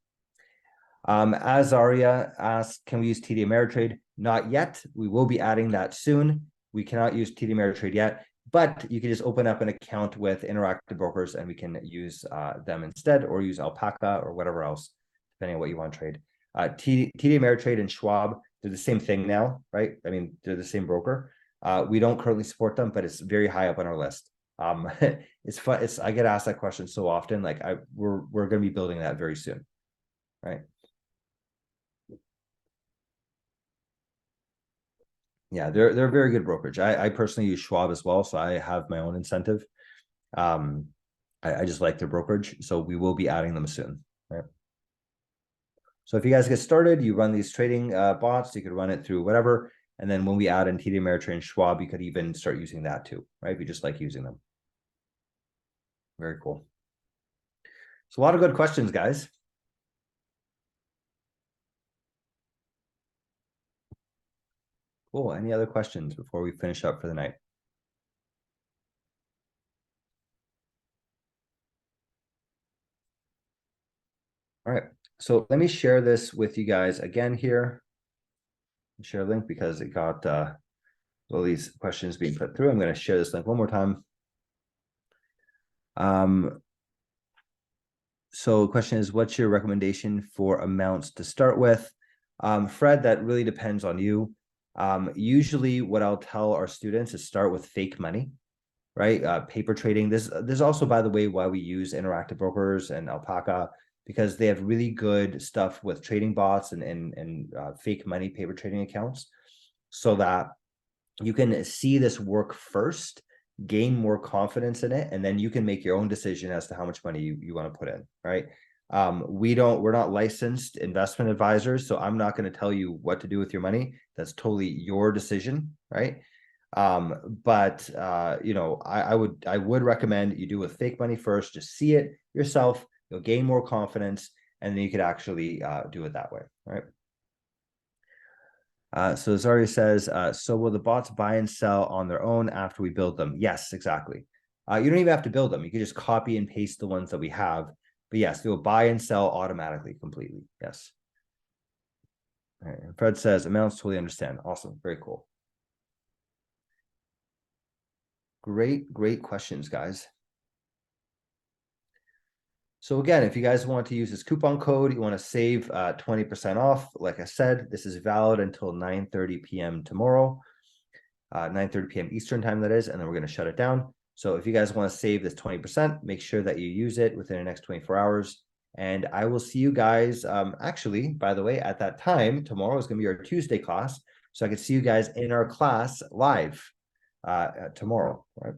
Azaria asks, can we use TD Ameritrade? Not yet. We will be adding that soon. We cannot use TD Ameritrade yet, but you can just open up an account with Interactive Brokers and we can use them instead, or use Alpaca or whatever else, depending on what you want to trade. TD Ameritrade and Schwab, they're the same thing now, right? I mean, they're the same broker. We don't currently support them, but it's very high up on our list. It's fun. I get asked that question so often. Like we're going to be building that very soon, right? Yeah, they're a very good brokerage. I personally use Schwab as well, so I have my own incentive. I just like their brokerage, so we will be adding them soon, right? So if you guys get started, you run these trading bots, you could run it through whatever, and then when we add in TD Ameritrade and Schwab, you could even start using that too, right? If you just like using them. Very cool. So a lot of good questions, guys. Cool. Any other questions before we finish up for the night? All right. So let me share this with you guys again here. Share a link because it got all these questions being put through. I'm going to share this link one more time. So the question is, what's your recommendation for amounts to start with? Fred, that really depends on you. Usually what I'll tell our students is start with fake money, right? Paper trading. This also, by the way, why we use Interactive Brokers and Alpaca, because they have really good stuff with trading bots and fake money paper trading accounts, so that you can see this work first, gain more confidence in it, and then you can make your own decision as to how much money you want to put in, right? We're not licensed investment advisors, so I'm not going to tell you what to do with your money. That's totally your decision, right? But you know, I would recommend you do with fake money first, just see it yourself, you'll gain more confidence, and then you could actually do it that way, right? So Zaria says, so will the bots buy and sell on their own after we build them? Yes, exactly. You don't even have to build them. You can just copy and paste the ones that we have. But yes, they will buy and sell automatically, completely. Yes. All right. And Fred says, amounts, totally understand. Awesome. Very cool. Great questions, guys. So again, if you guys want to use this coupon code, you want to save 20% off. Like I said, this is valid until 9:30 p.m. tomorrow, 9:30 p.m. Eastern time, that is, and then we're going to shut it down. So if you guys want to save this 20%, make sure that you use it within the next 24 hours. And I will see you guys, actually, by the way, at that time, tomorrow is going to be our Tuesday class. So I can see you guys in our class live tomorrow, right?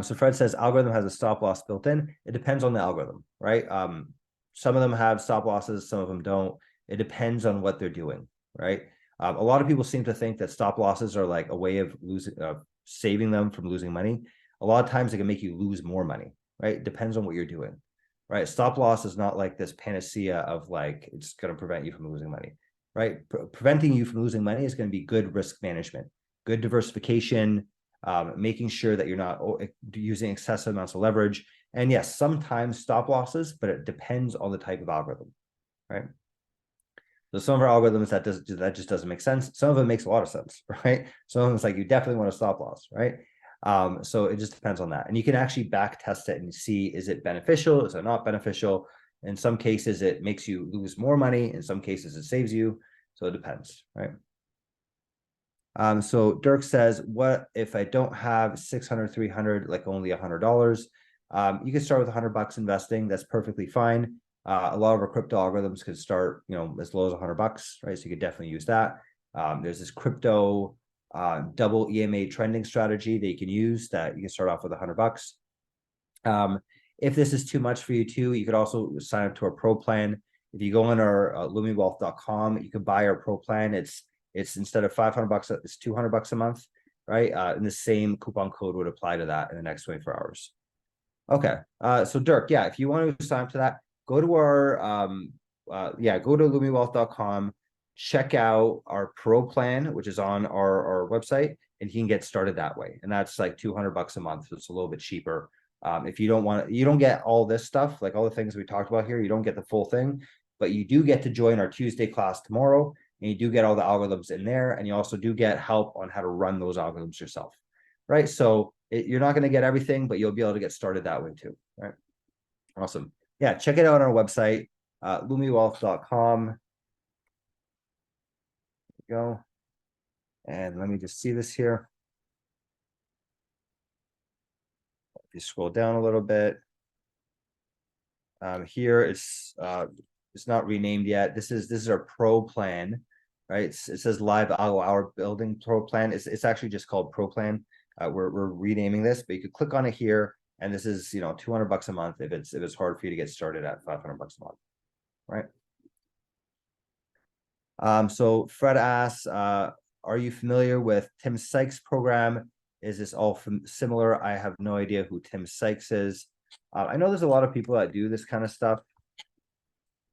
So Fred says algorithm has a stop loss built in. It depends on the algorithm, right? Some of them have stop losses, some of them don't. It depends on what they're doing, right? A lot of people seem to think that stop losses are like a way of saving them from losing money. A lot of times they can make you lose more money, right? It depends on what you're doing, right? Stop loss is not like this panacea of like, it's going to prevent you from losing money, right? Preventing you from losing money is going to be good risk management, good diversification, making sure that you're not using excessive amounts of leverage. And yes, sometimes stop losses, but it depends on the type of algorithm, right? So some of our algorithms that just doesn't make sense. Some of it makes a lot of sense, right? Some of them, it's like you definitely want to stop loss, right? So it just depends on that. And you can actually back test it and see, is it beneficial? Is it not beneficial? In some cases, it makes you lose more money. In some cases, it saves you. So it depends, right? So Dirk says, what if I don't have 600, 300, like only $100? You can start with $100 investing. That's perfectly fine. A lot of our crypto algorithms could start, you know, as low as $100, right? So you could definitely use that. There's this crypto double EMA trending strategy that you can use that you can start off with $100. If this is too much for you too, you could also sign up to our pro plan. If you go on our lumiwealth.com, you can buy our pro plan. It's instead of $500, it's $200 a month, right? And the same coupon code would apply to that in the next 24 hours. Okay. So Dirk, yeah, if you want to sign up to that, go to our go to lumiwealth.com, check out our pro plan, which is on our website, and you can get started that way. And that's like $200 a month. So it's a little bit cheaper. If you don't want you don't get all this stuff, like all the things we talked about here, you don't get the full thing, but you do get to join our Tuesday class tomorrow, and you do get all the algorithms in there, and you also do get help on how to run those algorithms yourself. Right. So you're not going to get everything, but you'll be able to get started that way too. Right. Awesome. Yeah. Check it out on our website, lumiwealth.com. Go. And let me just see this here. If you scroll down a little bit, here it's not renamed yet. This is our pro plan, right? It says live hour building pro plan. It's actually just called pro plan. We're renaming this, but you could click on it here, and this is $200 a month if it's hard for you to get started at $500 a month, right? So Fred asks, are you familiar with Tim Sykes' program? Is this all similar? I have no idea who Tim Sykes is. I know there's a lot of people that do this kind of stuff,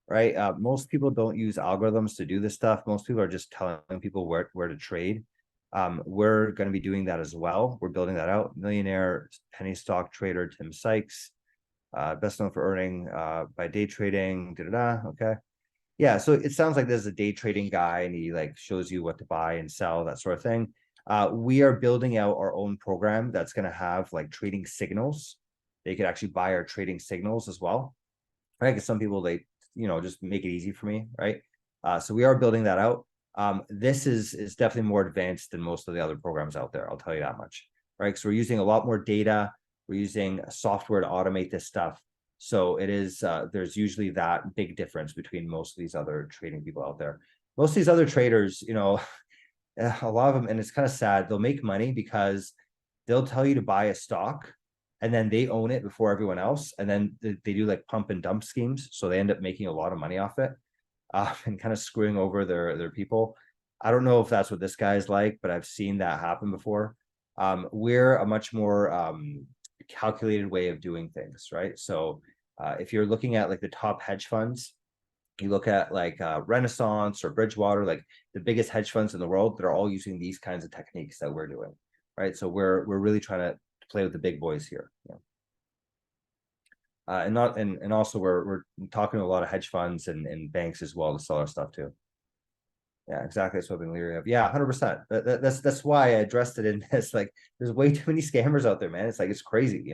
right? Most people don't use algorithms to do this stuff. Most people are just telling people where to trade. We're going to be doing that as well. We're building that out. Millionaire penny stock trader Tim Sykes, best known for earning by day trading. Okay. Yeah, so it sounds like there's a day trading guy, and he like shows you what to buy and sell, that sort of thing. We are building out our own program that's going to have like trading signals. They could actually buy our trading signals as well, right? Because some people, they just make it easy for me, right? So we are building that out. This is definitely more advanced than most of the other programs out there, I'll tell you that much, right? So we're using a lot more data. We're using software to automate this stuff. So it is, there's usually that big difference between most of these other trading people out there. Most of these other traders, a lot of them, and it's kind of sad, they'll make money because they'll tell you to buy a stock, and then they own it before everyone else. And then they do like pump and dump schemes. So they end up making a lot of money off it, and kind of screwing over their people. I don't know if that's what this guy is like, but I've seen that happen before. We're a much more calculated way of doing things, right? So if you're looking at like the top hedge funds, you look at like Renaissance or Bridgewater, like the biggest hedge funds in the world, they're all using these kinds of techniques that we're doing, right? So we're really trying to play with the big boys here. And also we're talking to a lot of hedge funds and banks as well to sell our stuff too. Yeah, exactly. That's what I've been leery of. Yeah, 100%. That's why I addressed it in this. Like, there's way too many scammers out there, man. It's like, it's crazy,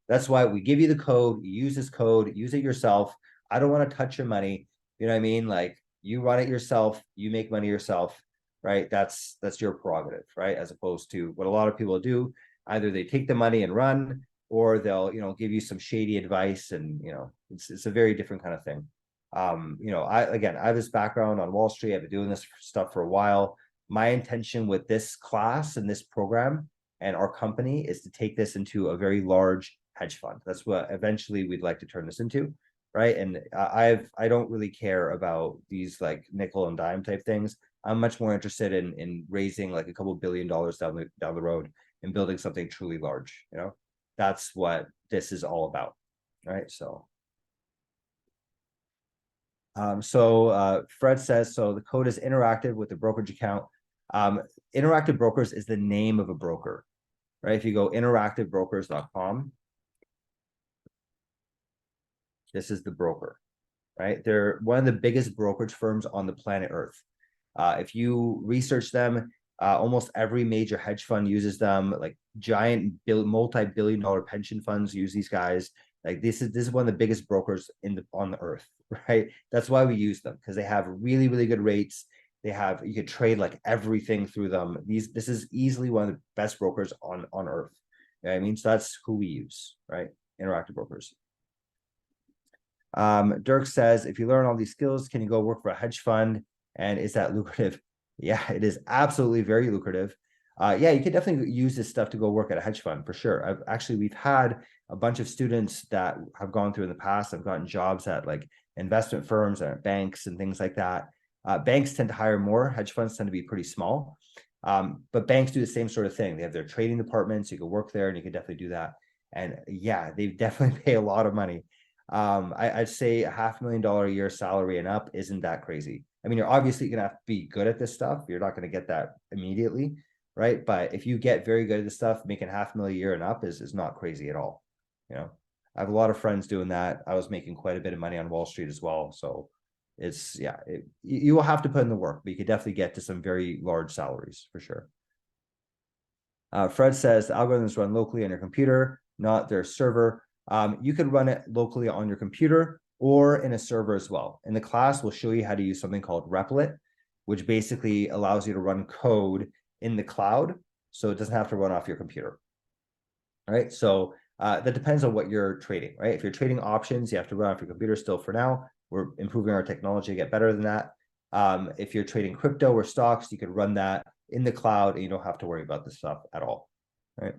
That's why we give you the code, you use this code, use it yourself. I don't want to touch your money. You know what I mean? Like, you run it yourself, you make money yourself, right? That's your prerogative, right? As opposed to what a lot of people do. Either they take the money and run, or they'll, give you some shady advice, and it's a very different kind of thing. I have this background on Wall Street. I've been doing this stuff for a while. My intention with this class and this program and our company is to take this into a very large hedge fund. That's what eventually we'd like to turn this into, right? And I don't really care about these like nickel and dime type things. I'm much more interested in raising like a couple $1 billion down the road and building something truly large. That's what this is all about, right? So. Fred says, so the code is interactive with the brokerage account. Interactive Brokers is the name of a broker, right? If you go interactivebrokers.com, this is the broker, right? They're one of the biggest brokerage firms on the planet Earth. If you research them, almost every major hedge fund uses them. Like giant multi-billion-dollar pension funds use these guys. Like this is one of the biggest brokers on the earth, right? That's why we use them, because they have really, really good rates. You could trade like everything through them. This is easily one of the best brokers on earth. You know what I mean? So that's who we use, right? Interactive Brokers. Dirk says, if you learn all these skills, can you go work for a hedge fund? And is that lucrative? Yeah, it is absolutely very lucrative. Yeah, you could definitely use this stuff to go work at a hedge fund for sure. We've had a bunch of students that have gone through in the past. Have gotten jobs at like investment firms and at banks and things like that. Banks tend to hire more. Hedge funds tend to be pretty small. But banks do the same sort of thing. They have their trading departments. You can work there, and you can definitely do that. And yeah, they definitely pay a lot of money. I'd say $500,000 a year salary and up isn't that crazy. I mean, you're obviously gonna have to be good at this stuff. You're not gonna get that immediately, right? But if you get very good at this stuff, making $500,000 a year and up is not crazy at all. You know, I have a lot of friends doing that. I was making quite a bit of money on Wall Street as well. So it's, yeah, you will have to put in the work, but you could definitely get to some very large salaries for sure. Fred says the algorithms run locally on your computer, not their server. You could run it locally on your computer or in a server as well. In the class, we'll show you how to use something called Replit, which basically allows you to run code in the cloud, so it doesn't have to run off your computer. All right, so that depends on what you're trading, right? If you're trading options, you have to run off your computer still for now. We're improving our technology to get better than that. If you're trading crypto or stocks, you could run that in the cloud and you don't have to worry about this stuff at all, right?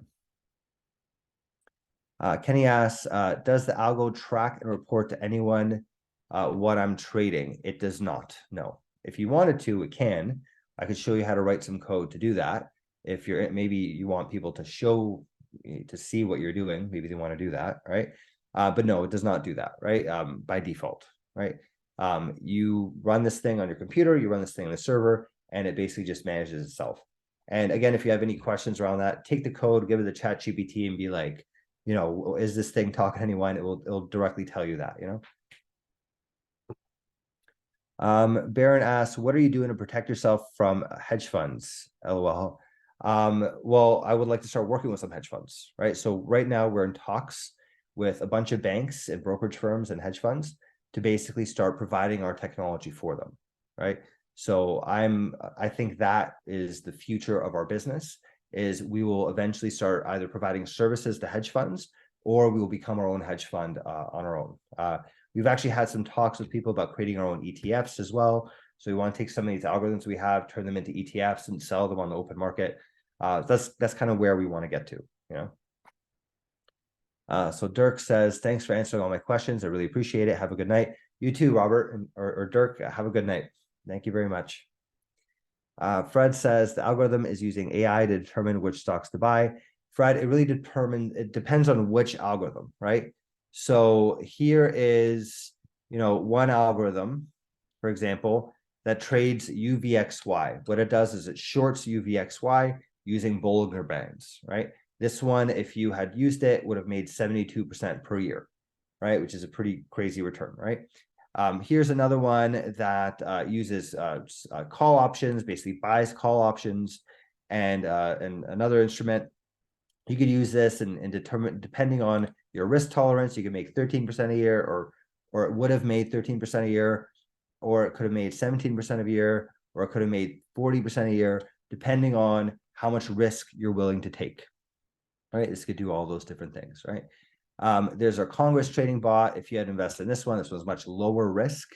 Kenny asks, does the algo track and report to anyone what I'm trading? It does not, no. If you wanted to, it can. I could show you how to write some code to do that. If you're, maybe you want people to see what you're doing, maybe they want to do that, right? But no, it does not do that, right? By default, right? You run this thing on your computer, you run this thing on the server, and it basically just manages itself. And again, if you have any questions around that, take the code, give it to ChatGPT and be like, you know, is this thing talking to anyone? It'll directly tell you that, you know. Baron asks, what are you doing to protect yourself from hedge funds? LOL. Well, I would like to start working with some hedge funds, right? So right now we're in talks with a bunch of banks and brokerage firms and hedge funds to basically start providing our technology for them, right? So I think that is the future of our business, is we will eventually start either providing services to hedge funds or we will become our own hedge fund on our own. We've actually had some talks with people about creating our own ETFs as well. So we want to take some of these algorithms we have, turn them into ETFs and sell them on the open market. That's kind of where we want to get to, you know. So Dirk says, thanks for answering all my questions. I really appreciate it. Have a good night. You too, Robert or Dirk, have a good night. Thank you very much. Fred says the algorithm is using AI to determine which stocks to buy. Fred, it depends on which algorithm, right? So here is, you know, one algorithm, for example, that trades UVXY. What it does is it shorts UVXY using Bollinger Bands, right? This one, if you had used it, would have made 72% per year, right? Which is a pretty crazy return, right? Here's another one that uses call options, basically buys call options, and another instrument. You could use this and determine, depending on your risk tolerance, you can make 13% a year, or it would have made 13% a year, or it could have made 17% a year, or it could have made 40% a year, depending on how much risk you're willing to take. Right? This could do all those different things, right? There's our Congress trading bot. If you had invested in this was much lower risk,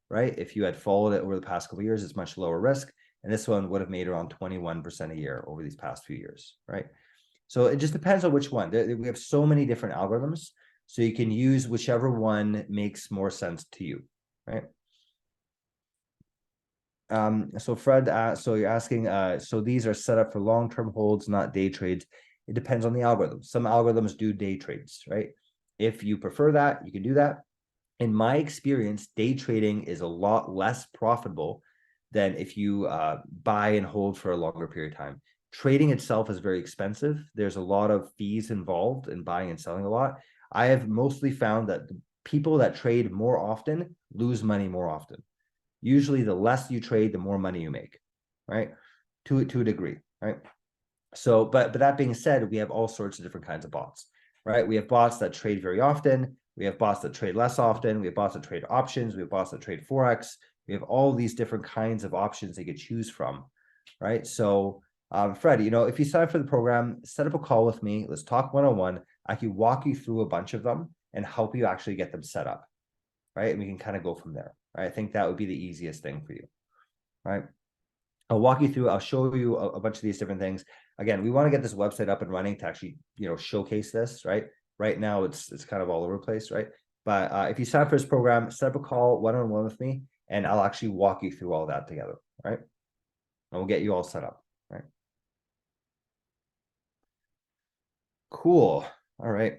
right? If you had followed it over the past couple of years, it's much lower risk. And this one would have made around 21% a year over these past few years, right? So it just depends on which one. We have so many different algorithms, so you can use whichever one makes more sense to you, right? So Fred, so you're asking, so these are set up for long-term holds, not day trades. It depends on the algorithm. Some algorithms do day trades, right? If you prefer that, you can do that. In my experience, day trading is a lot less profitable than if you buy and hold for a longer period of time. Trading itself is very expensive. There's a lot of fees involved in buying and selling a lot. I have mostly found that the people that trade more often lose money more often. Usually the less you trade, the more money you make, right? To a degree, right? So, but that being said, we have all sorts of different kinds of bots, right? We have bots that trade very often. We have bots that trade less often. We have bots that trade options. We have bots that trade Forex. We have all these different kinds of options they could choose from, right? So, Fred, you know, if you sign up for the program, set up a call with me. Let's talk one-on-one. I can walk you through a bunch of them and help you actually get them set up, right? And we can kind of go from there, right? I think that would be the easiest thing for you, right? I'll walk you through, I'll show you a bunch of these different things. Again, we want to get this website up and running to actually, you know, showcase this, right? Right now, it's kind of all over the place, right? But if you sign up for this program, set up a call one-on-one with me, and I'll actually walk you through all that together, right? And we'll get you all set up, right? Cool. All right.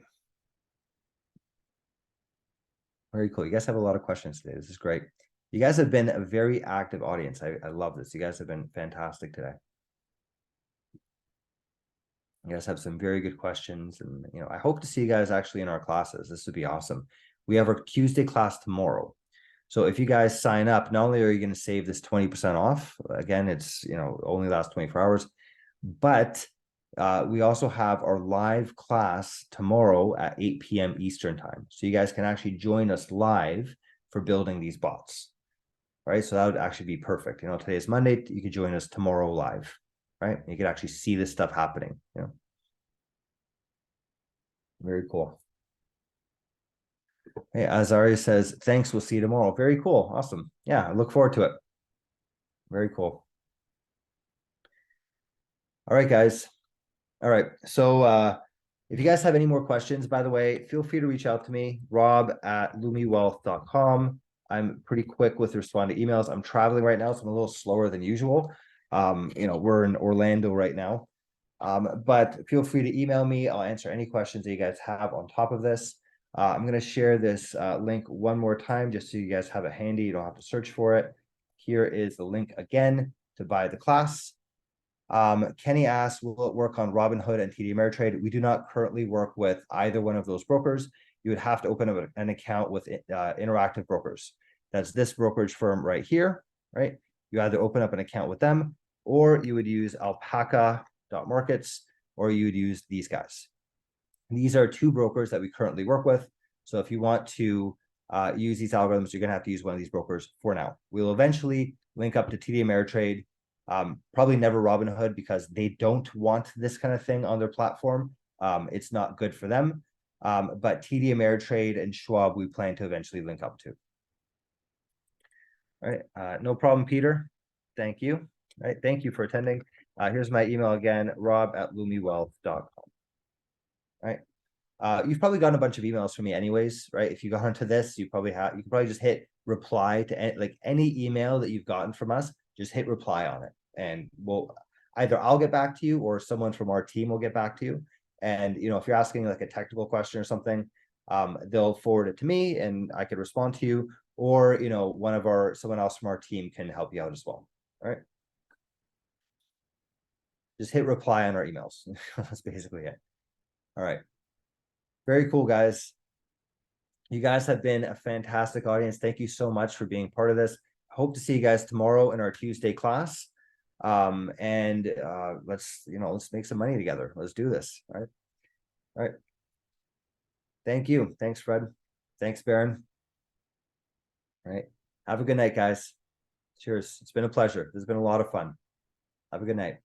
Very cool. You guys have a lot of questions today. This is great. You guys have been a very active audience. I love this. You guys have been fantastic today. You guys have some very good questions, and I hope to see you guys actually in our classes. This would be awesome. We have our Tuesday class tomorrow. So if you guys sign up, not only are you going to save this 20% off, again, it's only lasts 24 hours, but we also have our live class tomorrow at 8 p.m. Eastern time. So you guys can actually join us live for building these bots, right? So that would actually be perfect. Today is Monday. You could join us tomorrow live, right? You could actually see this stuff happening. Very cool. Hey, Azari says, thanks. We'll see you tomorrow. Very cool. Awesome. Yeah, I look forward to it. Very cool. All right, guys. All right. So if you guys have any more questions, by the way, feel free to reach out to me, rob@lumiwealth.com. I'm pretty quick with responding to emails. I'm traveling right now, so I'm a little slower than usual. We're in Orlando right now. But feel free to email me. I'll answer any questions that you guys have on top of this. I'm going to share this link one more time just so you guys have it handy. You don't have to search for it. Here is the link again to buy the class. Kenny asks, will it work on Robinhood and TD Ameritrade? We do not currently work with either one of those brokers. You would have to open up an account with Interactive Brokers. That's this brokerage firm right here, right? You either open up an account with them, or you would use Alpaca.markets, or you would use these guys. These are two brokers that we currently work with. So if you want to use these algorithms, you're going to have to use one of these brokers for now. We'll eventually link up to TD Ameritrade. Probably never Robinhood, because they don't want this kind of thing on their platform. It's not good for them. But TD Ameritrade and Schwab, we plan to eventually link up to. All right. No problem, Peter. Thank you. All right. Thank you for attending. Here's my email again, rob@lumiwealth.com. All right. You've probably gotten a bunch of emails from me anyways, right? If you got onto this, you can probably just hit reply to any email that you've gotten from us. Just hit reply on it, and I'll get back to you, or someone from our team will get back to you. And if you're asking like a technical question or something, they'll forward it to me and I could respond to you, or someone else from our team can help you out as well. All right. Just hit reply on our emails. That's basically it. All right. Very cool, guys. You guys have been a fantastic audience. Thank you so much for being part of this. Hope to see you guys tomorrow in our Tuesday class. Let's make some money together. Let's do this. All right. All right. Thank you. Thanks, Fred. Thanks, Baron. All right. Have a good night, guys. Cheers. It's been a pleasure. This has been a lot of fun. Have a good night.